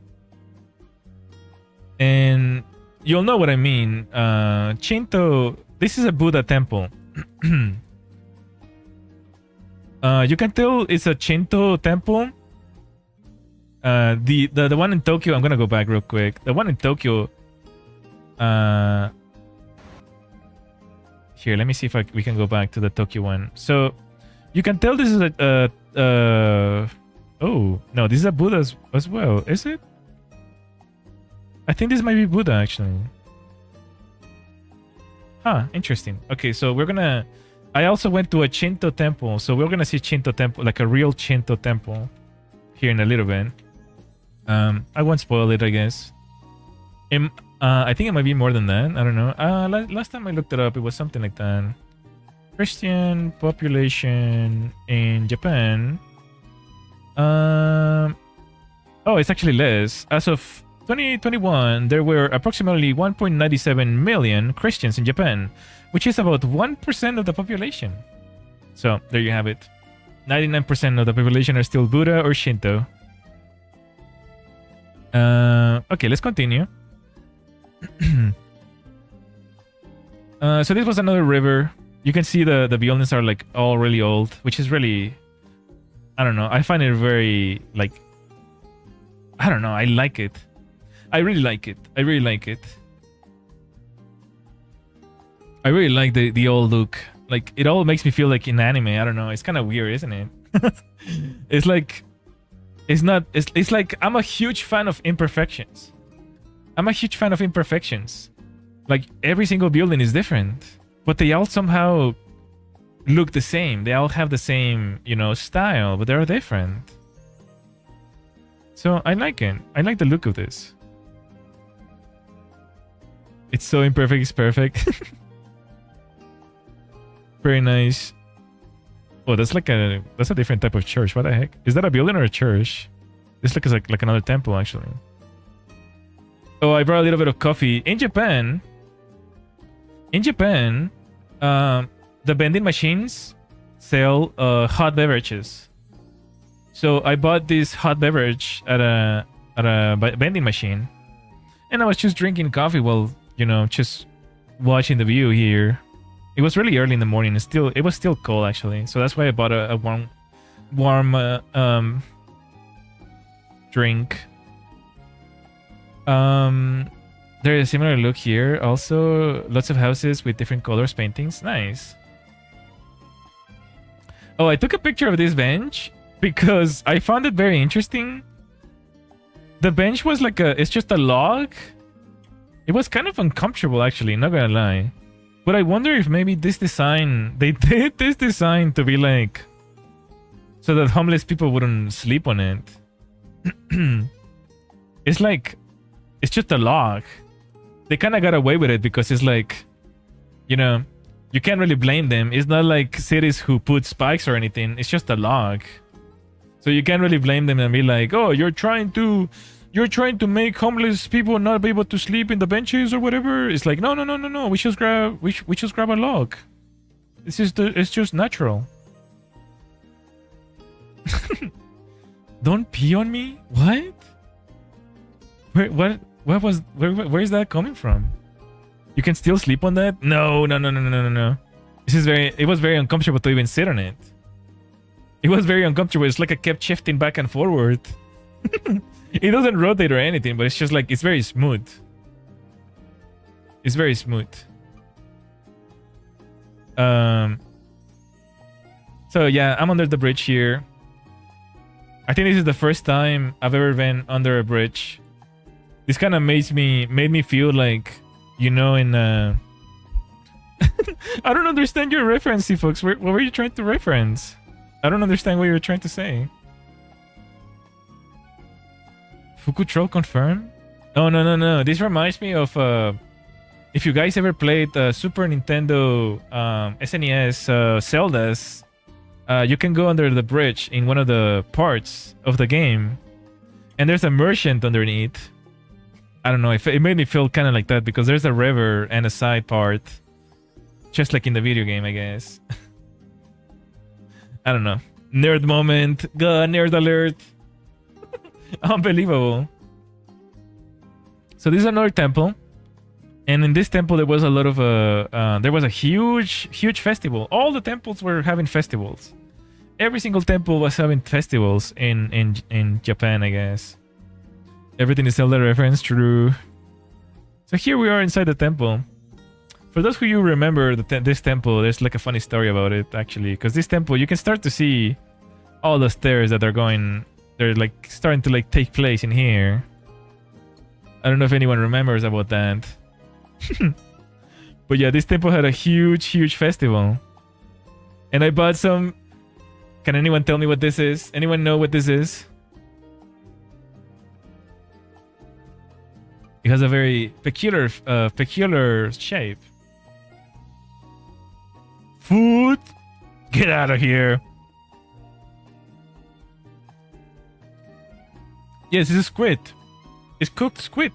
And you'll know what I mean. Shinto, this is a Buddha temple. You can tell it's a Shinto temple. The one in Tokyo, I'm gonna go back real quick. The one in Tokyo. Here, let me see if we can go back to the Tokyo one. So You can tell this is oh no, this is a Buddha as well. Is it? I think this might be Buddha actually. Huh, interesting. Okay, so we're gonna... I also went to a Shinto temple, so we're gonna see Shinto temple, like a real Shinto temple, here in a little bit. I won't spoil it, I guess. I think it might be more than that. I don't know. Last time I looked it up, it was something like that. Christian population in Japan. Oh, it's actually less. As of 2021, there were approximately 1.97 million Christians in Japan, which is about 1% of the population. So, there you have it. 99% of the population are still Buddha or Shinto. Okay, let's continue. So this was another river. You can see the buildings are like all really old, which is really... I don't know. I find it very, like... I don't know. I like it. I really like it. I really like it. I really like the old look. Like, it all makes me feel like in anime. I don't know. It's kind of weird, isn't it? It's like... It's not... It's like I'm a huge fan of imperfections. I'm a huge fan of imperfections. Like, every single building is different. But they all somehow look the same. They all have the same, you know, style. But they're different. So, I like it. I like the look of this. It's so imperfect, it's perfect. Very nice. Oh, that's a different type of church. What the heck? Is that a building or a church? This looks like another temple, actually. Oh, I brought a little bit of coffee. In Japan, the vending machines sell hot beverages. So I bought this hot beverage at a vending machine, and I was just drinking coffee while, you know, just watching the view here. It was really early in the morning. It was still cold actually, so that's why I bought a warm drink. There is a similar look here. Also, lots of houses with different colors, paintings. Nice. Oh, I took a picture of this bench because I found it very interesting. The bench was like it's just a log. It was kind of uncomfortable actually, not gonna lie. But I wonder if maybe they did this design to be like, so that homeless people wouldn't sleep on it. It's like, it's just a log. They kind of got away with it because it's like, you know, you can't really blame them. It's not like cities who put spikes or anything. It's just a log. So you can't really blame them and be like, oh, you're trying to make homeless people not be able to sleep in the benches or whatever. It's like, no. We just grab a log. It's just natural. Don't pee on me? What? Where is that coming from? You can still sleep on that? No. It was very uncomfortable to even sit on it. It was very uncomfortable. It's like I kept shifting back and forward. It doesn't rotate or anything, but it's just like, it's very smooth. It's very smooth. So yeah, I'm under the bridge here. I think this is the first time I've ever been under a bridge. This kind of made me feel like, you know, in I don't understand your reference, folks. What were you trying to reference? I don't understand what you were trying to say. Fuku troll confirmed? Oh, no. This reminds me of if you guys ever played Super Nintendo SNES Zeldas, you can go under the bridge in one of the parts of the game, and there's a merchant underneath. I don't know, it made me feel kind of like that because there's a river and a side part, just like in the video game, I guess. I don't know. Nerd moment. God, nerd alert. Unbelievable. So this is another temple, and in this temple there was a lot of there was a huge festival. All the temples were having festivals. Every single temple was having festivals in Japan, I guess. Everything is Zelda reference, true. So here we are inside the temple. For those who you remember this temple, there's like a funny story about it actually, because this temple you can start to see all the stairs that are going. They're like starting to like take place in here. I don't know if anyone remembers about that. But yeah, this temple had a huge festival. And I bought some... Can anyone tell me what this is? Anyone know what this is? It has a very peculiar shape. Food? Get out of here. Yes, this is squid. It's cooked squid.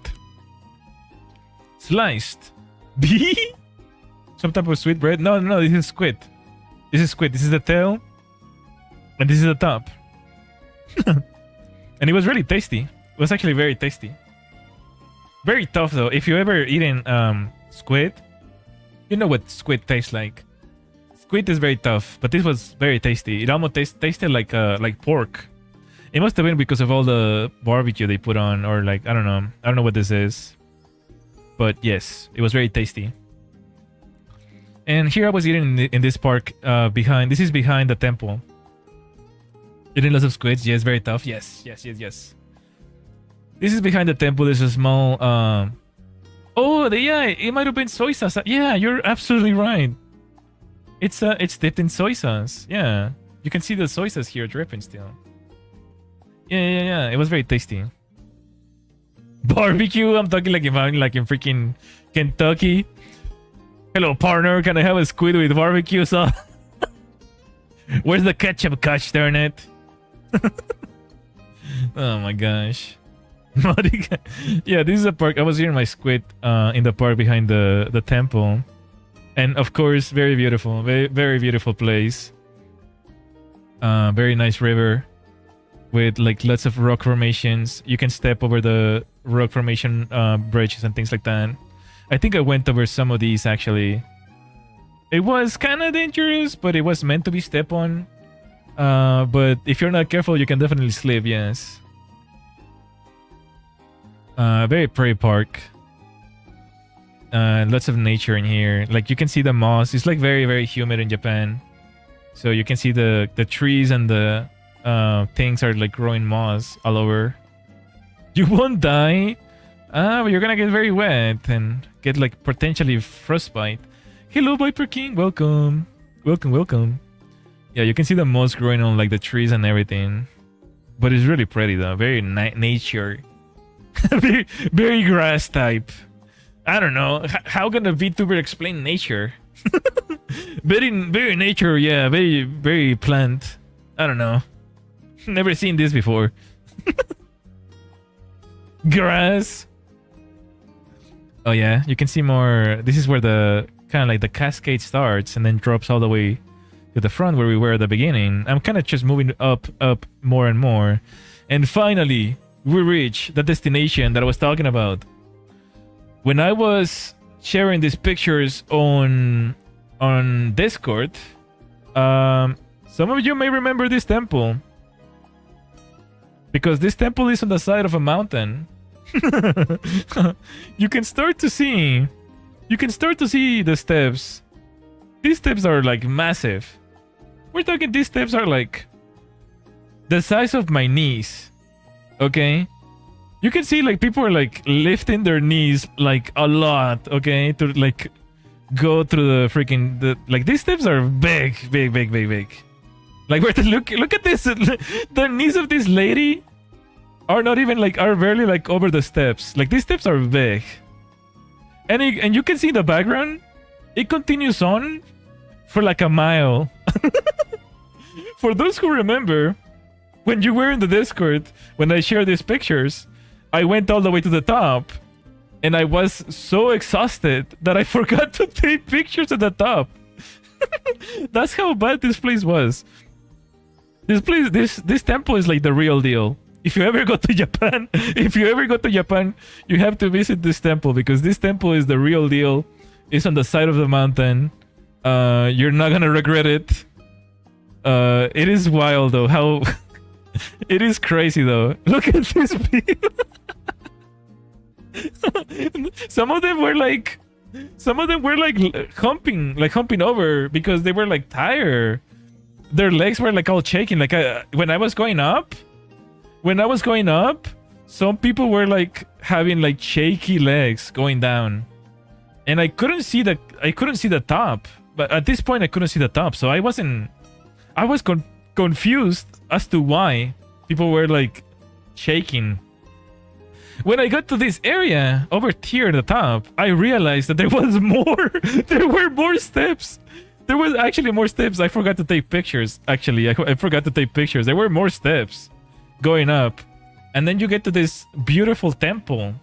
Sliced. Bee? Some type of sweet bread? No, this is squid. This is squid. This is the tail. And this is the top. And it was really tasty. It was actually very tasty. Very tough though. If you ever eaten squid, you know what squid tastes like. Squid is very tough, but this was very tasty. It almost tasted like pork. It must have been because of all the barbecue they put on, or like I don't know what this is. But yes, it was very tasty. And here I was eating in this park behind. This is behind the temple. Eating lots of squids. Yes, very tough. Yes. This is behind the temple. There's a small. Yeah, it might have been soy sauce. Yeah, you're absolutely right. It's dipped in soy sauce. Yeah, you can see the soy sauce here dripping still. Yeah. It was very tasty. Barbecue. I'm talking like if I'm like in freaking Kentucky. Hello, partner. Can I have a squid with barbecue sauce? Where's the ketchup, gosh darn it? Oh my gosh. Yeah, this is a park. I was eating my squid in the park behind the temple. And of course, very beautiful. Very beautiful place. Very nice river with like lots of rock formations. You can step over the rock formation bridges and things like that. I think I went over some of these actually. It was kind of dangerous, but it was meant to be stepped on. But if you're not careful, you can definitely slip, yes. Very pretty park. Lots of nature in here. Like you can see the moss. It's like very humid in Japan. So you can see the trees and the things are like growing moss all over. You won't die. But you're gonna get very wet and get like potentially frostbite. Hello, Viper King. Welcome. Yeah, you can see the moss growing on like the trees and everything. But it's really pretty though. Very nature. very grass type. I don't know. How can a VTuber explain nature? very nature, yeah. Very plant. I don't know. Never seen this before. Grass. Oh yeah, you can see more. This is where the kind of like the cascade starts and then drops all the way to the front where we were at the beginning. I'm kind of just moving up more and more. And finally, we reach the destination that I was talking about. When I was sharing these pictures on Discord, some of you may remember this temple. Because this temple is on the side of a mountain. You can start to see the steps. These steps are like massive. We're talking these steps are like the size of my knees. Okay? You can see like people are like lifting their knees like a lot, okay? To like go through the freaking like these steps are big. Like look at this. The knees of this lady are not even like are barely like over the steps. Like these steps are big. And you can see the background. It continues on for like a mile. For those who remember, when you were in the Discord, when I shared these pictures, I went all the way to the top. And I was so exhausted that I forgot to take pictures at the top. That's how bad this place was. This temple is like the real deal. If you ever go to Japan, you have to visit this temple because this temple is the real deal. It's on the side of the mountain. You're not gonna regret it. It is wild though. How it is crazy though. Look at this view. Some of them were like Some of them were like humping over because they were like tired. Their legs were like all shaking. Like when I was going up, some people were like having like shaky legs going down, and I couldn't see the top. But at this point, I couldn't see the top, so I was confused as to why people were like shaking. When I got to this area over here at the top, I realized that there was more. There were more steps. There was actually more steps. I forgot to take pictures. Actually, I forgot to take pictures. There were more steps going up, and then you get to this beautiful temple.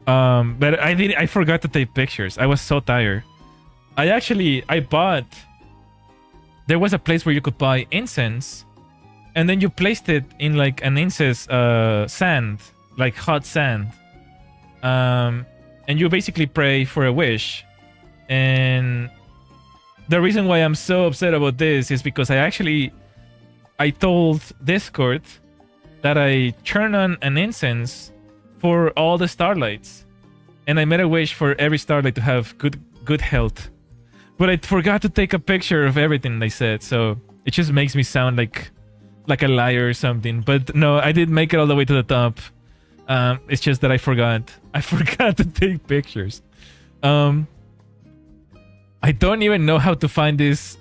But I forgot to take pictures. I was so tired. I bought. There was a place where you could buy incense, and then you placed it in like an incense sand, like hot sand, and you basically pray for a wish. And the reason why I'm so upset about this is because I told Discord that I turn on an incense for all the Starlights, and I made a wish for every Starlight to have good health. But I forgot to take a picture of everything they said, so it just makes me sound like a liar or something. But no, I did make it all the way to the top. It's just that I forgot. I forgot to take pictures. I don't even know how to find this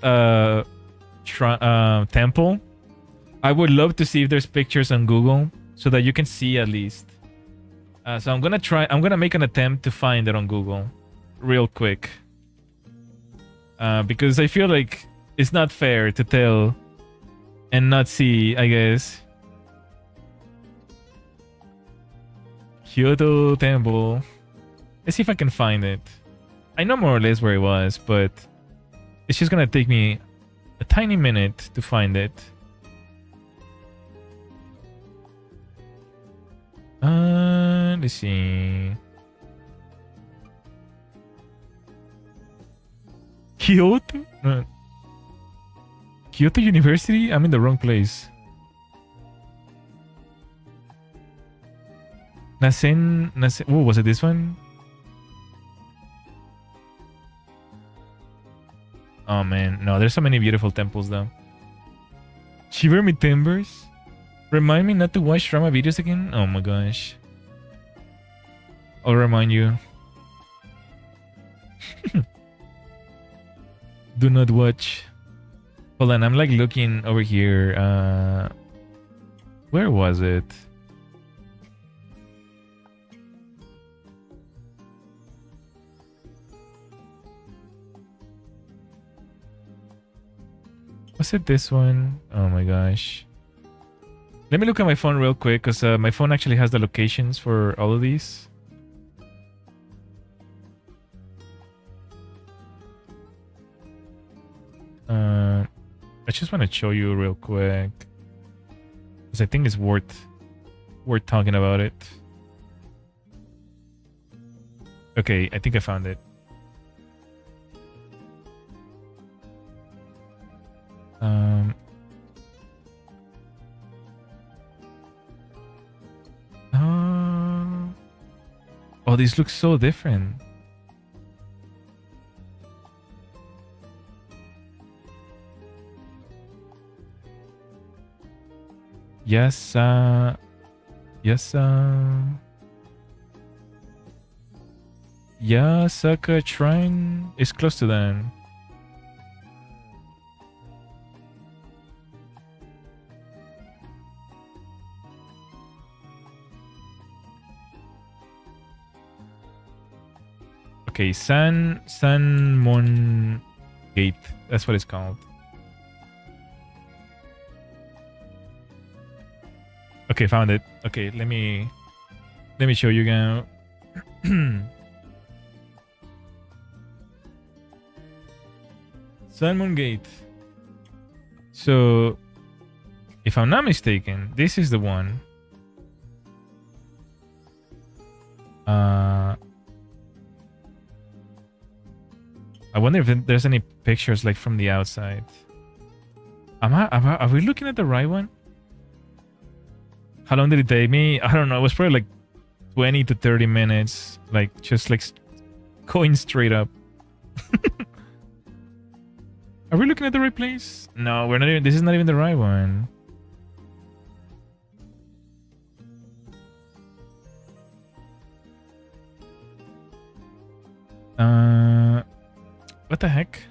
temple. I would love to see if there's pictures on Google so that you can see at least. So I'm gonna make an attempt to find it on Google real quick. Because I feel like it's not fair to tell and not see, I guess. Kyoto Temple. Let's see if I can find it. I know more or less where it was, but it's just gonna take me a tiny minute to find it. Let's see. Kyoto? No. Kyoto University? I'm in the wrong place. Nasen. Oh, was it this one? Oh man, no, there's so many beautiful temples though. Shiver me timbers. Remind me not to watch drama videos again? Oh my gosh. I'll remind you. Do not watch. Hold on, I'm like looking over here. Where was it? Was it this one? Oh my gosh. Let me look at my phone real quick, because my phone actually has the locations for all of these. I just want to show you real quick, because I think it's worth talking about it. Okay, I think I found it. Oh, these look so different. Yes, Yasaka Shrine is close to them. Okay, Sanmon Gate. That's what it's called. Okay, found it. Okay, let me show you now. Sanmon Gate. So, if I'm not mistaken, this is the one. I wonder if there's any pictures like from the outside. Are we looking at the right one? How long did it take me? I don't know. It was probably like 20 to 30 minutes. Like just like Going straight up. Are we looking at the right place? No, we're not even. This is not even the right one. What the heck?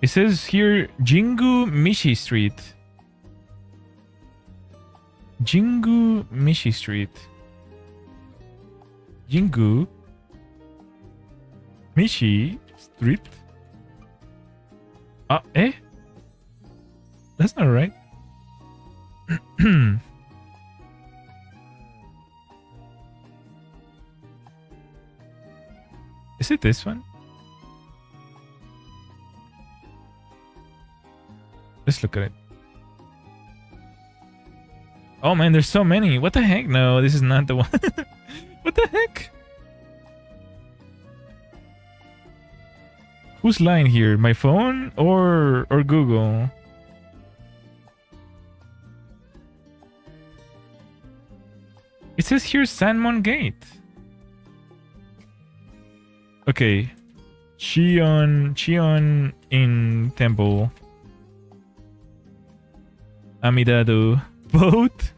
It says here Jingu Mishi Street. Jingu Mishi Street. Jingu Mishi Street. Eh? That's not right. Is it this one? Let's look at it. Oh man, there's so many. What the heck? No, this is not the one. What the heck? Who's lying here? My phone or Google? It says here Sanmon Gate. Okay. Chion in temple. Amidado. Boat?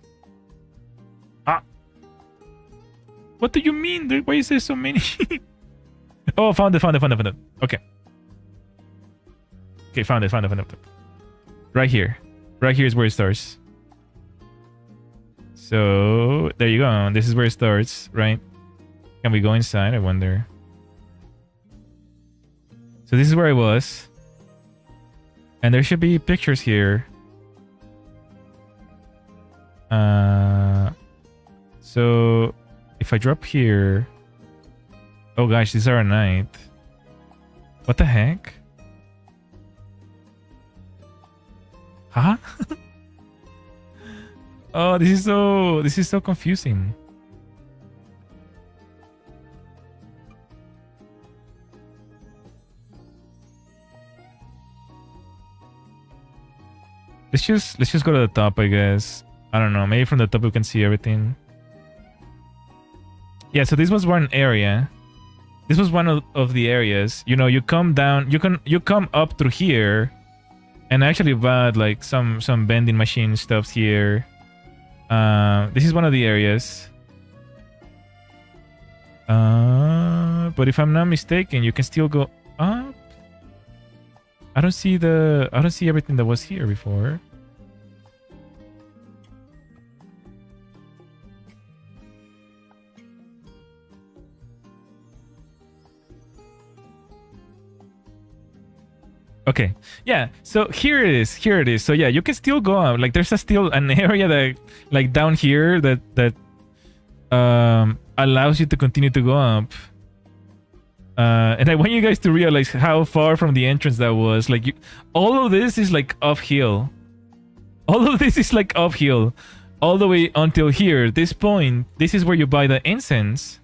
What do you mean? Why is there so many? Oh, found it. Okay. Okay, found it. Right here. Right here is where it starts. So, there you go. This is where it starts, right? Can we go inside? I wonder. So this is where I was. And there should be pictures here. So if I drop here, oh gosh, these are at night. What the heck? Huh? Oh, this is so confusing. Let's just go to the top, I guess. I don't know. Maybe from the top we can see everything. Yeah, so this was one area. This was one of the areas. You know, you come down, you come up through here, and I actually bought like some vending machine stuffs here. This is one of the areas. But if I'm not mistaken, you can still go up. I don't see everything that was here before. Okay, yeah, so here it is. So yeah, you can still go up. Like there's still an area that, like down here, that allows you to continue to go up. And I want you guys to realize how far from the entrance that was. Like all of this is like uphill. All of this is like uphill, all the way until here. This point, this is where you buy the incense,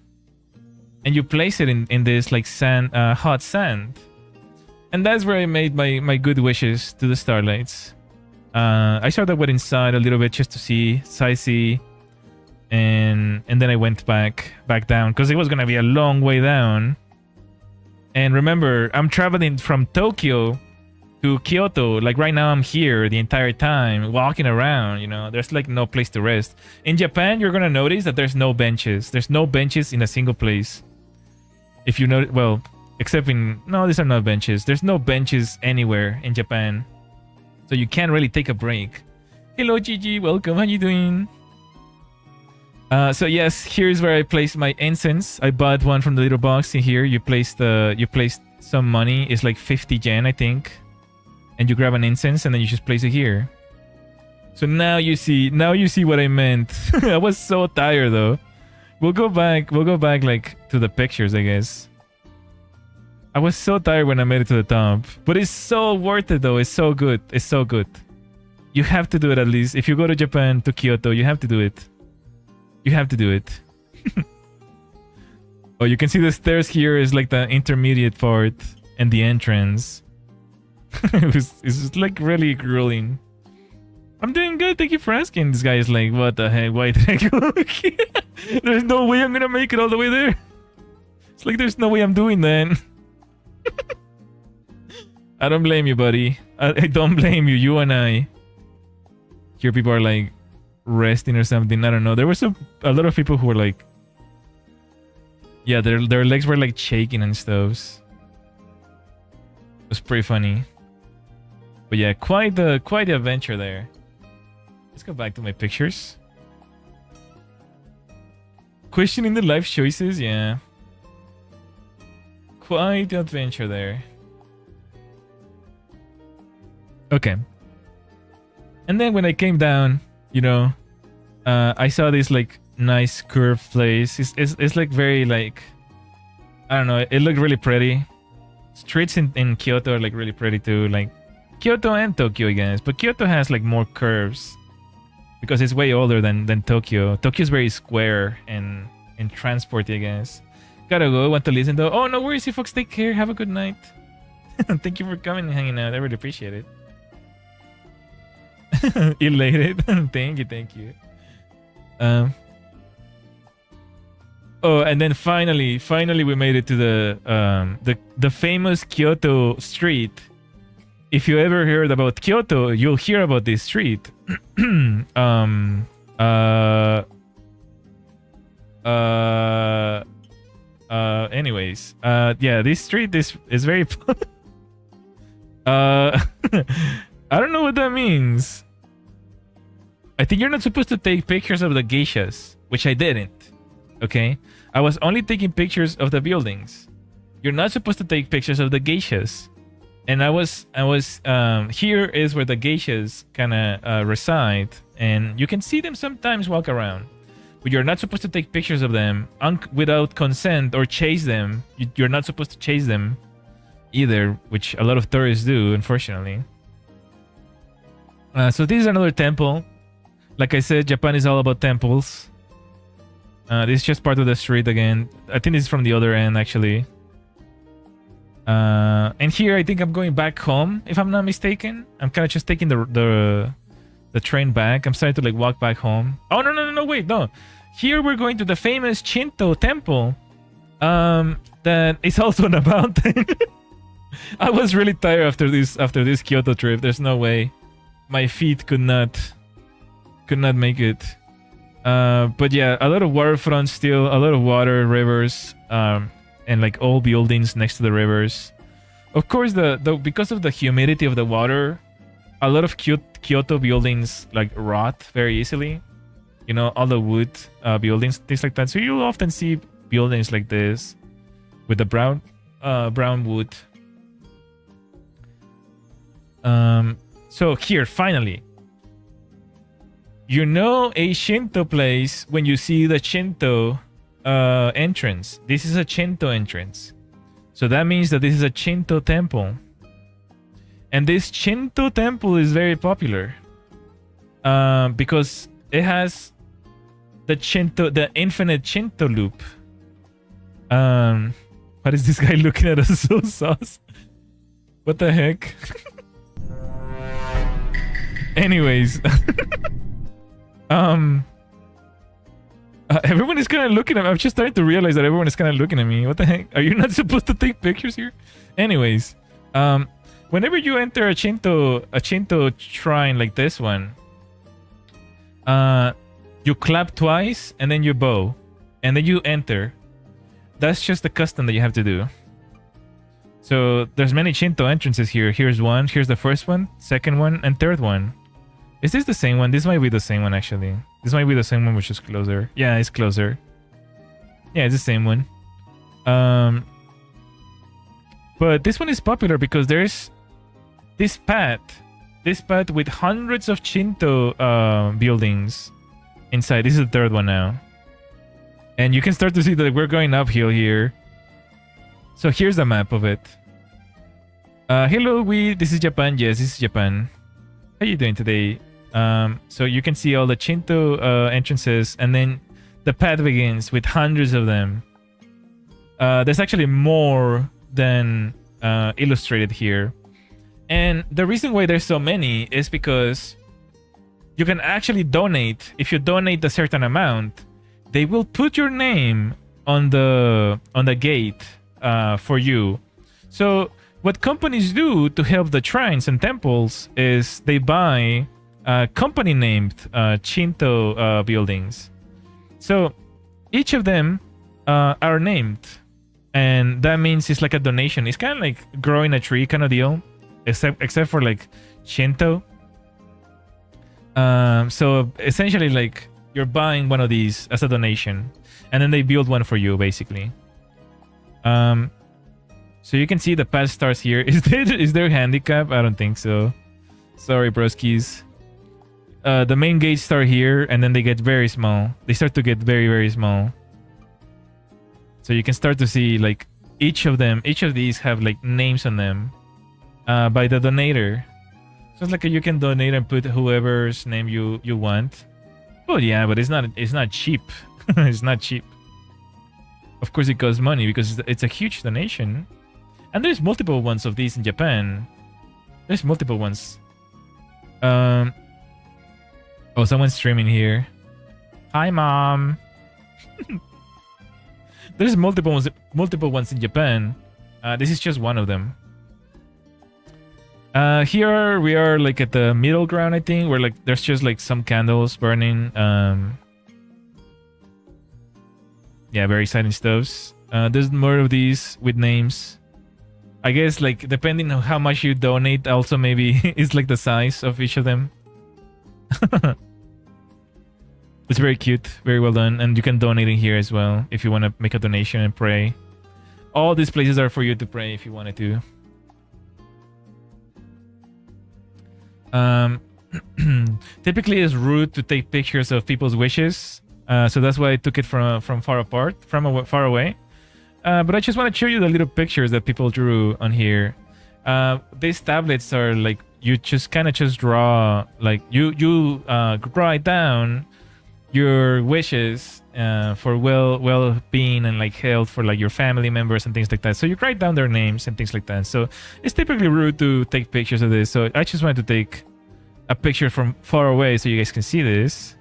and you place it in this like sand, hot sand. And that's where I made my good wishes to the Starlights. I started went inside a little bit just to see, sightsee, and then I went back down because it was gonna be a long way down. And remember, I'm traveling from Tokyo to Kyoto. Like right now, I'm here the entire time, walking around. You know, there's like no place to rest. In Japan, you're gonna notice that there's no benches. There's no benches in a single place. If you know, well. Except no, these are not benches. There's no benches anywhere in Japan. So you can't really take a break. Hello, Gigi. Welcome. How you doing? So yes, here's where I placed my incense. I bought one from the little box in here. You placed some money. It's like 50 yen, I think. And you grab an incense and then you just place it here. So now you see what I meant. I was so tired though. We'll go back like to the pictures, I guess. I was so tired when I made it to the top. But it's so worth it though. It's so good. It's so good. You have to do it at least. If you go to Japan, to Kyoto, you have to do it. You have to do it. Oh, you can see the stairs here is like the intermediate part and the entrance. It's like really grueling. I'm doing good. Thank you for asking. This guy is like, what the heck? Why did I go? There's no way I'm gonna make it all the way there. It's like there's no way I'm doing that. I don't blame you, buddy. I don't blame you. You and I. Here people are like resting or something. I don't know. There was a lot of people who were like, yeah, their legs were like shaking and stuff. It was pretty funny. But yeah, quite the adventure there. Let's go back to my pictures. Questioning the life choices, yeah. Quite the adventure there. Okay. And then when I came down, you know, I saw this like nice curved place. It's like very like, I don't know, it looked really pretty. Streets in Kyoto are like really pretty too. Like Kyoto and Tokyo, I guess. But Kyoto has like more curves. Because it's way older than Tokyo. Tokyo's very square and transporty, I guess. Gotta go. Want to listen though? Oh, no worries, you folks. Take care. Have a good night. Thank you for coming and hanging out. I really appreciate it. Elated. Thank you. Oh, and then finally we made it to the famous Kyoto street. If you ever heard about Kyoto, you'll hear about this street. Anyways, yeah, this street is very I don't know what that means. I think you're not supposed to take pictures of the geishas, which I didn't. Okay? I was only taking pictures of the buildings. You're not supposed to take pictures of the geishas. And I was here is where the geishas kind of reside, and you can see them sometimes walk around, but you're not supposed to take pictures of them without consent or chase them. You're not supposed to chase them either, which a lot of tourists do, unfortunately. So this is another temple. Like I said, Japan is all about temples. This is just part of the street again. I think this is from the other end, actually. And here I think I'm going back home, if I'm not mistaken. I'm kind of just taking the train back. I'm starting to like walk back home. Oh no, wait, no. Here we're going to the famous Shinto temple. That is also on a mountain. I was really tired after this Kyoto trip. There's no way my feet could not make it. But yeah, a lot of waterfront still, a lot of water, rivers, and like old buildings next to the rivers. Of course, because of the humidity of the water, a lot of Kyoto buildings like rot very easily. You know, all the wood buildings, things like that. So you'll often see buildings like this with the brown wood. So here, finally, you know a Shinto place when you see the Shinto entrance. This is a Shinto entrance. So that means that this is a Shinto temple. And this Shinto temple is very popular. Because it has the infinite Shinto loop. What is this guy looking at us so sauce? What the heck? Anyways. Everyone is kind of looking at me. I'm just starting to realize that everyone is kind of looking at me. What the heck? Are you not supposed to take pictures here? Anyways, whenever you enter a Shinto shrine like this one, you clap twice and then you bow, and then you enter. That's just the custom that you have to do. So there's many Shinto entrances here. Here's one. Here's the first one, second one, and third one. Is this the same one? This might be the same one, actually. This might be the same one, which is closer. Yeah, it's closer. Yeah, it's the same one. But this one is popular because there's this path with hundreds of Shinto buildings inside. This is the third one now. And you can start to see that we're going uphill here. So here's the map of it. Hello, this is Japan. Yes, this is Japan. How are you doing today? So you can see all the Shinto entrances, and then the path begins with hundreds of them. There's actually more than illustrated here. And the reason why there's so many is because you can actually donate. If you donate a certain amount, they will put your name on the gate for you. So what companies do to help the shrines and temples is they buy company named Shinto buildings. So each of them are named, and that means it's like a donation. It's kind of like growing a tree kind of deal, except for like Shinto. So essentially, like you're buying one of these as a donation, and then they build one for you, basically. So you can see the past stars here. Is there handicap? I don't think so. Sorry, broskies. The main gates start here, and then they get very small. They start to get very, very small. So you can start to see like each of these have like names on them by the donator. So it's like you can donate and put whoever's name you want. Oh yeah, but it's not cheap. It's not cheap. Of course, it costs money because it's a huge donation. And there's multiple ones of these in Japan. There's multiple ones. Oh, someone's streaming here. Hi, mom. There's multiple ones in Japan. This is just one of them. Here we are like at the middle ground, I think, where like there's just like some candles burning. Yeah, very exciting stuffs. There's more of these with names. I guess like depending on how much you donate, also maybe it's like the size of each of them. It's very cute, very well done, and you can donate in here as well if you want to make a donation and pray. All these places are for you to pray if you wanted to. Typically, it's rude to take pictures of people's wishes, so that's why I took it from far far away. But I just want to show you the little pictures that people drew on here. These tablets are like you just kind of just draw, like you write down your wishes for well-being and like health for like your family members and things like that. So you write down their names and things like that. So it's typically rude to take pictures of this. So I just wanted to take a picture from far away so you guys can see this.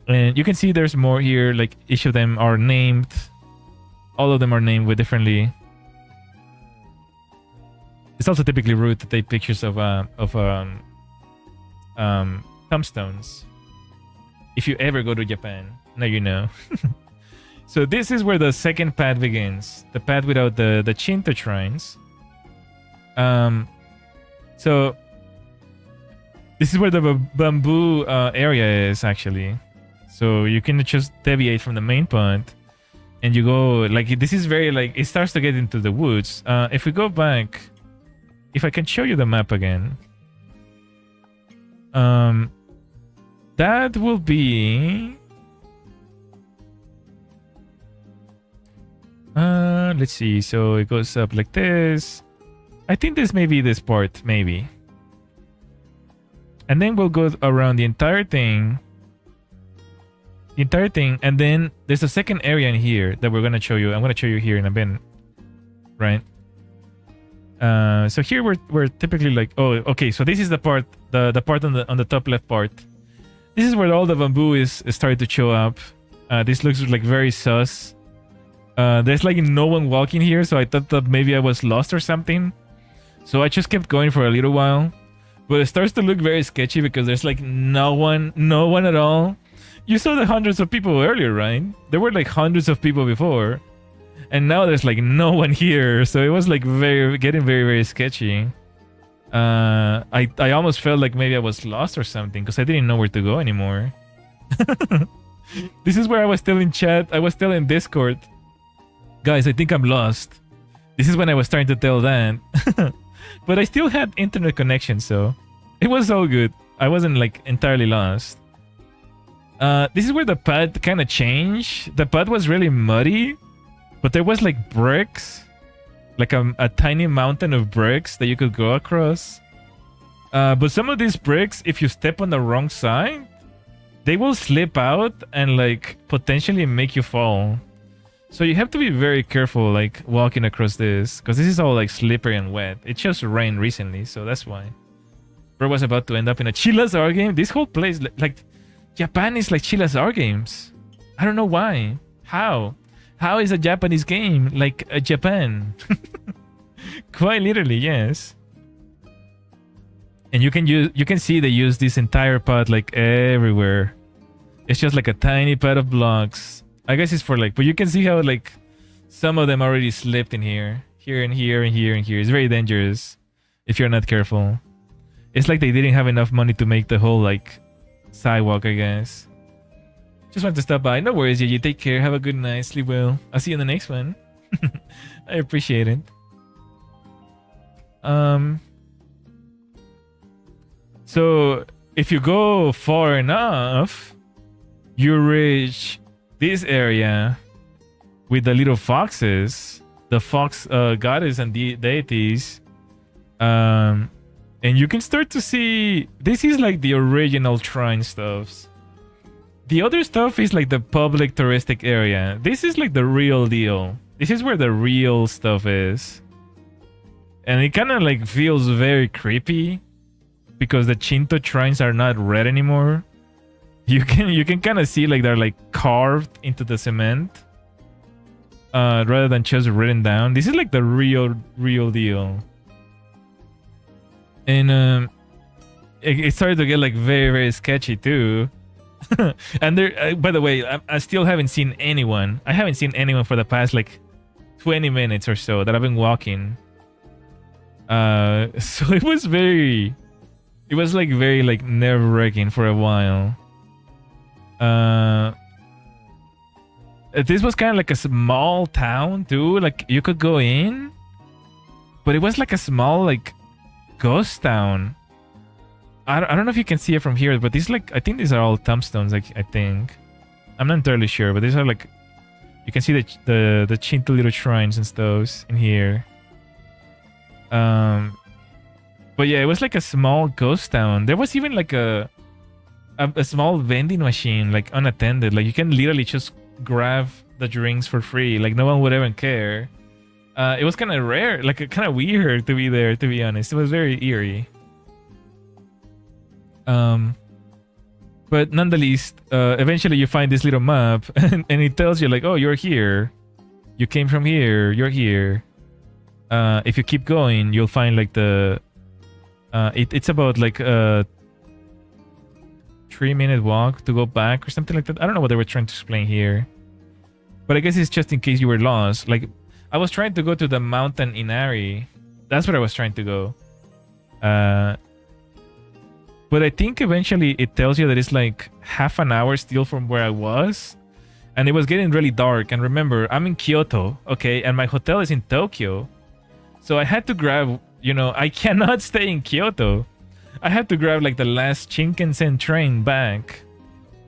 And you can see there's more here. Like each of them are named. All of them are named with differently. It's also typically rude to take pictures of tombstones. If you ever go to Japan, now you know. So this is where the second path begins. The path without the Shinto shrines. So this is where the bamboo area is actually. So you can just deviate from the main path. And you go, like, this is very, like, it starts to get into the woods. If we go back, if I can show you the map again. That will be... let's see. So it goes up like this. I think this may be this part, maybe. And then we'll go around the entire thing. And then there's a second area in here that we're gonna show you. I'm gonna show you here in a bit, right? So here we're typically like, oh, okay. So this is the part, the part on the top left part. This is where all the bamboo is started to show up. This looks like very sus. There's like no one walking here, so I thought that maybe I was lost or something. So I just kept going for a little while, but it starts to look very sketchy because there's like no one at all. You saw the hundreds of people earlier, right? There were like hundreds of people before. And now there's like no one here. So it was like getting very, very sketchy. I almost felt like maybe I was lost or something because I didn't know where to go anymore. This is where I was still in chat. I was still in Discord. Guys, I think I'm lost. This is when I was trying to tell that. But I still had internet connection, so it was all good. I wasn't like entirely lost. This is where the path kind of changed. The path was really muddy, but there was like bricks, like a tiny mountain of bricks that you could go across. But some of these bricks, if you step on the wrong side, they will slip out and like potentially make you fall. So you have to be very careful like walking across this, because this is all like slippery and wet. It just rained recently, so that's why. Bro was about to end up in a Chilla's R game. This whole place, like Japan is like Chilla's R games. I don't know why. How? How is a Japanese game like a Japan? Quite literally, yes. And you can see they use this entire pod like everywhere. It's just like a tiny pad of blocks. I guess it's for like, but you can see how like some of them already slipped in here. Here and here and here and here. It's very dangerous if you're not careful. It's like they didn't have enough money to make the whole like sidewalk, I guess. Just wanted to stop by. No worries, you take care. Have a good night. Sleep well. I'll see you in the next one. I appreciate it. So if you go far enough, you reach this area with the little foxes, the fox goddess and deities. And you can start to see, this is like the original shrine stuffs. The other stuff is like the public touristic area. This is like the real deal. This is where the real stuff is. And it kind of like feels very creepy because the Shinto shrines are not red anymore. You can kind of see like they're like carved into the cement rather than just written down. This is like the real deal. And it started to get like very sketchy too. And there, by the way, I still haven't seen anyone. I haven't seen anyone for the past like 20 minutes or so that I've been walking. So it was like very like nerve-wracking for a while. This was kind of like a small town too. Like you could go in, but it was like a small like ghost town. I don't know if you can see it from here, but these like, I think these are all tombstones. Like I think, I'm not entirely sure, but these are like, you can see the Shinto little shrines and stuff in here. But yeah, it was like a small ghost town. There was even like a small vending machine, like unattended. Like you can literally just grab the drinks for free. Like no one would ever care. It was kind of rare, like kind of weird to be there, to be honest. It was very eerie. But nonetheless, eventually you find this little map and it tells you like, oh, you're here. You came from here. You're here. If you keep going, you'll find like the... it's about like a 3-minute walk to go back or something like that. I don't know what they were trying to explain here. But I guess it's just in case you were lost. Like, I was trying to go to the mountain Inari. That's where I was trying to go. But I think eventually it tells you that it's like half an hour still from where I was. And it was getting really dark. And remember, I'm in Kyoto, okay? And my hotel is in Tokyo. So I had to grab, you know, I cannot stay in Kyoto. I had to grab like the last Shinkansen train back.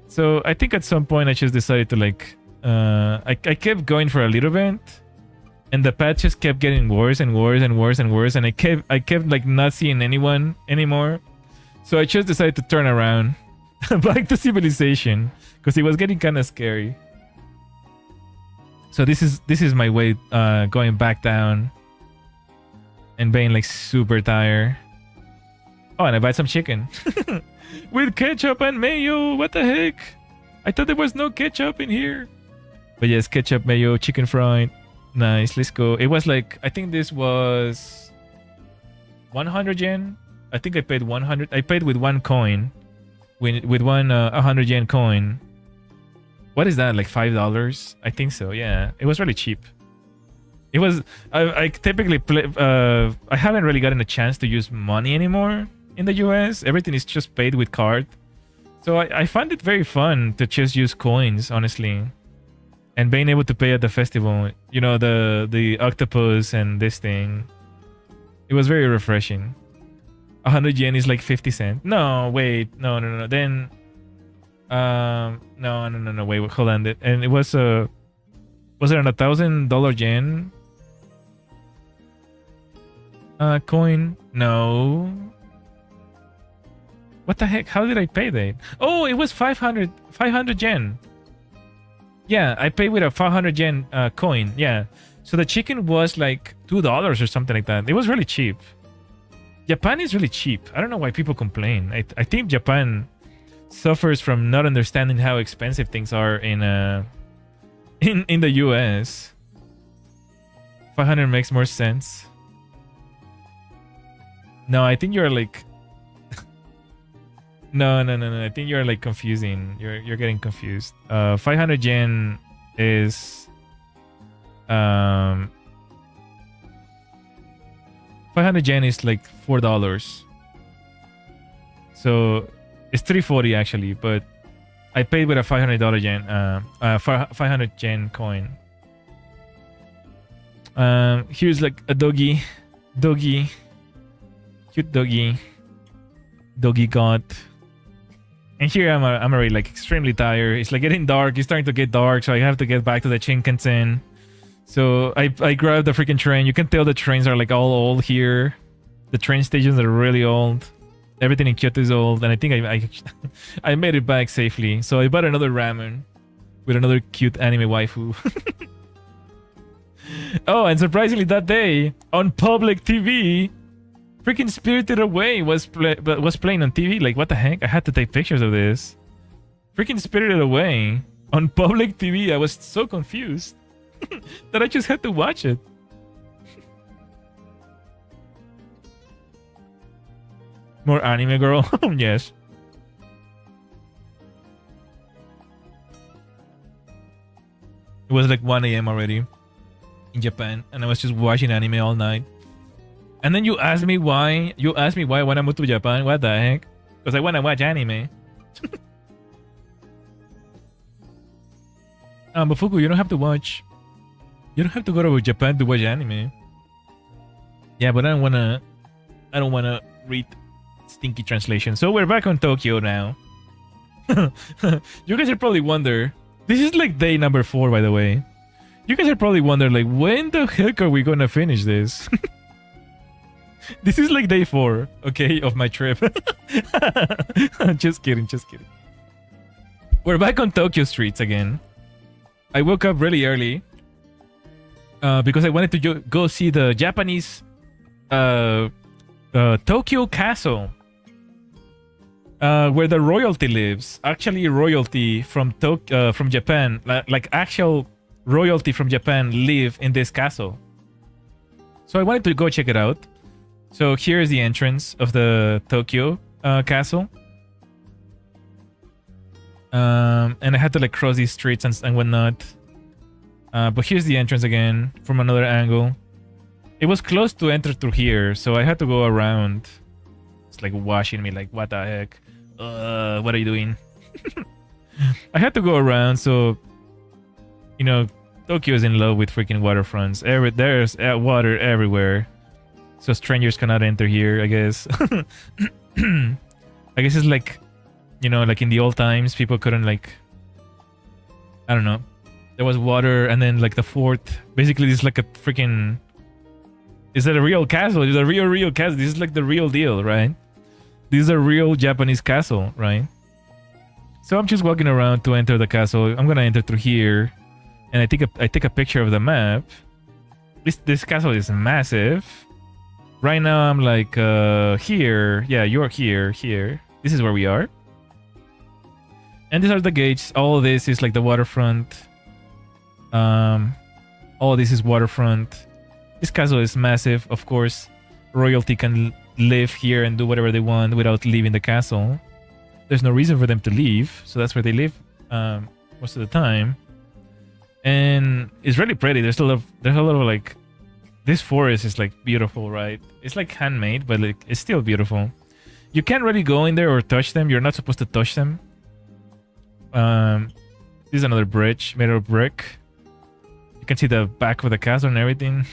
So I think at some point I just decided to like, I kept going for a little bit. And the path just kept getting worse and worse and worse and worse. And I kept like not seeing anyone anymore. So I just decided to turn around back to civilization because it was getting kind of scary. So this is my way going back down and being like super tired. Oh, and I bought some chicken with ketchup and mayo. What the heck? I thought there was no ketchup in here. But yes, ketchup, mayo, chicken fried. Nice, let's go. It was like, I think this was 100 yen. I think I paid 100. I paid with one coin, with one 100 yen coin. What is that? Like $5? I think so. Yeah, it was really cheap. It was. I typically play. I haven't really gotten a chance to use money anymore in the US. Everything is just paid with card. So I find it very fun to just use coins, honestly, and being able to pay at the festival. You know, the octopus and this thing. It was very refreshing. 100 yen is like 50 cents. No, wait. No. Then, no. Wait, hold on. And it was it an $1,000 yen coin? No. What the heck? How did I pay that? Oh, it was 500 yen. Yeah, I paid with a 500 yen coin. Yeah. So the chicken was like $2 or something like that. It was really cheap. Japan is really cheap. I don't know why people complain. I think Japan suffers from not understanding how expensive things are in the US. 500 makes more sense. No, I think you're like No. I think you're like confusing. You're getting confused. 500 yen is 500 yen is like $4. So it's 340 actually, but I paid with a $500 yen 500 yen coin. Here's like a doggy, cute doggy god. And here I'm already like extremely tired. It's like getting dark. It's starting to get dark, so I have to get back to the Shinkansen. So I grabbed the freaking train. You can tell the trains are like all old here. The train stations are really old. Everything in Kyoto is old, and I think I made it back safely. So I bought another ramen with another cute anime waifu. Oh, and surprisingly that day on public TV, freaking Spirited Away was playing on TV. Like, what the heck? I had to take pictures of this. Freaking Spirited Away on public TV. I was so confused that I just had to watch it. More anime, girl. Yes. It was like 1 a.m. already in Japan, and I was just watching anime all night. And then you asked me why. You asked me why when I moved to Japan. What the heck? Because I want to watch anime. But Fuku, you don't have to watch. You don't have to go to Japan to watch anime. Yeah, but I don't wanna read stinky translation. So we're back on Tokyo now. You guys are probably wonder. This is like day number 4, by the way. You guys are probably wondering, like, when the heck are we gonna finish this? This is like day 4, okay, of my trip. Just kidding. We're back on Tokyo streets again. I woke up really early because I wanted to go see the Japanese Tokyo Castle, where the royalty lives. Actually, royalty from Japan, like actual royalty from Japan, live in this castle. So I wanted to go check it out. So here is the entrance of the Tokyo castle. And I had to like cross these streets and whatnot. But here's the entrance again from another angle. It was close to enter through here, so I had to go around. It's like watching me like, what the heck? What are you doing? I had to go around, so you know, Tokyo is in love with freaking waterfronts. There's water everywhere. So strangers cannot enter here, I guess. I guess it's like, you know, like in the old times, people couldn't like, I don't know. There was water, and then like the fort. Basically, this is like a freaking. Is that a real castle? It's a real castle. This is like the real deal, right? This is a real Japanese castle, right? So I'm just walking around to enter the castle. I'm gonna enter through here, and I take a picture of the map. This castle is massive. Right now I'm like here. Yeah, you're here. This is where we are. And these are the gates. All this is like the waterfront. All this is waterfront. This castle is massive. Of course, royalty can live here and do whatever they want without leaving the castle. There's no reason for them to leave, so that's where they live most of the time. And it's really pretty. There's a lot of like, this forest is like beautiful, right? It's like handmade, but like it's still beautiful. You can't really go in there or touch them. You're not supposed to touch them. This is another bridge made of brick. You can see the back of the castle and everything.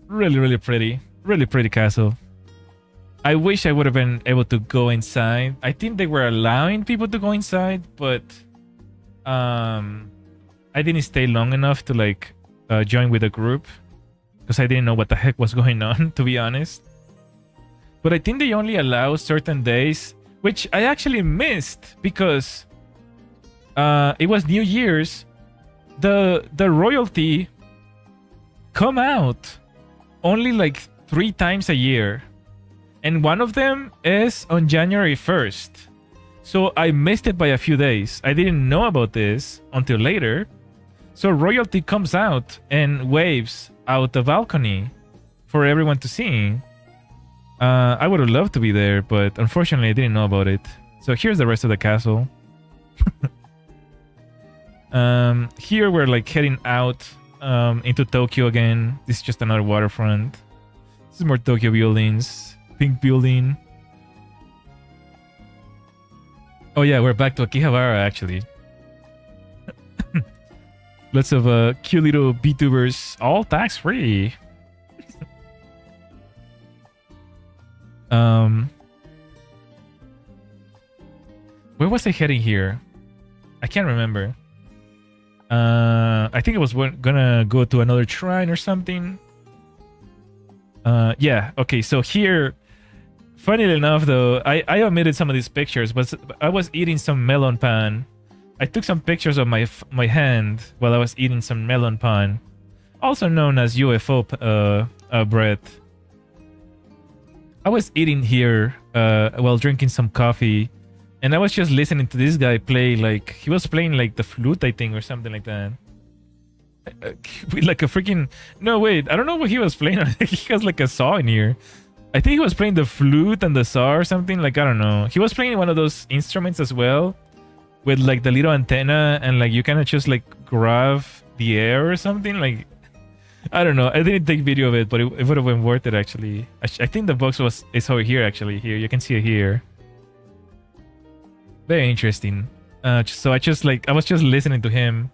Really pretty. Really pretty castle. I wish I would have been able to go inside. I think they were allowing people to go inside, but I didn't stay long enough to like join with a group because I didn't know what the heck was going on, to be honest. But I think they only allow certain days, which I actually missed because it was New Year's. The royalty come out only like 3 times a year. And one of them is on January 1st. So I missed it by a few days. I didn't know about this until later. So royalty comes out and waves out the balcony for everyone to see. I would have loved to be there, but unfortunately I didn't know about it. So here's the rest of the castle. Here we're like heading out into Tokyo again. This is just another waterfront. This is more Tokyo buildings. Pink building. Oh yeah, we're back to Akihabara actually. Lots of cute little VTubers, all tax free. Where was I heading here? I can't remember. I think I was gonna go to another shrine or something. Yeah, okay, so here, funnily enough though, I omitted some of these pictures, but I was eating some melon pan. I took some pictures of my hand while I was eating some melon pan, also known as UFO bread. I was eating here while drinking some coffee, and I was just listening to this guy play, like, he was playing like the flute, I think, or something like that. With like a freaking... No, wait, I don't know what he was playing. He has like a saw in here. I think he was playing the flute and the saw or something, like, I don't know. He was playing one of those instruments as well, with like the little antenna, and like you kind of just like grab the air or something, like... I don't know. I didn't take video of it, but it would have been worth it actually. I think the box is over here actually. Here, you can see it here. Very interesting. So I was just listening to him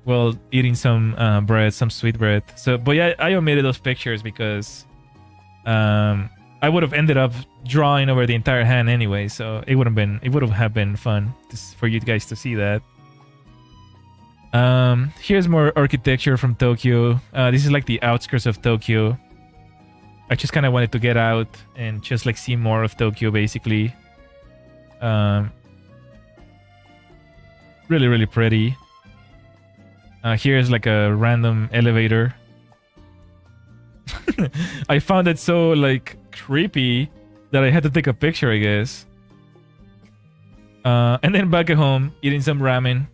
while eating some bread, some sweet bread. So, but yeah, I omitted those pictures because I would have ended up drawing over the entire hand anyway. So it would have been fun for you guys to see that. Here's more architecture from Tokyo. This is like the outskirts of Tokyo. I just kind of wanted to get out and just like see more of Tokyo basically. Really, really pretty. Here's like a random elevator. I found it so like creepy that I had to take a picture, I guess. And then back at home, eating some ramen.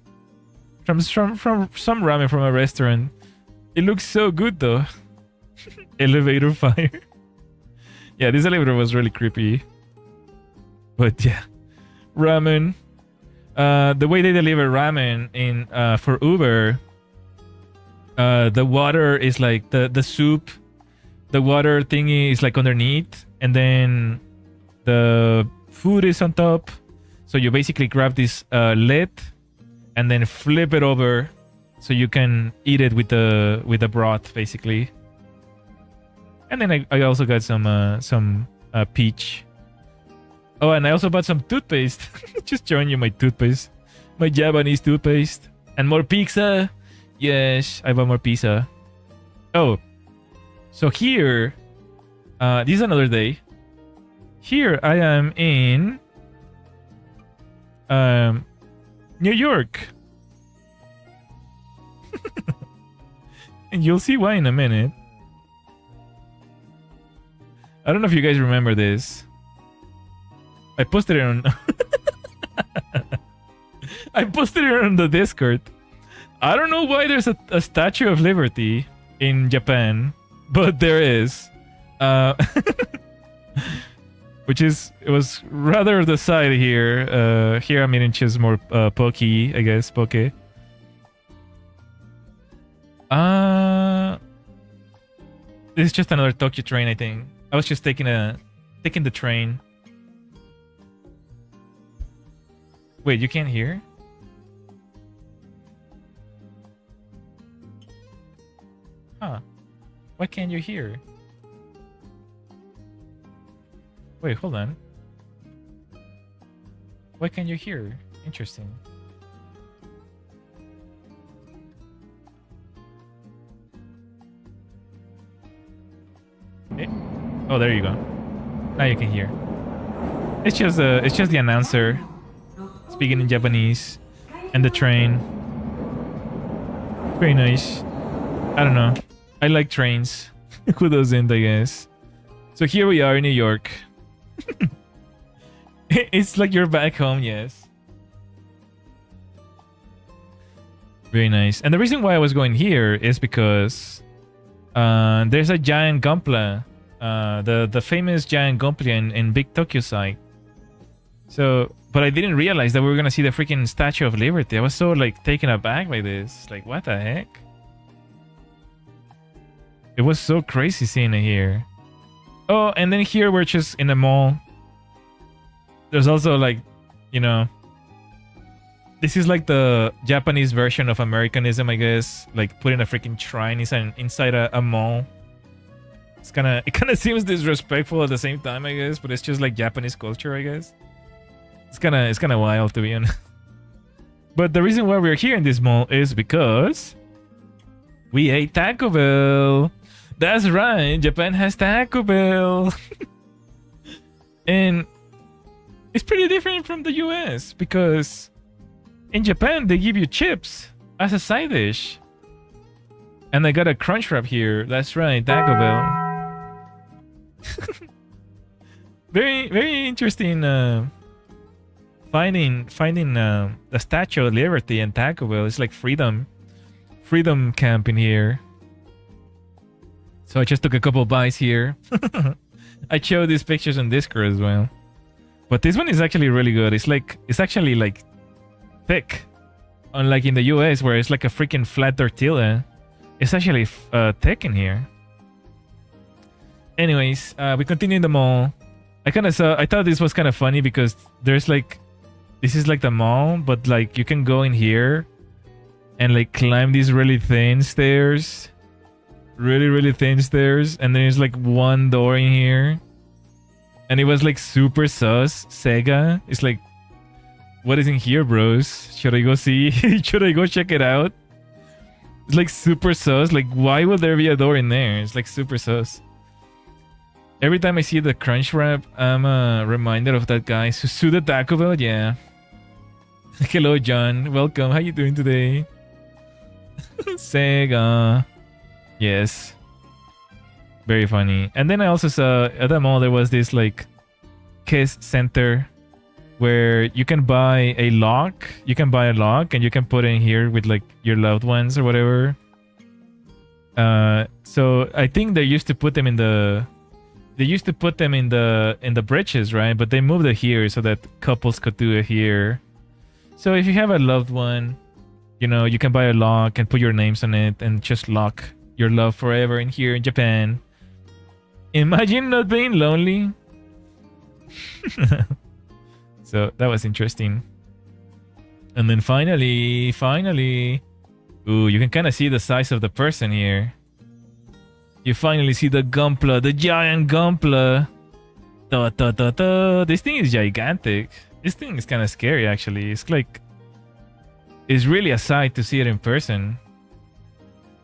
From some ramen from a restaurant. It looks so good though. Elevator fire. Yeah, this elevator was really creepy. But yeah, ramen. The way they deliver ramen in for Uber, the water is like the soup. The water thingy is like underneath, and then the food is on top. So you basically grab this lid and then flip it over, so you can eat it with the broth, basically. And then I also got some peach. Oh, and I also bought some toothpaste. Just showing you my toothpaste, my Japanese toothpaste, and more pizza. Yes, I bought more pizza. Oh, so here, this is another day. Here I am in New York. And you'll see why in a minute. I don't know if you guys remember this. I posted it on I posted it on the Discord. I don't know why there's a Statue of Liberty in Japan, but there is. It was rather the side here. Here I'm eating just more poke, I guess, poke. This is just another Tokyo train, I think. I was just taking the train. Wait, you can't hear? Huh. Why can't you hear? Wait, hold on. Why can't you hear? Interesting. Oh, there you go. Now you can hear. It's just the announcer speaking in Japanese, and the train. Very nice. I don't know. I like trains. Who doesn't, I guess. So here we are in New York. It's like you're back home, yes. Very nice. And the reason why I was going here is because there's a giant Gunpla, the famous giant Gunpla in Big Tokyo side. So, but I didn't realize that we were gonna see the freaking Statue of Liberty. I was so like taken aback by this. Like, what the heck? It was so crazy seeing it here. Oh, and then here we're just in a mall. There's also like, you know, this is like the Japanese version of Americanism, I guess. Like putting a freaking shrine inside a mall. It kind of seems disrespectful at the same time, I guess, but it's just like Japanese culture, I guess. It's kind of wild, to be honest. But the reason why we're here in this mall is because we ate Taco Bell. That's right, Japan has Taco Bell. And it's pretty different from the US because in Japan they give you chips as a side dish. And I got a crunch wrap here. That's right, Taco Bell. Very, very interesting finding the Statue of Liberty and Taco Bell. It's like freedom camp in here. So I just took a couple bites here. I showed these pictures on Discord as well. But this one is actually really good. It's actually like thick. Unlike in the US where it's like a freaking flat tortilla. It's actually thick in here. Anyways, we continue in the mall. I thought this was kind of funny because there's like, this is like the mall, but like you can go in here and like climb these really thin stairs. Really thin stairs. And there's like one door in here. And it was like super sus. Sega. It's like, what is in here, bros? Should I go see? Should I go check it out? It's like super sus. Like, why would there be a door in there? It's like super sus. Every time I see the crunch wrap, I'm reminded of that guy. Susuda Taco Bell, yeah. Hello, John. Welcome. How you doing today? Sega. Yes. Very funny. And then I also saw at the mall there was this like Kiss Center where you can buy a lock. You can buy a lock and you can put it in here with like your loved ones or whatever. So I think they used to put them in the bridges, right? But they moved it here so that couples could do it here. So if you have a loved one, you know, you can buy a lock and put your names on it and just lock your love forever in here in Japan. Imagine not being lonely. So that was interesting. And then finally, ooh, you can kind of see the size of the person here. You finally see the Gunpla, the giant Gunpla. This thing is gigantic. This thing is kind of scary, actually. It's like, it's really a sight to see it in person.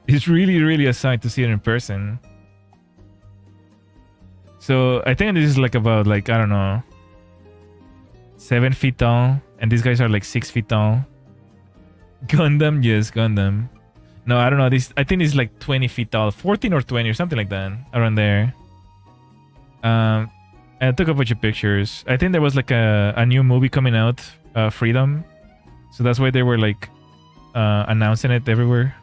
It's really a sight to see it in person. So I think this is like about like, I don't know, 7 feet tall. And these guys are like 6 feet tall. Gundam, yes, Gundam. No, I don't know. I think it's like 20 feet tall. 14 or 20 or something like that. Around there. And I took a bunch of pictures. I think there was like a new movie coming out. Freedom. So that's why they were like announcing it everywhere.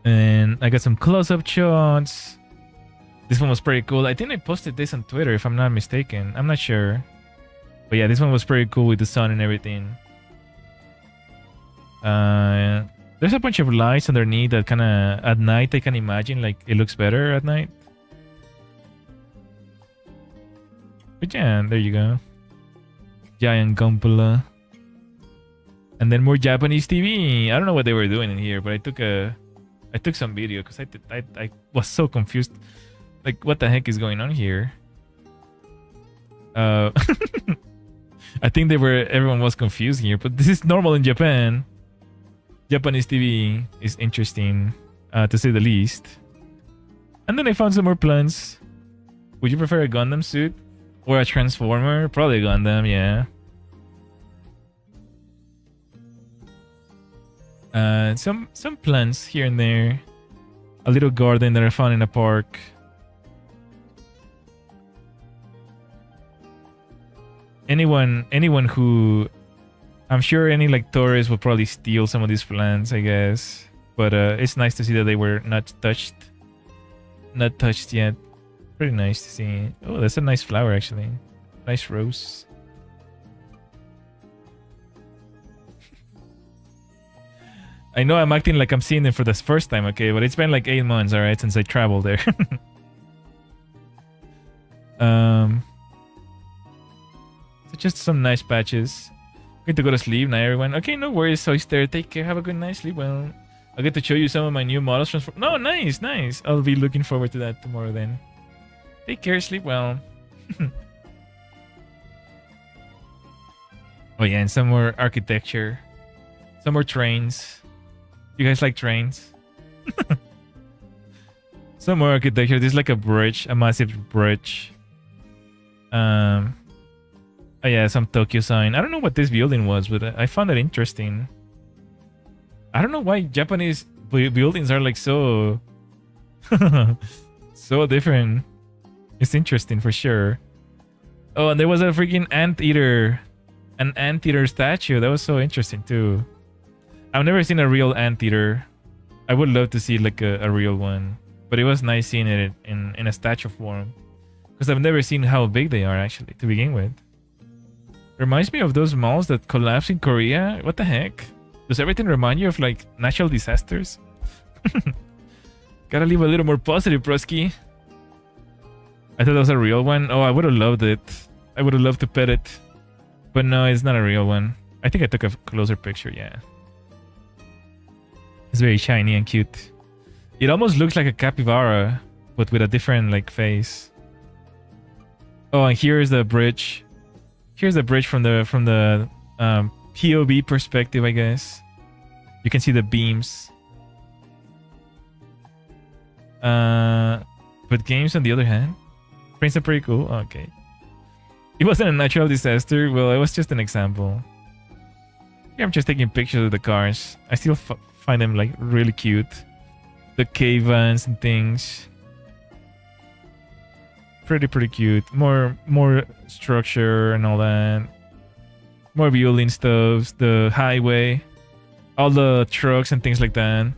And I got some close-up shots. This one was pretty cool. I think I posted this on Twitter if I'm not mistaken. I'm not sure. But yeah, this one was pretty cool with the sun and everything. There's a bunch of lights underneath that kind of at night I can imagine like it looks better at night. But yeah, there you go. Giant Gunpla. And then more Japanese TV. I don't know what they were doing in here, but I took some video because I was so confused. Like, what the heck is going on here? I think everyone was confused here, but this is normal in Japan. Japanese TV is interesting, to say the least. And then I found some more plants. Would you prefer a Gundam suit or a Transformer? Probably a Gundam, yeah. Some plants here and there. A little garden that I found in a park. anyone who, I'm sure any like tourist will probably steal some of these plants, I guess. But it's nice to see that they were not touched yet. Pretty nice to see. Oh, that's a nice flower actually. Nice rose. I know I'm acting like I'm seeing them for the first time, okay? But it's been like 8 months, alright, since I traveled there. So just some nice patches. Going to go to sleep now, everyone. Okay, no worries, Oyster. Take care. Have a good night. Sleep well. I'll get to show you some of my new models. No, nice, nice. I'll be looking forward to that tomorrow then. Take care. Sleep well. Oh yeah, and some more architecture. Some more trains. You guys like trains? Some more architecture. This is like a bridge, a massive bridge. Oh yeah, some Tokyo sign. I don't know what this building was, but I found it interesting. I don't know why Japanese buildings are like so so different. It's interesting for sure. Oh, and there was a freaking anteater. An anteater statue. That was so interesting too. I've never seen a real anteater. I would love to see like a real one. But it was nice seeing it in a statue form. Because I've never seen how big they are actually to begin with. Reminds me of those malls that collapsed in Korea. What the heck? Does everything remind you of like natural disasters? Gotta leave a little more positive, broski. I thought that was a real one. Oh, I would have loved it. I would have loved to pet it. But no, it's not a real one. I think I took a closer picture, yeah. It's very shiny and cute. It almost looks like a capybara, but with a different like face. Oh, and here's the bridge. Here's the bridge from the POV perspective, I guess. You can see the beams. But games on the other hand, Prince are pretty cool. Oh, okay. It wasn't a natural disaster. Well, it was just an example. Here I'm just taking pictures of the cars. I still find them like really cute. The cave vans and things. Pretty cute. More structure and all that. More building stuffs. The highway. All the trucks and things like that.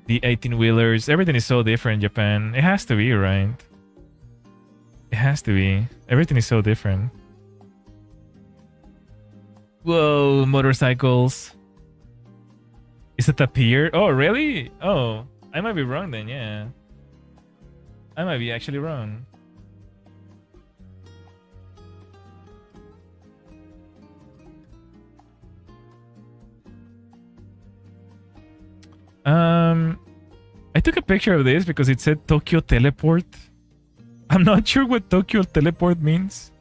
The 18-wheelers. Everything is so different in Japan. It has to be, right? It has to be. Everything is so different. Whoa, motorcycles. Is it a pier? Oh, really? Oh, I might be wrong then, yeah. I might be actually wrong. I took a picture of this because it said Tokyo Teleport. I'm not sure what Tokyo Teleport means.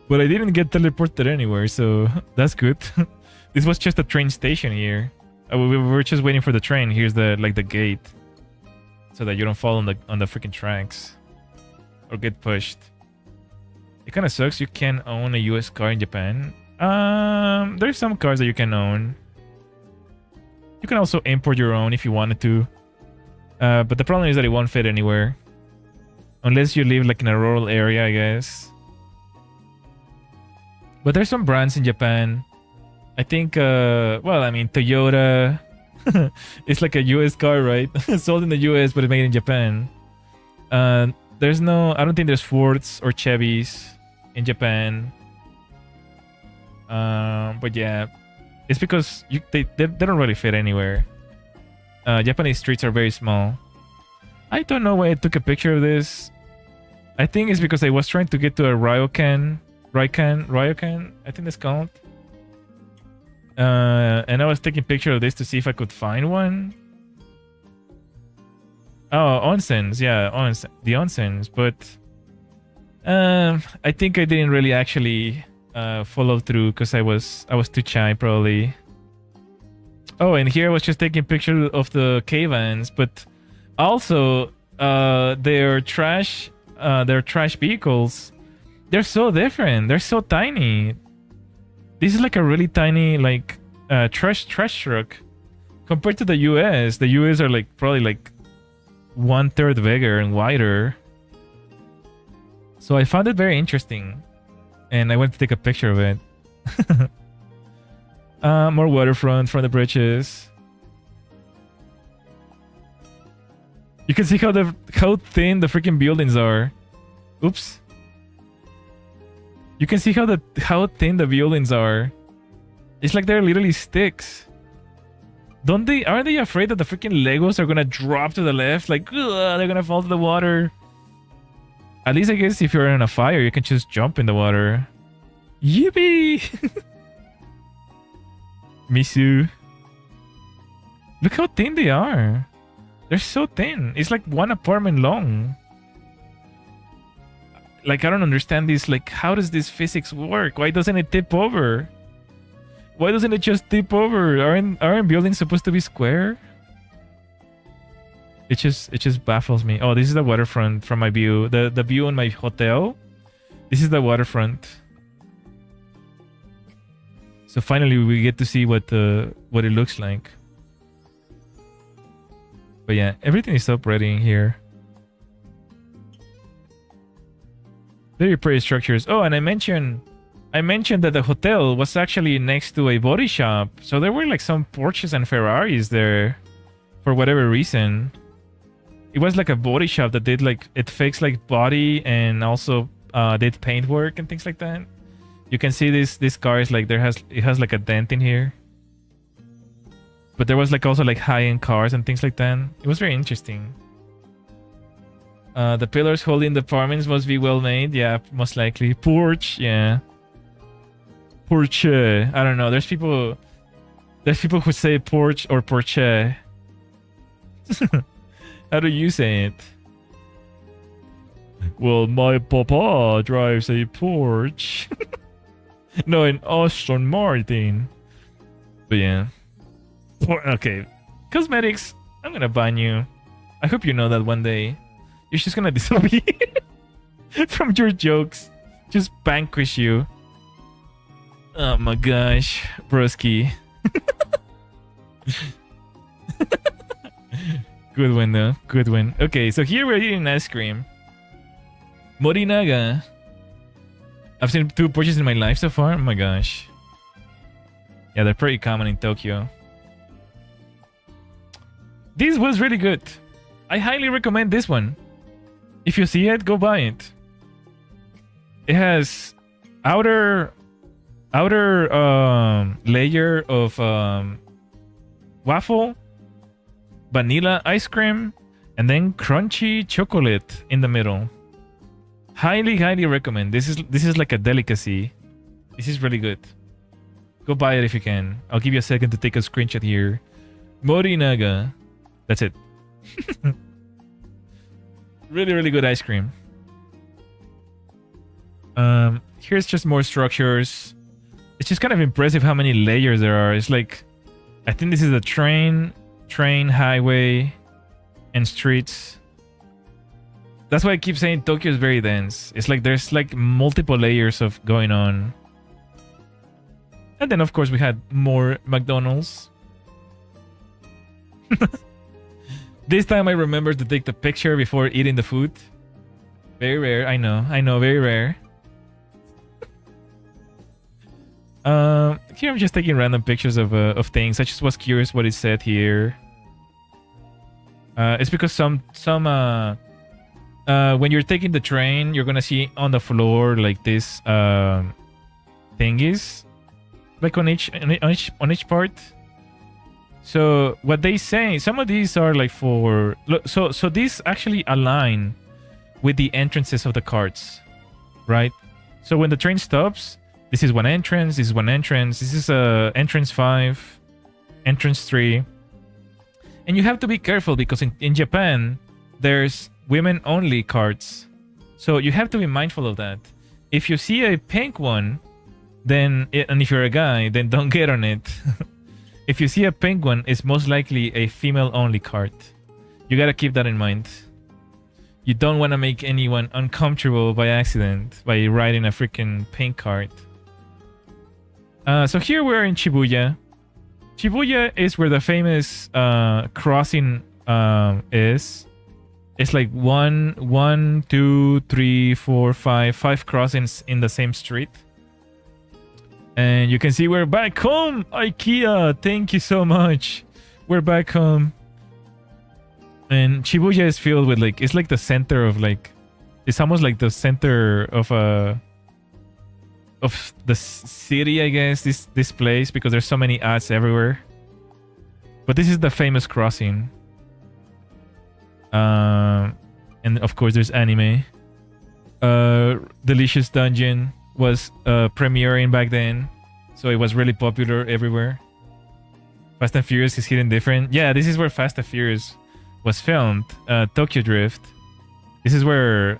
But I didn't get teleported anywhere, so that's good. This was just a train station here. We were just waiting for the train. Here's the the gate. So that you don't fall on the freaking tracks. Or get pushed. It kind of sucks you can't own a US car in Japan. There's some cars that you can own. You can also import your own if you wanted to. But the problem is that it won't fit anywhere. Unless you live like in a rural area, I guess. But there's some brands in Japan. I think, well, I mean, Toyota. It's like a US car, right? Sold in the US, but it's made in Japan. There's no, I don't think there's Fords or Chevys in Japan. But yeah, it's because they don't really fit anywhere. Japanese streets are very small. I don't know why I took a picture of this. I think it's because I was trying to get to a Ryokan, I think it's called. And I was taking a picture of this to see if I could find one. Oh, onsens, yeah, the onsens, but I think I didn't really actually follow through because I was too shy probably. Oh, and here I was just taking pictures of the K-vans, but also their trash vehicles. They're so different. They're so tiny. This is like a really tiny like trash truck compared to the US. The US are like probably like 1/3 bigger and wider. So I found it very interesting. and I went to take a picture of it. More waterfront from the bridges. You can see how thin the freaking buildings are. Oops. You can see how thin the buildings are. It's like they're literally sticks. Aren't they afraid that the freaking Legos are gonna drop to the left? Like, ugh, they're gonna fall to the water. At least I guess if you're in a fire, you can just jump in the water. Yippee! Misu. Look how thin they are. They're so thin. It's like one apartment long. Like, I don't understand this. Like, how does this physics work? Why doesn't it tip over? Why doesn't it just tip over? Aren't buildings supposed to be square? It just baffles me. Oh, this is the waterfront from my view. The view on my hotel. This is the waterfront. So finally we get to see what it looks like. But yeah, everything is up ready here. Very pretty structures. Oh, and I mentioned that the hotel was actually next to a body shop. So there were like some Porsches and Ferraris there for whatever reason. It was like a body shop that did like, it fixed like body and also did paint work and things like that. You can see this car is like, it has like a dent in here. But there was like also like high-end cars and things like that. It was very interesting. The pillars holding the apartments must be well made. Yeah, most likely. Porch, yeah. Porche. I don't know. There's people who say porch or porche. How do you say it? Well, my papa drives a Porsche. No, an Aston Martin. But yeah. Okay. Cosmetics. I'm gonna ban you. I hope you know that one day. You're just gonna disappear from your jokes. Just vanquish you. Oh my gosh. Broski. Good one though. Good one. Okay, so here we're eating ice cream. Morinaga. I've seen 2 Porsches in my life so far. Oh my gosh. Yeah, they're pretty common in Tokyo. This was really good. I highly recommend this one. If you see it, go buy it. It has outer layer of waffle, vanilla ice cream, and then crunchy chocolate in the middle. Highly recommend. This is like a delicacy. This is really good. Go buy it if you can. I'll give you a second to take a screenshot here. Morinaga. That's it. Really good ice cream. Here's just more structures. It's just kind of impressive how many layers there are. It's like, I think this is a train, highway, and streets. That's why I keep saying Tokyo is very dense. It's like there's like multiple layers of going on. And then of course we had more McDonald's. This time I remembered to take the picture before eating the food. Very rare, I know, very rare. Here I'm just taking random pictures of things. I just was curious what it said here. It's because some when you're taking the train, you're gonna see on the floor like this thingies, like on each part. So what they say, some of these are like for so these actually align with the entrances of the carts, right? So when the train stops, this is one entrance, this is one entrance, this is entrance 5, entrance 3. And you have to be careful because in Japan, there's women-only carts. So you have to be mindful of that. If you see a pink one, then, and if you're a guy, then don't get on it. If you see a pink one, it's most likely a female-only cart. You gotta keep that in mind. You don't want to make anyone uncomfortable by accident by riding a freaking pink cart. So here we're in Shibuya. Shibuya is where the famous crossing is. It's like one, two, three, four, five crossings in the same street. And you can see we're back home, IKEA. Thank you so much. We're back home. And Shibuya is filled with like, it's like the center of like, it's almost like the center of the city, I guess. This place, because there's so many ads everywhere. But this is the famous crossing. And of course there's anime. Delicious Dungeon was premiering back then, so it was really popular everywhere. Fast and Furious is hidden different. Yeah, this is where Fast and Furious was filmed. Tokyo Drift. This is where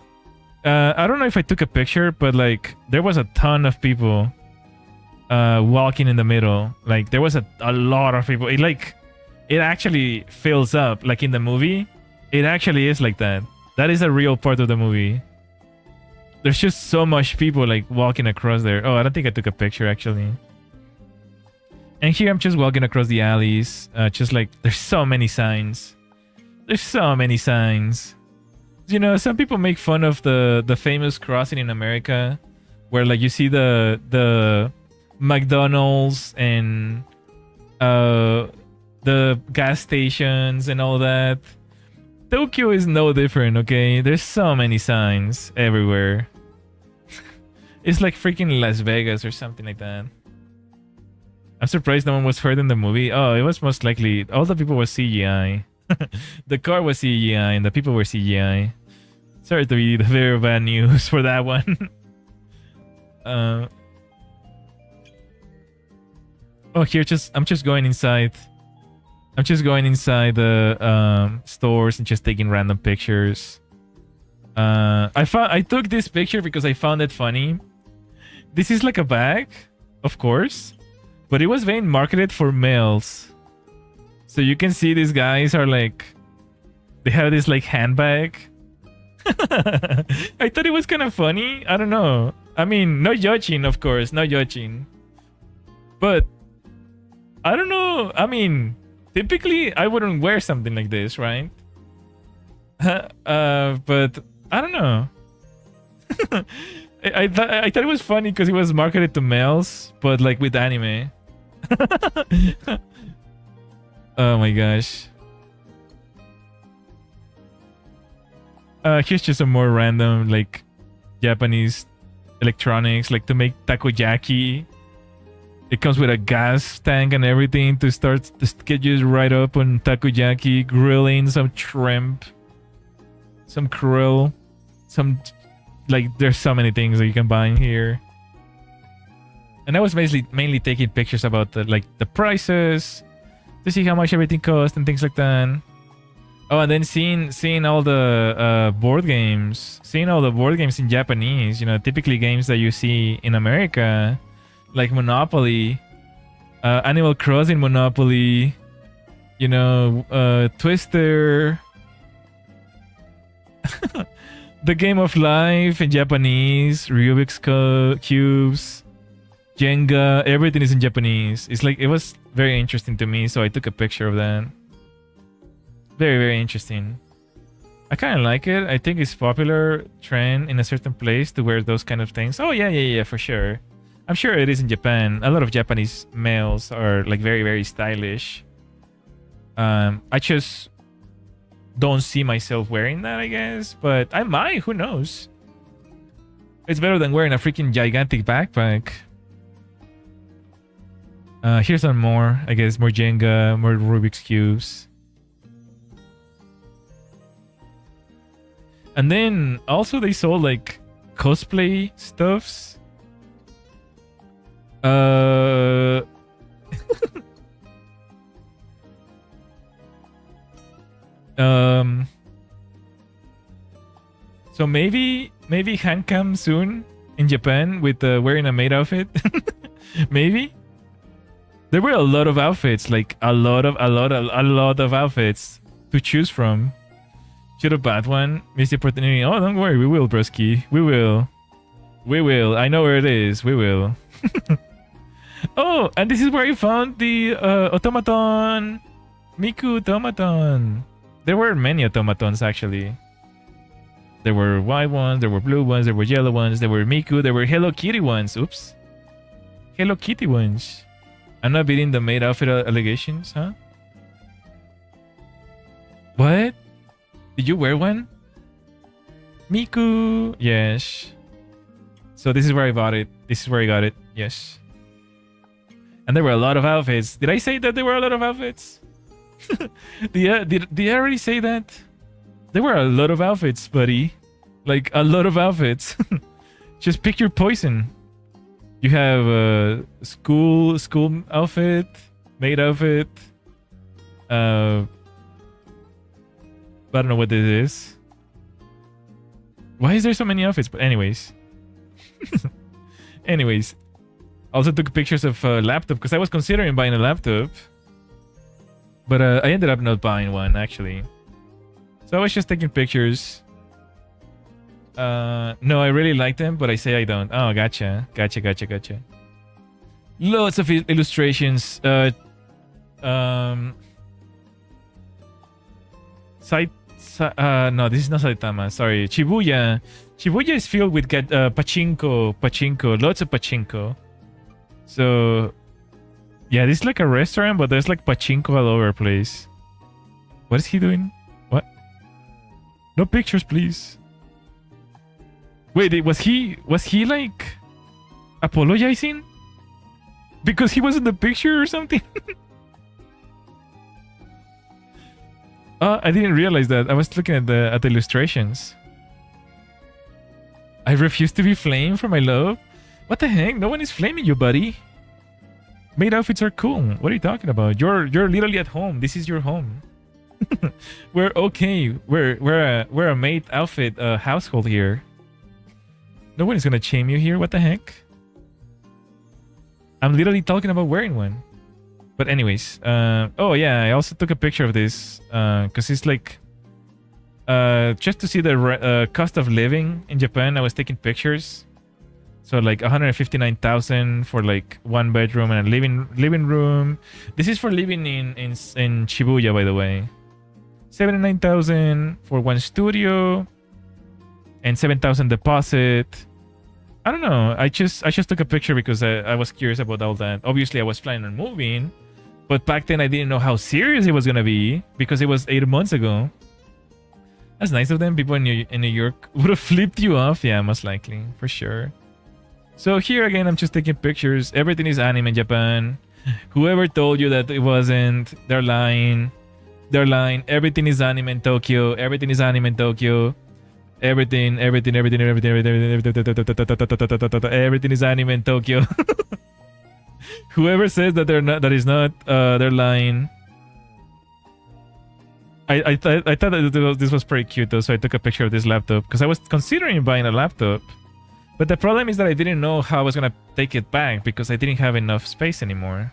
I don't know if I took a picture, but like there was a ton of people walking in the middle. Like there was a lot of people. It actually fills up. Like in the movie, it actually is like that. That is a real part of the movie. There's just so much people like walking across there. Oh, I don't think I took a picture actually. And here I'm just walking across the alleys. Just like there's so many signs. There's so many signs. You know, some people make fun of the famous crossing in America, where like you see the McDonald's and the gas stations and all that. Tokyo is no different, okay? There's so many signs everywhere. It's like freaking Las Vegas or something like that. I'm surprised no one was hurt in the movie. Oh, it was most likely all the people were CGI. The car was CGI and the people were CGI. Sorry to be the very bad news for that one. Oh, here I'm just going inside. I'm just going inside the stores and just taking random pictures. I took this picture because I found it funny. This is like a bag, of course, but it was being marketed for males. So you can see these guys are like, they have this like handbag. I thought it was kind of funny. I don't know. I mean, no judging, of course, no judging. But I don't know. I mean, typically I wouldn't wear something like this, right? But I don't know. I thought it was funny because it was marketed to males, but like with anime. Oh my gosh. Here's just some more random like Japanese electronics, like to make takoyaki. It comes with a gas tank and everything to start to get you right up on takoyaki, grilling some shrimp, some krill, some like there's so many things that you can buy in here. And I was mainly taking pictures about the prices to see how much everything costs and things like that. Oh, and then seeing all the board games, in Japanese. You know, typically games that you see in America, like Monopoly, Animal Crossing Monopoly, you know, Twister, The Game of Life in Japanese, Rubik's Cubes, Jenga, everything is in Japanese. It's like, it was very interesting to me, so I took a picture of that. Very, very interesting. I kind of like it. I think it's popular trend in a certain place to wear those kind of things. Oh, yeah, for sure. I'm sure it is in Japan. A lot of Japanese males are like very, very stylish. I just don't see myself wearing that, I guess. But I might, who knows? It's better than wearing a freaking gigantic backpack. Here's some more, I guess. More Jenga, more Rubik's Cubes. And then also they sold like cosplay stuffs. So maybe handcam soon in Japan with wearing a maid outfit. Maybe. There were a lot of outfits, like a lot of outfits to choose from. Should a bad one, miss the opportunity. Oh, don't worry, we will, broski. We will. I know where it is. We will. Oh, and this is where I found the automaton. Miku automaton. There were many automatons actually. There were white ones, there were blue ones, there were yellow ones, there were Miku, there were Hello Kitty ones. Oops. Hello Kitty ones. I'm not beating the maid outfit allegations, huh? What? Did you wear one? Miku. Yes. So this is where I bought it. This is where I got it. Yes. And there were a lot of outfits. Did I say that there were a lot of outfits? Did I already say that? There were a lot of outfits, buddy. Like, a lot of outfits. Just pick your poison. You have a school outfit, maid outfit. I don't know what this is. Why is there so many outfits? But anyways. Anyways. Also took pictures of a laptop because I was considering buying a laptop. But I ended up not buying one, actually. So I was just taking pictures. No, I really like them, but I say I don't. Oh, gotcha. Gotcha. Lots of illustrations. No, this is not Saitama. Sorry. Shibuya. Shibuya is filled with pachinko. Lots of pachinko. So, yeah, this is like a restaurant, but there's like pachinko all over the place. What is he doing? What? No pictures, please. Wait, was he like apologizing? Because he was in the picture or something? I didn't realize that. I was looking at the illustrations. I refuse to be flamed for my love. What the heck? No one is flaming you, buddy. Maid outfits are cool. What are you talking about? You're literally at home. This is your home. We're okay. We're a maid outfit household here. No one is gonna shame you here. What the heck? I'm literally talking about wearing one. But anyways, oh yeah, I also took a picture of this because it's like just to see the cost of living in Japan. I was taking pictures. So like 159,000 for like one bedroom and a living room. This is for living in Shibuya, by the way. 79,000 for one studio and 7,000 deposit. I don't know. I just took a picture because I was curious about all that. Obviously, I was planning on moving, but back then I didn't know how serious it was gonna be because it was 8 months ago. That's nice of them. People in New York would have flipped you off. Yeah, most likely, for sure. So here again, I'm just taking pictures. Everything is anime in Japan. Whoever told you that it wasn't, they're lying. They're lying. Everything is anime in Tokyo. Everything is anime in Tokyo. Everything is anime in Tokyo. Whoever says that that is not, they're lying. I thought that this was pretty cute though, so I took a picture of this laptop because I was considering buying a laptop. But the problem is that I didn't know how I was gonna take it back because I didn't have enough space anymore.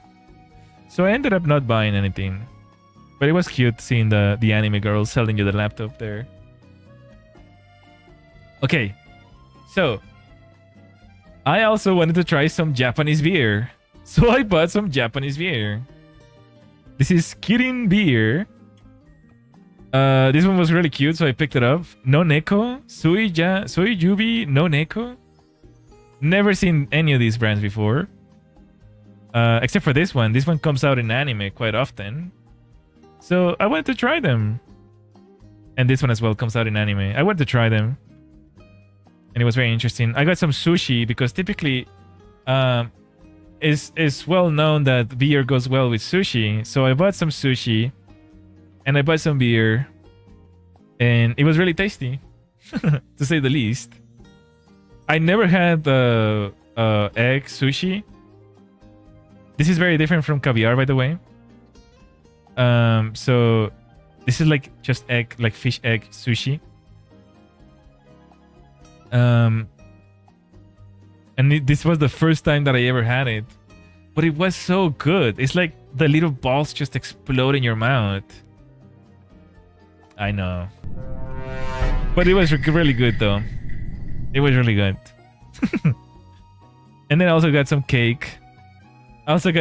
So I ended up not buying anything. But it was cute seeing the anime girl selling you the laptop there. Okay, so I also wanted to try some Japanese beer. So I bought some Japanese beer. This is Kirin beer. This one was really cute, so I picked it up. No Neko, Suijubi, no Neko. Never seen any of these brands before. Except for this one. This one comes out in anime quite often. So I wanted to try them. And this one as well comes out in anime. I wanted to try them. And it was very interesting. I got some sushi because typically it's well known that beer goes well with sushi. So I bought some sushi and I bought some beer. And it was really tasty, to say the least. I never had egg sushi. This is very different from caviar, by the way. So this is like just egg, like fish egg sushi. And this was the first time that I ever had it. But it was so good. It's like the little balls just explode in your mouth. I know. But it was really good though. It was really good. And then I also got some cake. I think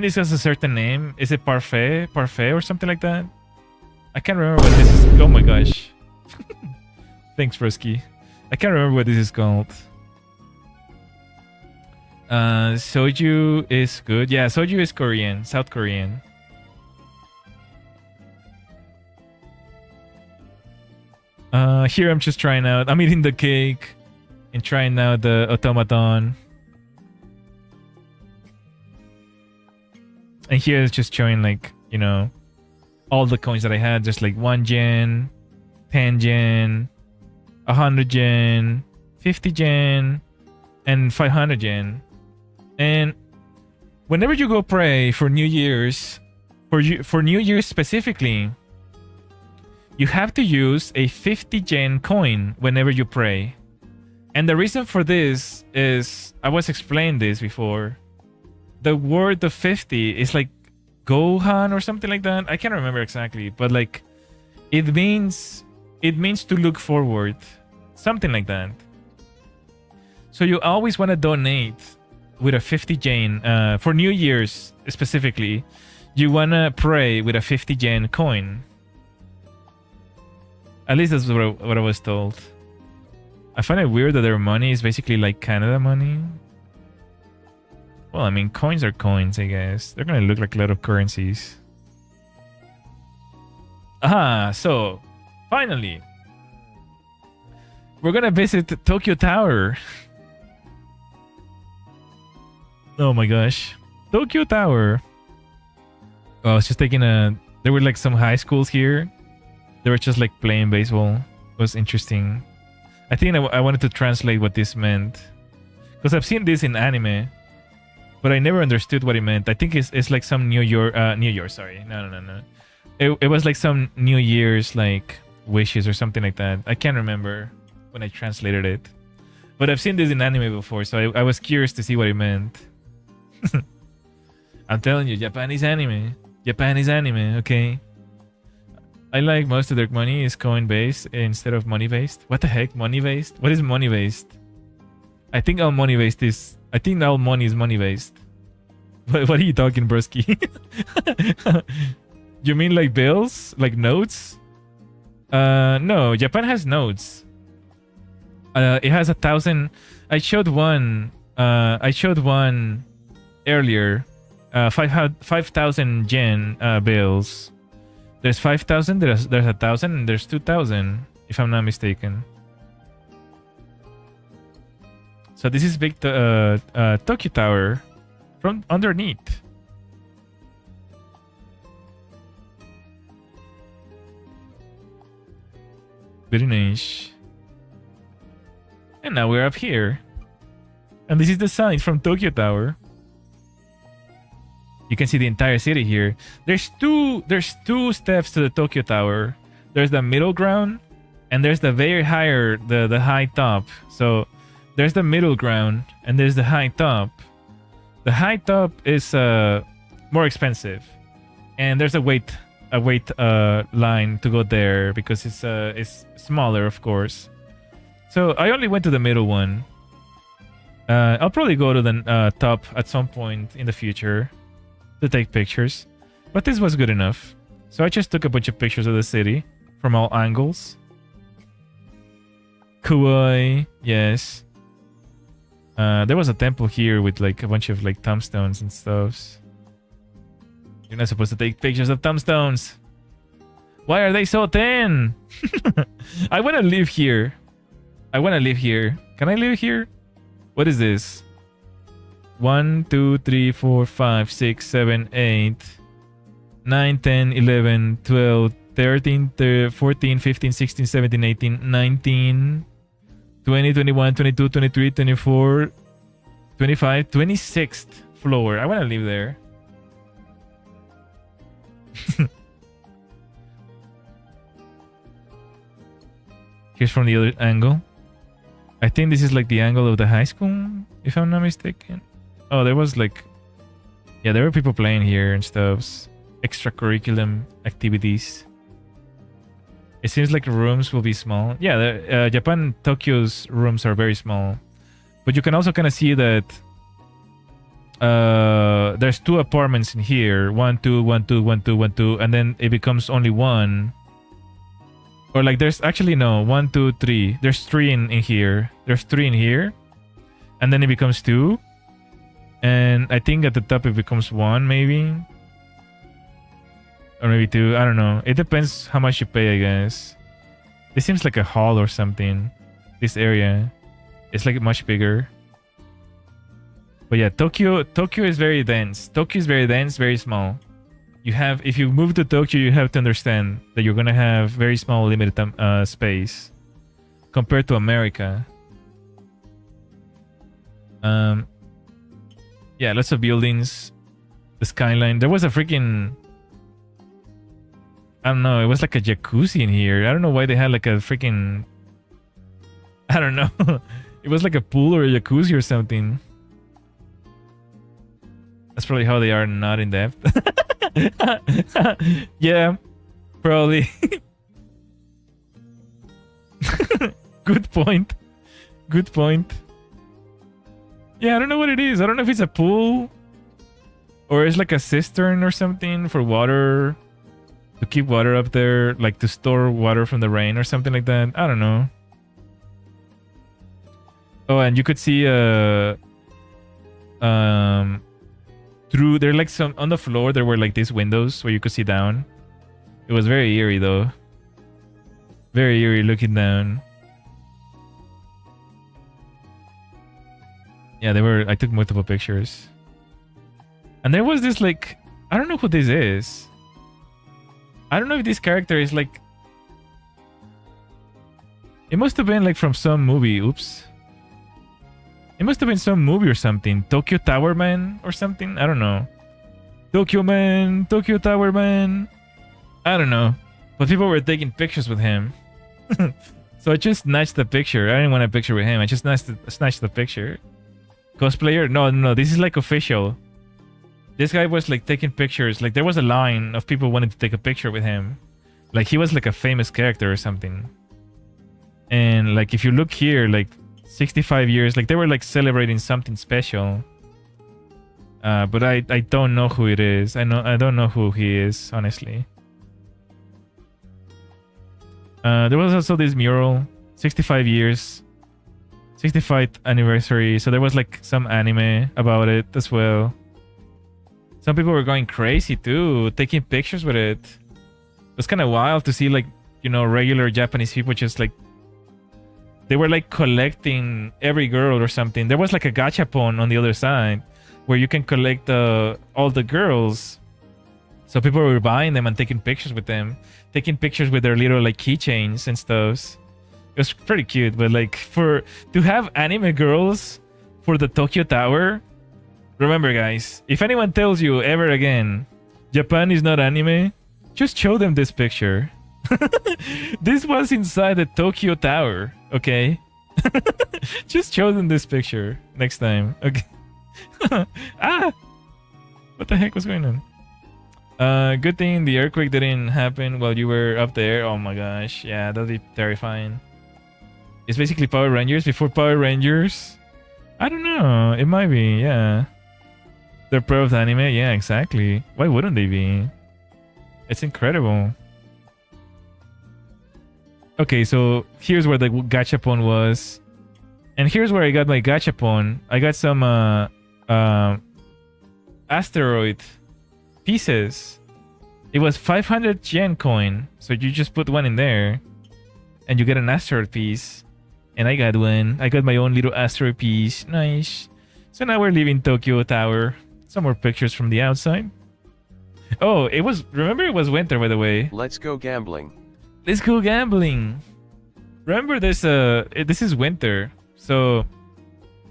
this has a certain name. Is it parfait or something like that? I can't remember what this is. Oh my gosh. Thanks, Frisky. I can't remember what this is called. Soju is good. Yeah, soju is Korean, South Korean. Here I'm just trying out. I'm eating the cake and trying out the automaton. And here it's just showing, like, you know, all the coins that I had. Just like 1 yen, 10 yen, 100 yen, 50 yen, and 500 yen. And whenever you go pray for New Year's, for New Year's specifically, you have to use a 50 yen coin whenever you pray. And the reason for this is, I was explained this before. The word of 50 is like Gohan or something like that. I can't remember exactly, but like it means to look forward, something like that. So you always want to donate with a 50 yen for New Year's specifically. You want to pray with a 50 yen coin. At least that's what I was told. I find it weird that their money is basically like Canada money. Well, I mean, coins are coins, I guess. They're gonna look like a lot of currencies. Ah, so finally, we're gonna visit Tokyo Tower. Oh my gosh, Tokyo Tower. Oh, I was just taking a. There were like some high schools here. They were just like playing baseball. It was interesting. I think I wanted to translate what this meant, because I've seen this in anime, but I never understood what it meant. I think it's like some New Year. Sorry, no. It was like some New Year's like wishes or something like that. I can't remember when I translated it, but I've seen this in anime before, so I was curious to see what it meant. I'm telling you, Japan is anime. Japan is anime. Okay. I like most of their money is coin-based instead of money-based. What the heck? Money-based? What is money-based? I think all money-based is... I think all money is money-based. What are you talking, broski? You mean like bills? Like notes? No, Japan has notes. It has 1,000... I showed one earlier. 5,000 yen bills. There's 5,000, there's 1,000, and there's 2,000, if I'm not mistaken. So this is big Tokyo Tower from underneath. Very nice. And now we're up here. And this is the sign from Tokyo Tower. You can see the entire city here. There's two steps to the Tokyo Tower. There's the middle ground, and there's the very higher, the high top. So there's the middle ground, and there's the high top. The high top is more expensive, and there's a wait line to go there because it's smaller, of course. So I only went to the middle one. I'll probably go to the top at some point in the future to take pictures, but this was good enough. So I just took a bunch of pictures of the city from all angles. Kawaii, yes. There was a temple here with like a bunch of like tombstones and stuff. You're not supposed to take pictures of tombstones. Why are they so thin? I want to live here. Can I live here? What is this? 1, 2, 3, 4, 5, 6, 7, 8, 9, 10, 11, 12, 13, 14, 15, 16, 17, 18, 19, 20, 21, 22, 23, 24, 25, 26th floor. I want to live there. Here's from the other angle. I think this is like the angle of the high school, if I'm not mistaken. Oh, there was like... Yeah, there were people playing here and stuff. Extracurriculum activities. It seems like the rooms will be small. Yeah, Japan, Tokyo's rooms are very small. But you can also kind of see that there's 2 apartments in here. 1, 2, 1, 2, 1, 2, 1, 2. And then it becomes only 1 Or like there's actually no 1, 2, 3. There's 3 in here. There's 3 in here, and then it becomes 2. And I think at the top it becomes 1 maybe, or maybe 2. I don't know. It depends how much you pay, I guess. This seems like a hall or something. This area, it's like much bigger. But yeah, Tokyo is very dense. Tokyo is very dense, very small. You have, if you move to Tokyo, you have to understand that you're gonna have very small, limited space compared to America. Yeah, lots of buildings. The skyline. There was a freaking, I don't know. It was like a jacuzzi in here. I don't know why they had like a freaking, I don't know. It was like a pool or a jacuzzi or something. That's probably how they are not in depth. Yeah, probably. Good point. Good point. Yeah, I don't know what it is. I don't know if it's a pool or it's like a cistern or something for water, to keep water up there, like to store water from the rain or something like that. I don't know. Oh, and you could see through there, like some on the floor there were like these windows where you could see down. It was very eerie though. Very eerie looking down. Yeah, they were, I took multiple pictures. And there was this like, I don't know who this is. I don't know if this character is like, it must have been like from some movie. Oops. It must have been some movie or something. Tokyo Tower Man or something. I don't know. Tokyo Man, Tokyo Tower Man. I don't know. But people were taking pictures with him. So I just snatched the picture. I didn't want a picture with him. I just snatched the picture. Cosplayer? No. This is like official. This guy was like taking pictures. Like there was a line of people wanting to take a picture with him. Like he was like a famous character or something. And like if you look here, like 65 years, like they were like celebrating something special. But I don't know who it is. I don't know who he is, honestly. There was also this mural, 65 years, 65th anniversary. So there was like some anime about it as well. Some people were going crazy too, taking pictures with it. It was kind of wild to see, like, you know, regular Japanese people just like, they were like collecting every girl or something. There was like a gachapon on the other side where you can collect all the girls. So people were buying them and taking pictures with them, taking pictures with their little like keychains and stuff. It was pretty cute, but like to have anime girls for the Tokyo Tower. Remember, guys, if anyone tells you ever again Japan is not anime, just show them this picture. This was inside the Tokyo Tower, okay? Just show them this picture next time, okay? Ah! What the heck was going on? Good thing the earthquake didn't happen while you were up there. Oh my gosh, yeah, that'd be terrifying. It's basically Power Rangers before Power Rangers. I don't know, it might be, yeah. They're pro of the anime, yeah, exactly. Why wouldn't they be? It's incredible. Okay, so here's where the gachapon was. And here's where I got my gachapon. I got some asteroid pieces. It was 500 yen coin. So you just put one in there and you get an asteroid piece. And I got one. I got my own little asteroid piece. Nice. So now we're leaving Tokyo Tower. Some more pictures from the outside. Oh, remember it was winter, by the way. Let's go gambling. Let's go gambling. Remember this is winter. So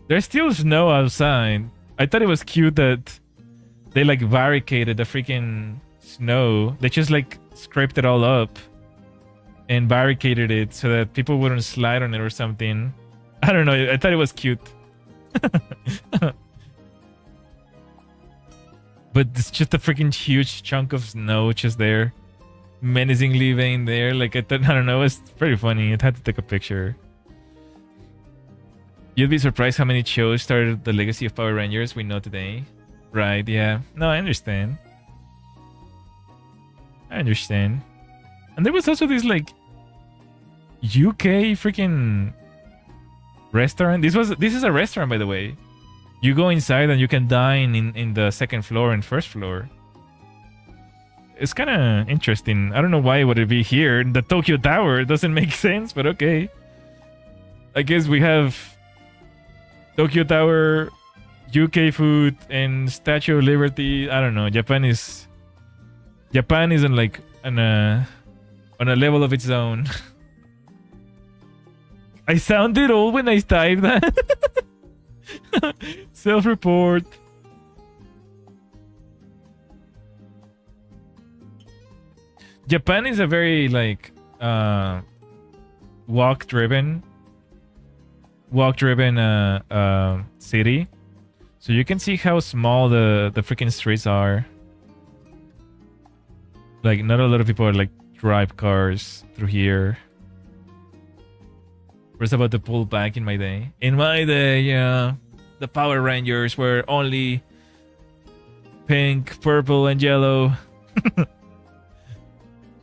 there's still snow outside. I thought it was cute that they like barricaded the freaking snow. They just like scraped it all up and barricaded it so that people wouldn't slide on it or something. I don't know. I thought it was cute. But it's just a freaking huge chunk of snow just there. Menacingly laying there. Like, I don't know. It's pretty funny. I had to take a picture. You'd be surprised how many shows started the legacy of Power Rangers we know today. Right, yeah. No, I understand. I understand. And there was also this, like, UK freaking restaurant. This is a restaurant, by the way. You go inside and you can dine in the second floor and first floor. It's kind of interesting. I don't know why would it be here. The Tokyo Tower doesn't make sense, but okay. I guess we have Tokyo Tower, UK food, and Statue of Liberty. I don't know. Japan is on like on a level of its own. I sounded old when I typed that. Self-report. Japan is a very like walk-driven city. So you can see how small the freaking streets are. Like not a lot of people are like drive cars through here. Was about to pull back in my day. In my day, yeah, the Power Rangers were only pink, purple, and yellow.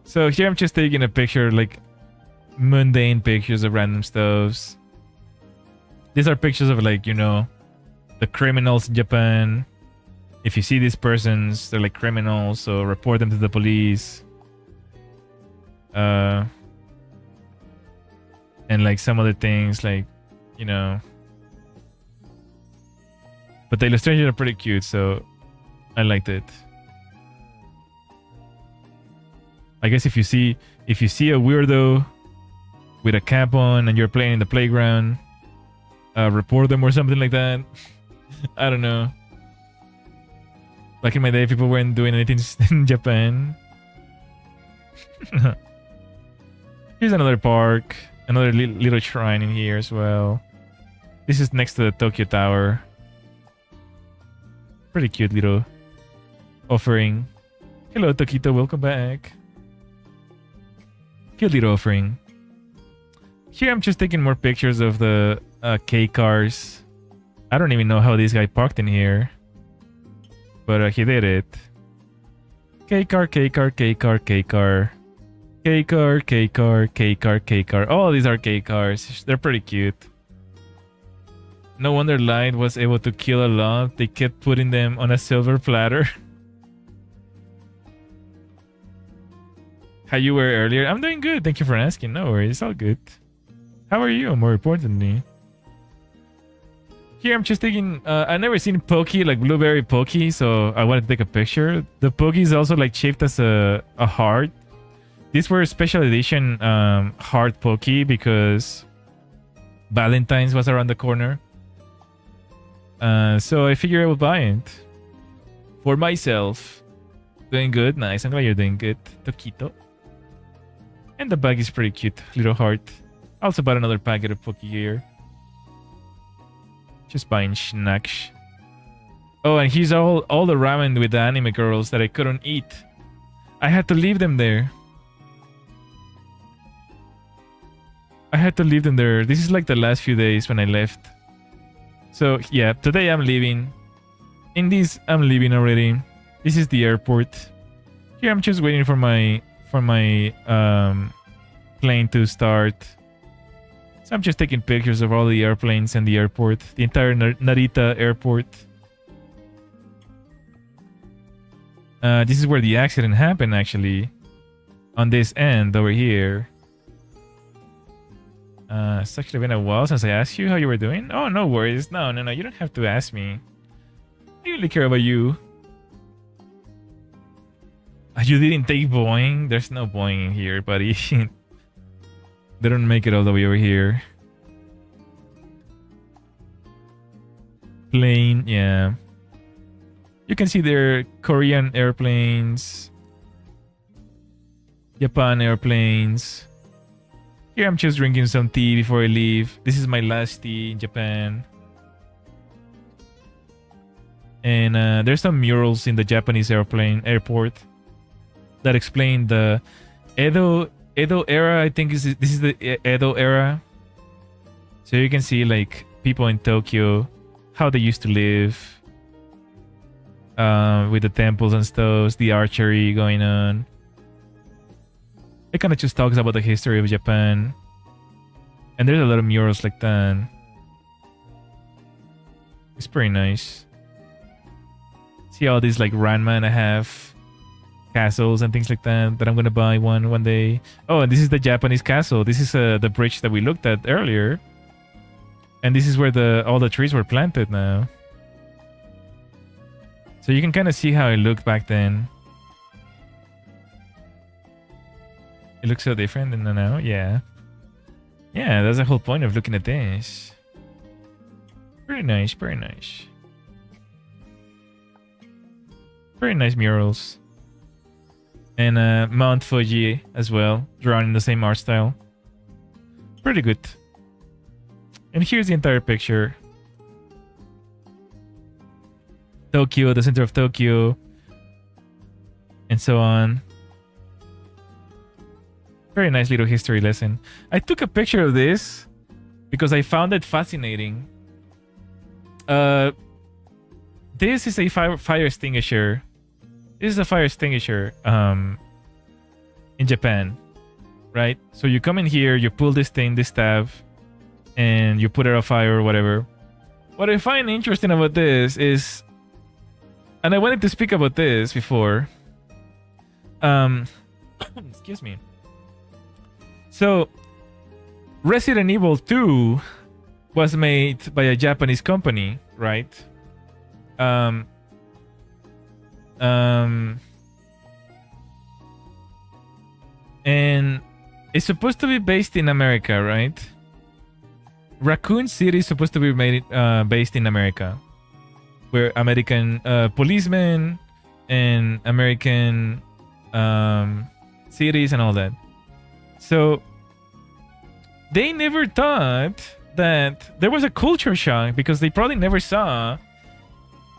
So here I'm just taking a picture, like mundane pictures of random stuffs. These are pictures of like, you know, the criminals in Japan. If you see these persons, they're like criminals, so report them to the police. And like some other things, like, you know. But the illustrations are pretty cute, so I liked it. I guess if you see a weirdo with a cap on and you're playing in the playground, report them or something like that. I don't know. Back in my day, people weren't doing anything in Japan. Here's another park. Another little shrine in here as well. This is next to the Tokyo Tower. Pretty cute little offering. Hello, Tokito. Welcome back. Cute little offering. Here I'm just taking more pictures of the K cars. I don't even know how this guy parked in here. But he did it. K car, K car, K car, K car. K car, K car, K car, K car. Oh, these are K cars. They're pretty cute. No wonder Light was able to kill a lot. They kept putting them on a silver platter. How you were earlier? I'm doing good. Thank you for asking. No worries. It's all good. How are you, more importantly? Here I'm just taking... I've never seen Poke, like blueberry Poke, so I wanted to take a picture. The Poke is also like shaped as a heart. These were special edition heart Poke because Valentine's was around the corner. So I figured I would buy it. For myself. Doing good? Nice. I'm glad you're doing good. Tokito. And the bag is pretty cute. Little heart. I also bought another packet of Poke here. Just buying snacks. Oh, and here's all the ramen with the anime girls that I couldn't eat. I had to leave them there. This is like the last few days when I left. So yeah, today I'm leaving. In this, I'm leaving already. This is the airport. Here I'm just waiting for my plane to start. So I'm just taking pictures of all the airplanes and the airport, the entire Narita airport. This is where the accident happened, actually. On this end over here. It's actually been a while since I asked you how you were doing. Oh, no worries. No. You don't have to ask me. I really care about you. You didn't take Boeing? There's no Boeing in here, buddy. They don't make it all the way over here. Plane, yeah. You can see their Korean airplanes. Japan airplanes. Here I'm just drinking some tea before I leave. This is my last tea in Japan. And there's some murals in the Japanese airport that explain the Edo era. I think this is the Edo era. So you can see like people in Tokyo, how they used to live, with the temples and stuff, the archery going on. It kind of just talks about the history of Japan. And there's a lot of murals like that. It's pretty nice. See all these like Ranma and a half castles and things like that I'm gonna buy one day. Oh, and this is the Japanese castle. This is the bridge that we looked at earlier. And this is where all the trees were planted now. So you can kind of see how it looked back then. It looks so different than now. Yeah. Yeah, that's the whole point of looking at this. Very nice, very nice. Very nice murals. And Mount Fuji as well, drawn in the same art style. Pretty good. And here's the entire picture. Tokyo, the center of Tokyo. And so on. Very nice little history lesson. I took a picture of this because I found it fascinating. This is a fire extinguisher. This is a fire extinguisher in Japan, right? So you come in here, you pull this thing, this tab, and you put it on fire or whatever. What I find interesting about this is, and I wanted to speak about this before. Excuse me. So, Resident Evil 2 was made by a Japanese company, right? And it's supposed to be based in America, right? Raccoon City is supposed to be based in America, where American policemen and American cities and all that. So they never thought that there was a culture shock because they probably never saw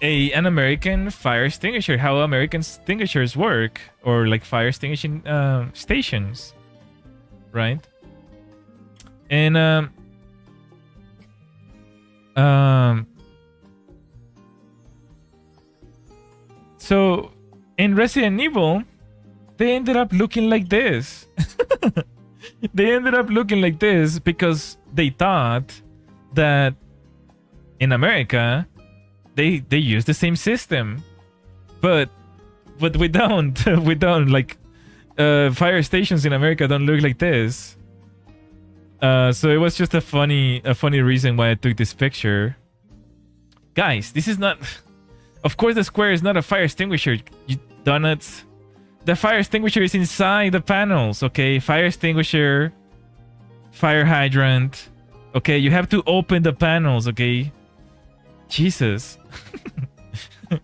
an American fire extinguisher, how American extinguishers work, or like fire extinguishing stations, right? And so in Resident Evil, they ended up looking like this. They ended up looking like this because they thought that in America they use the same system, but we don't. We don't, like fire stations in America don't look like this. So it was just a funny reason why I took this picture. Guys, this is not, of course the square is not a fire extinguisher, you donuts. The fire extinguisher is inside the panels, okay? Fire extinguisher, fire hydrant. Okay, you have to open the panels, okay? Jesus. You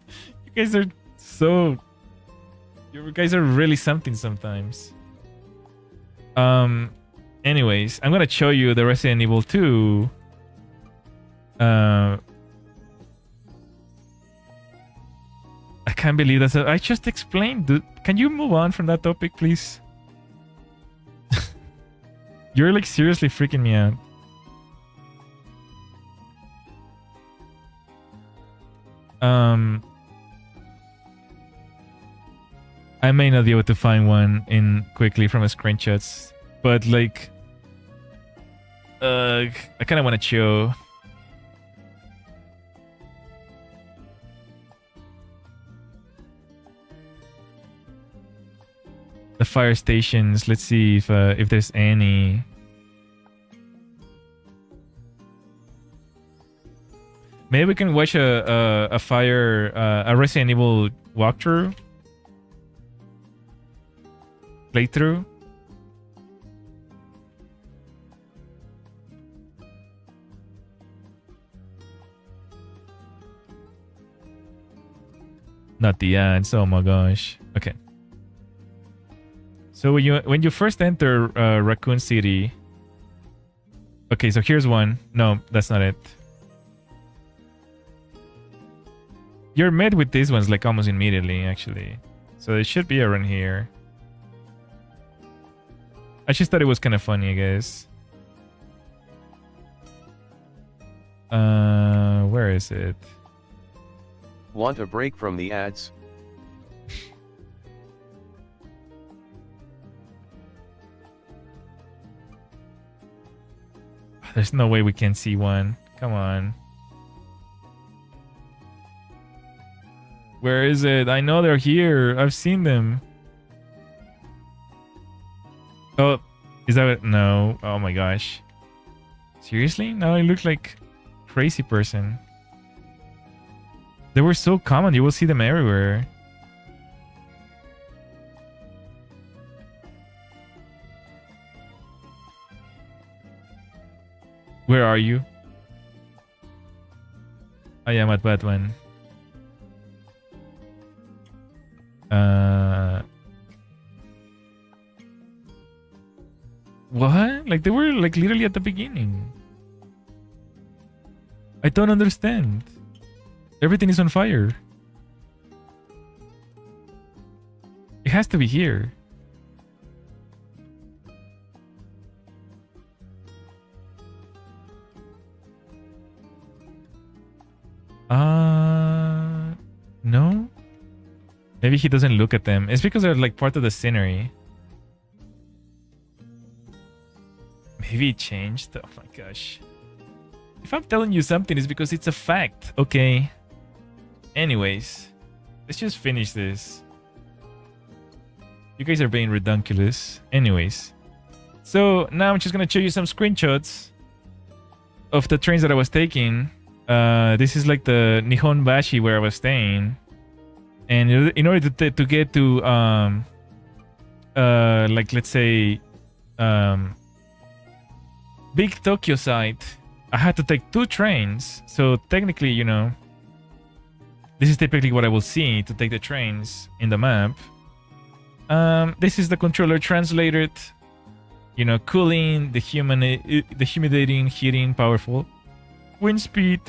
guys are so... You guys are really something sometimes. Anyways, I'm gonna show you the Resident Evil 2. I can't believe that. I just explained. Dude. Can you move on from that topic, please? You're like seriously freaking me out. I may not be able to find one in quickly from a screenshots, but like, I kind of want to show. The fire stations. Let's see if there's any. Maybe we can watch a Resident Evil walkthrough, playthrough. Not the ads. Oh my gosh. Okay. So when you first enter Raccoon City. Okay, so here's one. No, that's not it. You're met with these ones like almost immediately, actually. So it should be around here. I just thought it was kind of funny, I guess. Where is it? Want a break from the ads? There's no way we can see one. Come on. Where is it? I know they're here. I've seen them. Oh, is that it? No. Oh my gosh. Seriously? Now I look like crazy person. They were so common. You will see them everywhere. Where are you? I am at Batman. What? Like they were like literally at the beginning. I don't understand. Everything is on fire. It has to be here. No? Maybe he doesn't look at them. It's because they're like part of the scenery. Maybe it changed. Oh my gosh. If I'm telling you something, it's because it's a fact. Okay. Anyways, let's just finish this. You guys are being redunculous. Anyways. So now I'm just going to show you some screenshots of the trains that I was taking. This is like the Nihonbashi where I was staying. And in order to get to, like let's say, Big Tokyo side, I had to take 2 trains. So technically, you know, this is typically what I will see to take the trains in the map. This is the controller translated. You know, cooling, dehumidating, heating, powerful, wind speed,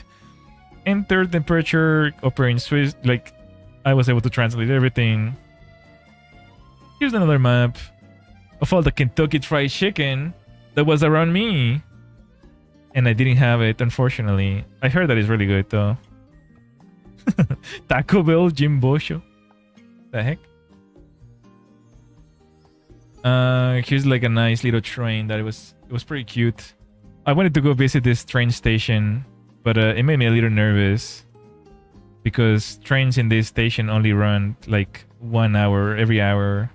enter temperature, operating Swiss. Like, I was able to translate everything. Here's another map of all the Kentucky Fried Chicken that was around me. And I didn't have it, unfortunately. I heard that it's really good, though. Taco Bell, Jimbosho. The heck? Here's like a nice little train that it was pretty cute. I wanted to go visit this train station, but it made me a little nervous because trains in this station only run like 1 hour every hour.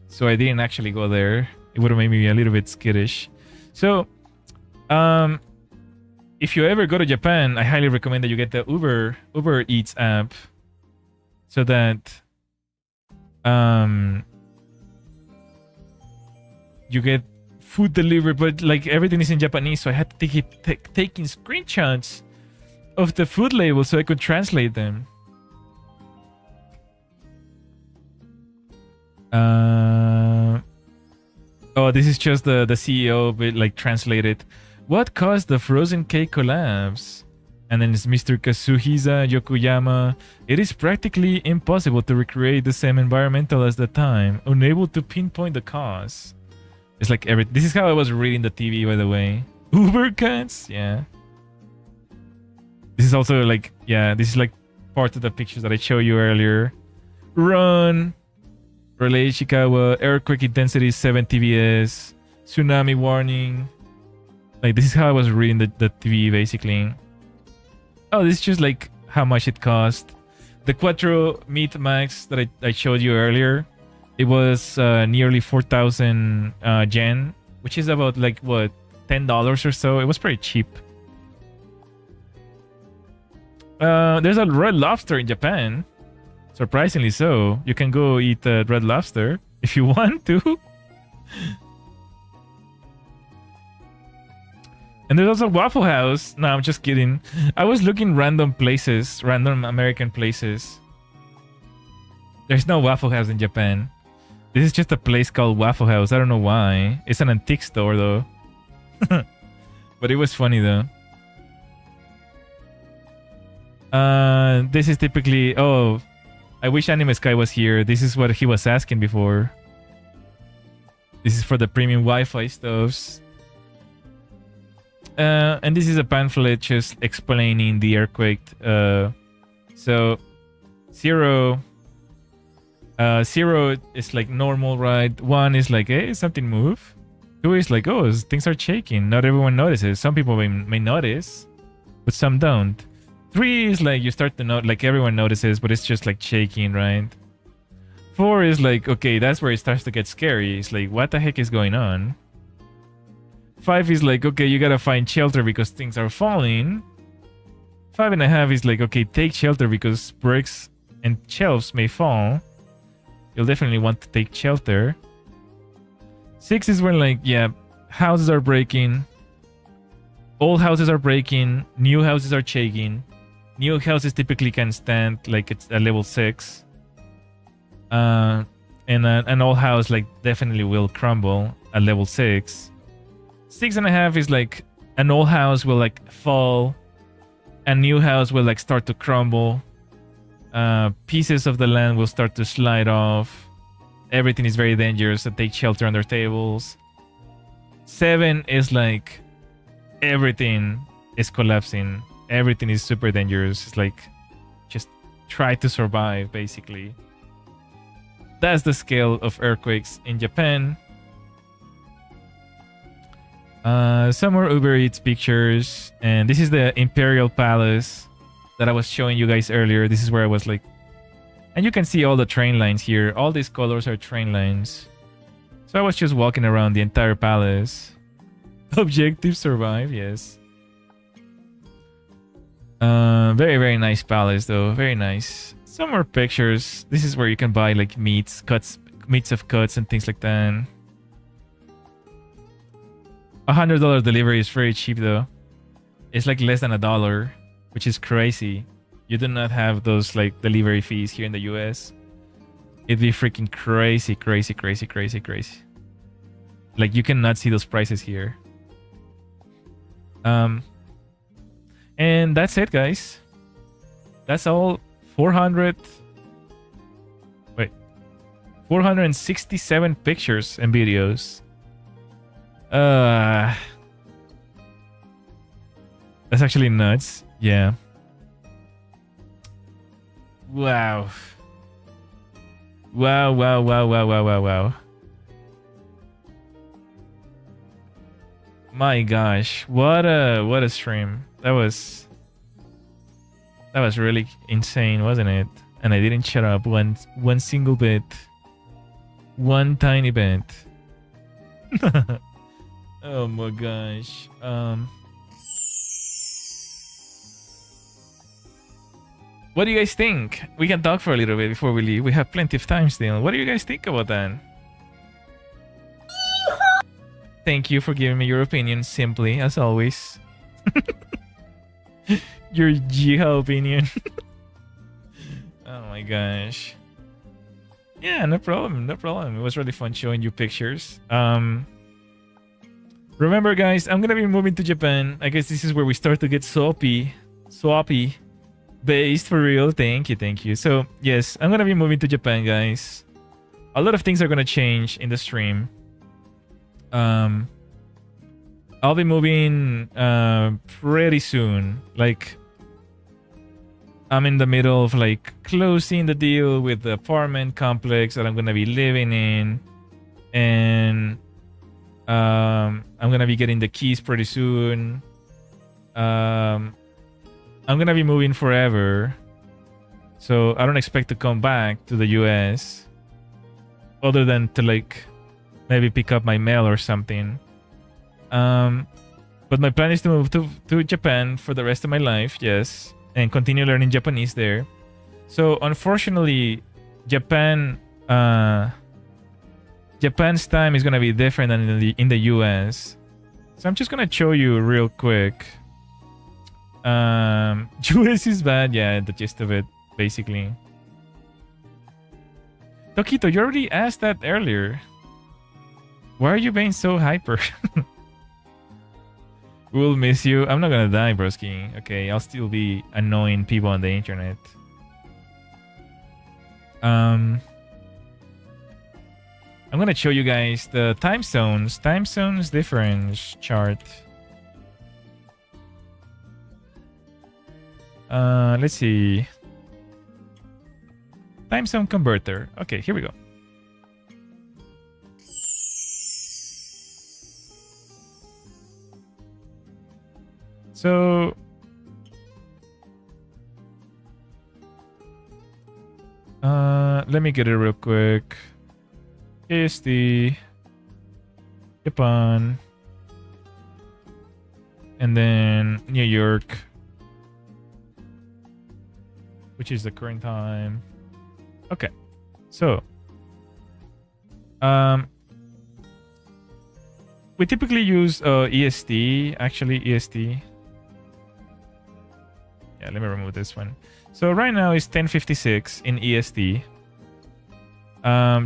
So I didn't actually go there. It would have made me a little bit skittish. So, if you ever go to Japan, I highly recommend that you get the Uber Eats app, so that you get food delivered, but like everything is in Japanese, so I had to taking screenshots of the food labels so I could translate them. Oh, this is just the CEO, but like translated. What caused the frozen cake collapse? And then it's Mr. Kazuhisa Yokoyama. It is practically impossible to recreate the same environmental as the time, unable to pinpoint the cause. It's like this is how I was reading the TV, by the way. Uber cats? Yeah. This is also like, yeah, this is like part of the pictures that I showed you earlier. Run! Relay Ishikawa, earthquake intensity 7 TBS, tsunami warning. Like, this is how I was reading the TV, basically. Oh, this is just like how much it cost. The Quattro Meat Max that I showed you earlier, it was nearly 4,000 yen, which is about like, what, $10 or so. It was pretty cheap. There's a Red Lobster in Japan. Surprisingly so. You can go eat Red Lobster if you want to. And there's also Waffle House. No, I'm just kidding. I was looking random places, random American places. There's no Waffle House in Japan. This is just a place called Waffle House. I don't know why. It's an antique store though. But it was funny though. This is typically... Oh, I wish Anime Sky was here. This is what he was asking before. This is for the premium Wi-Fi stoves. And this is a pamphlet just explaining the earthquake. So, 0 is like normal, right? 1 is like, hey, something move. Two is like, oh, things are shaking. Not everyone notices. Some people may notice, but some don't. Three is like you start to note, like everyone notices, but it's just like shaking, right? Four is like, okay, that's where it starts to get scary. It's like, what the heck is going on? Five is like, okay, you gotta find shelter because things are falling. 5.5 is like, okay, take shelter because bricks and shelves may fall. You'll definitely want to take shelter. 6 is when like, yeah, houses are breaking. Old houses are breaking. New houses are shaking. New houses typically can stand like it's a level 6. And an old house like definitely will crumble at level 6. 6.5 is like an old house will like fall. A new house will like start to crumble. Pieces of the land will start to slide off. Everything is very dangerous. So take shelter under tables. 7 is like everything is collapsing. Everything is super dangerous. It's like just try to survive basically. That's the scale of earthquakes in Japan. Some more Uber Eats pictures, and this is the Imperial Palace that I was showing you guys earlier. This is where I was like, and you can see all the train lines here. All these colors are train lines. So I was just walking around the entire palace. Objective survive, yes. Very, very nice palace though. Very nice. Some more pictures. This is where you can buy like meats of cuts and things like that. $100 delivery is very cheap though. It's like less than $1, which is crazy. You do not have those like delivery fees here in the US. It'd be freaking crazy, crazy, crazy, crazy, crazy. Like you cannot see those prices here. And that's it, guys. That's all. 467 pictures and videos. That's actually nuts. Yeah. Wow. Wow, wow, wow, wow, wow, wow, wow. My gosh, what a stream. That was really insane, wasn't it? And I didn't shut up one single bit. One tiny bit. Oh my gosh. What do you guys think? We can talk for a little bit before we leave. We have plenty of time still. What do you guys think about that? Thank you for giving me your opinion simply, as always. Your Jiha opinion. Oh my gosh. Yeah, no problem, no problem. It was really fun showing you pictures. Remember guys, I'm gonna be moving to Japan. I guess this is where we start to get swappy based for real. Thank you. So yes, I'm gonna be moving to Japan, guys. A lot of things are gonna change in the stream. I'll be moving pretty soon. Like I'm in the middle of like closing the deal with the apartment complex that I'm gonna be living in, and I'm gonna be getting the keys pretty soon. I'm gonna be moving forever, so I don't expect to come back to the US other than to like maybe pick up my mail or something. But my plan is to move to Japan for the rest of my life, yes, and continue learning Japanese there. So unfortunately, Japan's time is gonna be different than in the US. So I'm just gonna show you real quick. US is bad, yeah, the gist of it, basically. Tokito, you already asked that earlier. Why are you being so hyper? We'll miss you. I'm not gonna die, broski. Okay, I'll still be annoying people on the internet. I'm gonna show you guys the time zones difference chart. Let's see. Time zone converter. Okay, here we go. So let me get it real quick. KST, Japan, and then New York, which is the current time. Okay, so we typically use EST. Actually, EST. Yeah, let me remove this one. So right now it's 10:56 in EST.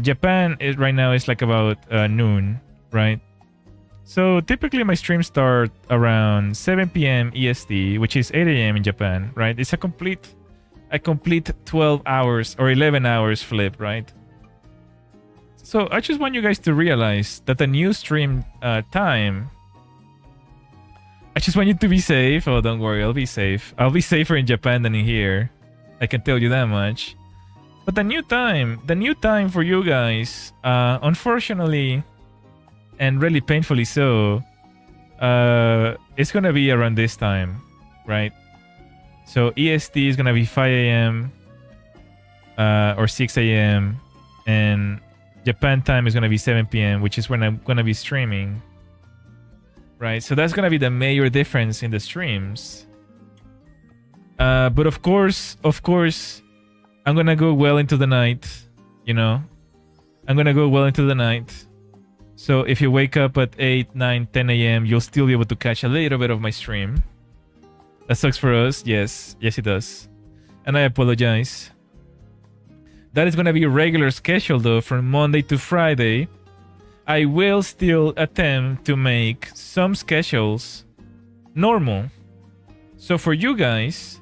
Japan is right now is like about noon, right? So typically my streams start around 7 p.m. EST, which is 8 a.m. in Japan, right? It's a complete 12 hours or 11 hours flip, right? So I just want you guys to realize that the new stream time. I just want you to be safe. Oh, don't worry, I'll be safe. I'll be safer in Japan than in here. I can tell you that much. But the new time for you guys, unfortunately, and really painfully so, it's gonna be around this time, right? So EST is gonna be 5 a.m. Or 6 a.m. and Japan time is gonna be 7 p.m., which is when I'm gonna be streaming, right? So that's gonna be the major difference in the streams. But of course, I'm gonna go well into the night, you know? I'm gonna go well into the night. So if you wake up at 8, 9, 10 a.m., you'll still be able to catch a little bit of my stream. That sucks for us. Yes, it does. And I apologize. That is gonna be a regular schedule though, from Monday to Friday. I will still attempt to make some schedules normal. So for you guys,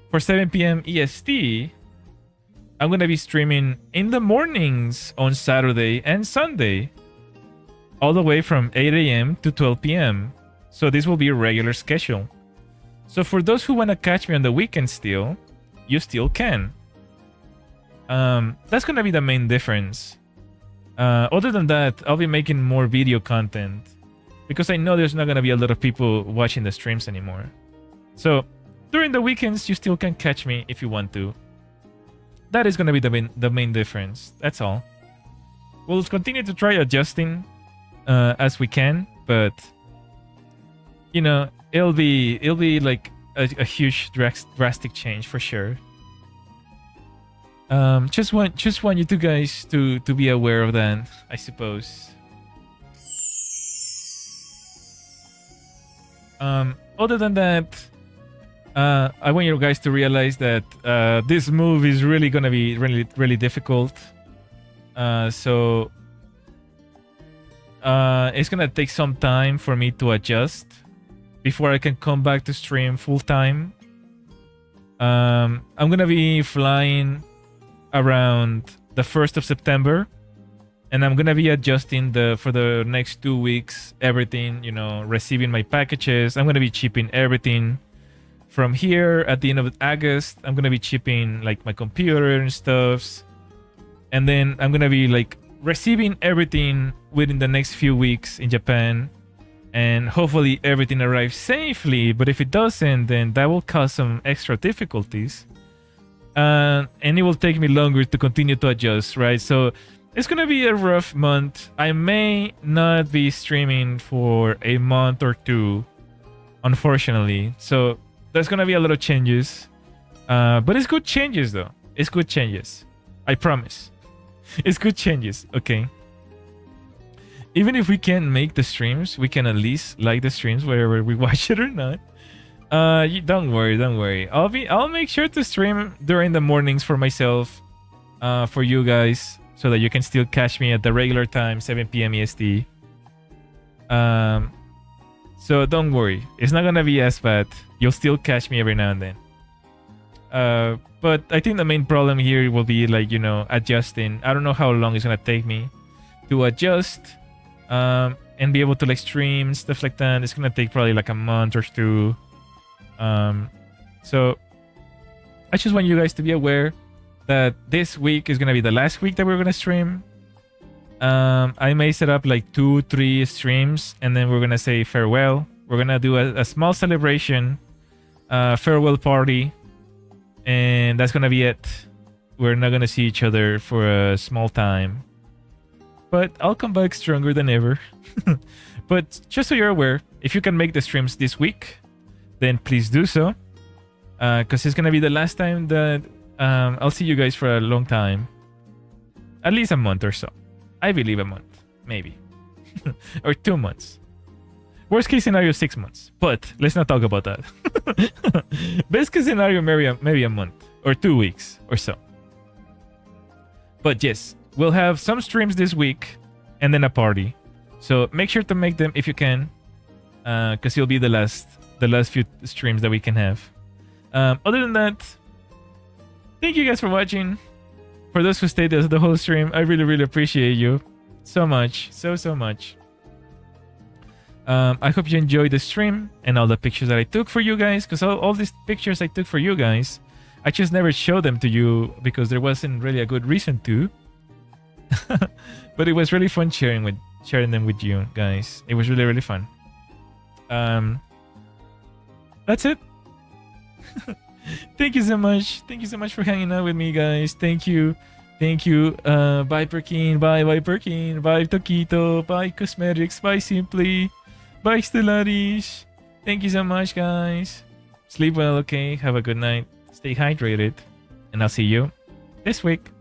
for 7 p.m. EST, I'm going to be streaming in the mornings on Saturday and Sunday, all the way from 8 a.m. to 12 p.m. So this will be a regular schedule. So for those who want to catch me on the weekend still, you still can. That's going to be the main difference. Other than that, I'll be making more video content because I know there's not going to be a lot of people watching the streams anymore. So during the weekends, you still can catch me if you want to. That is going to be the main difference. That's all. We'll continue to try adjusting as we can, but you know, it'll be like a huge drastic change for sure. Just want you two guys to be aware of that, I suppose. Other than that, I want you guys to realize that this move is really gonna be really difficult. So it's gonna take some time for me to adjust before I can come back to stream full time. I'm gonna be flying around the 1st of September, and I'm gonna be adjusting for the next 2 weeks everything. You know, receiving my packages. I'm gonna be shipping everything. From here, at the end of August, I'm gonna be shipping like my computer and stuffs, and then I'm gonna be like receiving everything within the next few weeks in Japan, and hopefully everything arrives safely. But if it doesn't, then that will cause some extra difficulties, and it will take me longer to continue to adjust, right? So it's gonna be a rough month. I may not be streaming for a month or two, unfortunately. So there's gonna be a lot of changes, but it's good changes though. It's good changes. I promise. It's good changes. Okay. Even if we can't make the streams, we can at least like the streams whether we watch it or not. Don't worry. I'll make sure to stream during the mornings for myself, for you guys, so that you can still catch me at the regular time, 7 p.m. EST. So don't worry, it's not gonna be as bad. You'll still catch me every now and then. But I think the main problem here will be like, you know, adjusting. I don't know how long it's gonna take me to adjust and be able to like stream stuff like that. It's gonna take probably like a month or two. So I just want you guys to be aware that this week is gonna be the last week that we're gonna stream. I may set up like 2-3 streams and then we're gonna say farewell We're gonna do a small celebration, farewell party, and that's gonna be it. We're not gonna see each other for a small time, but I'll come back stronger than ever. But just so you're aware, if you can make the streams this week, then please do so, because it's gonna be the last time that I'll see you guys for a long time, at least a month or so. I believe a month, maybe, or 2 months. Worst case scenario, 6 months. But let's not talk about that. Best case scenario, maybe a month or 2 weeks or so. But yes, we'll have some streams this week and then a party. So make sure to make them if you can, because it'll be the last few streams that we can have. Other than that, thank you guys for watching. For those who stayed the whole stream, I really, really appreciate you so much, so much. I hope you enjoyed the stream and all the pictures that I took for you guys, because all these pictures I took for you guys, I just never showed them to you because there wasn't really a good reason to. But it was really fun sharing them with you guys. It was really, really fun. That's it. Thank you so much. Thank you so much for hanging out with me, guys. Thank you. Thank you. Bye Perkin. Bye Perkin. Bye Toquito. Bye Cosmetics. Bye Simply. Bye Stellaris. Thank you so much, guys. Sleep well, okay? Have a good night. Stay hydrated. And I'll see you this week.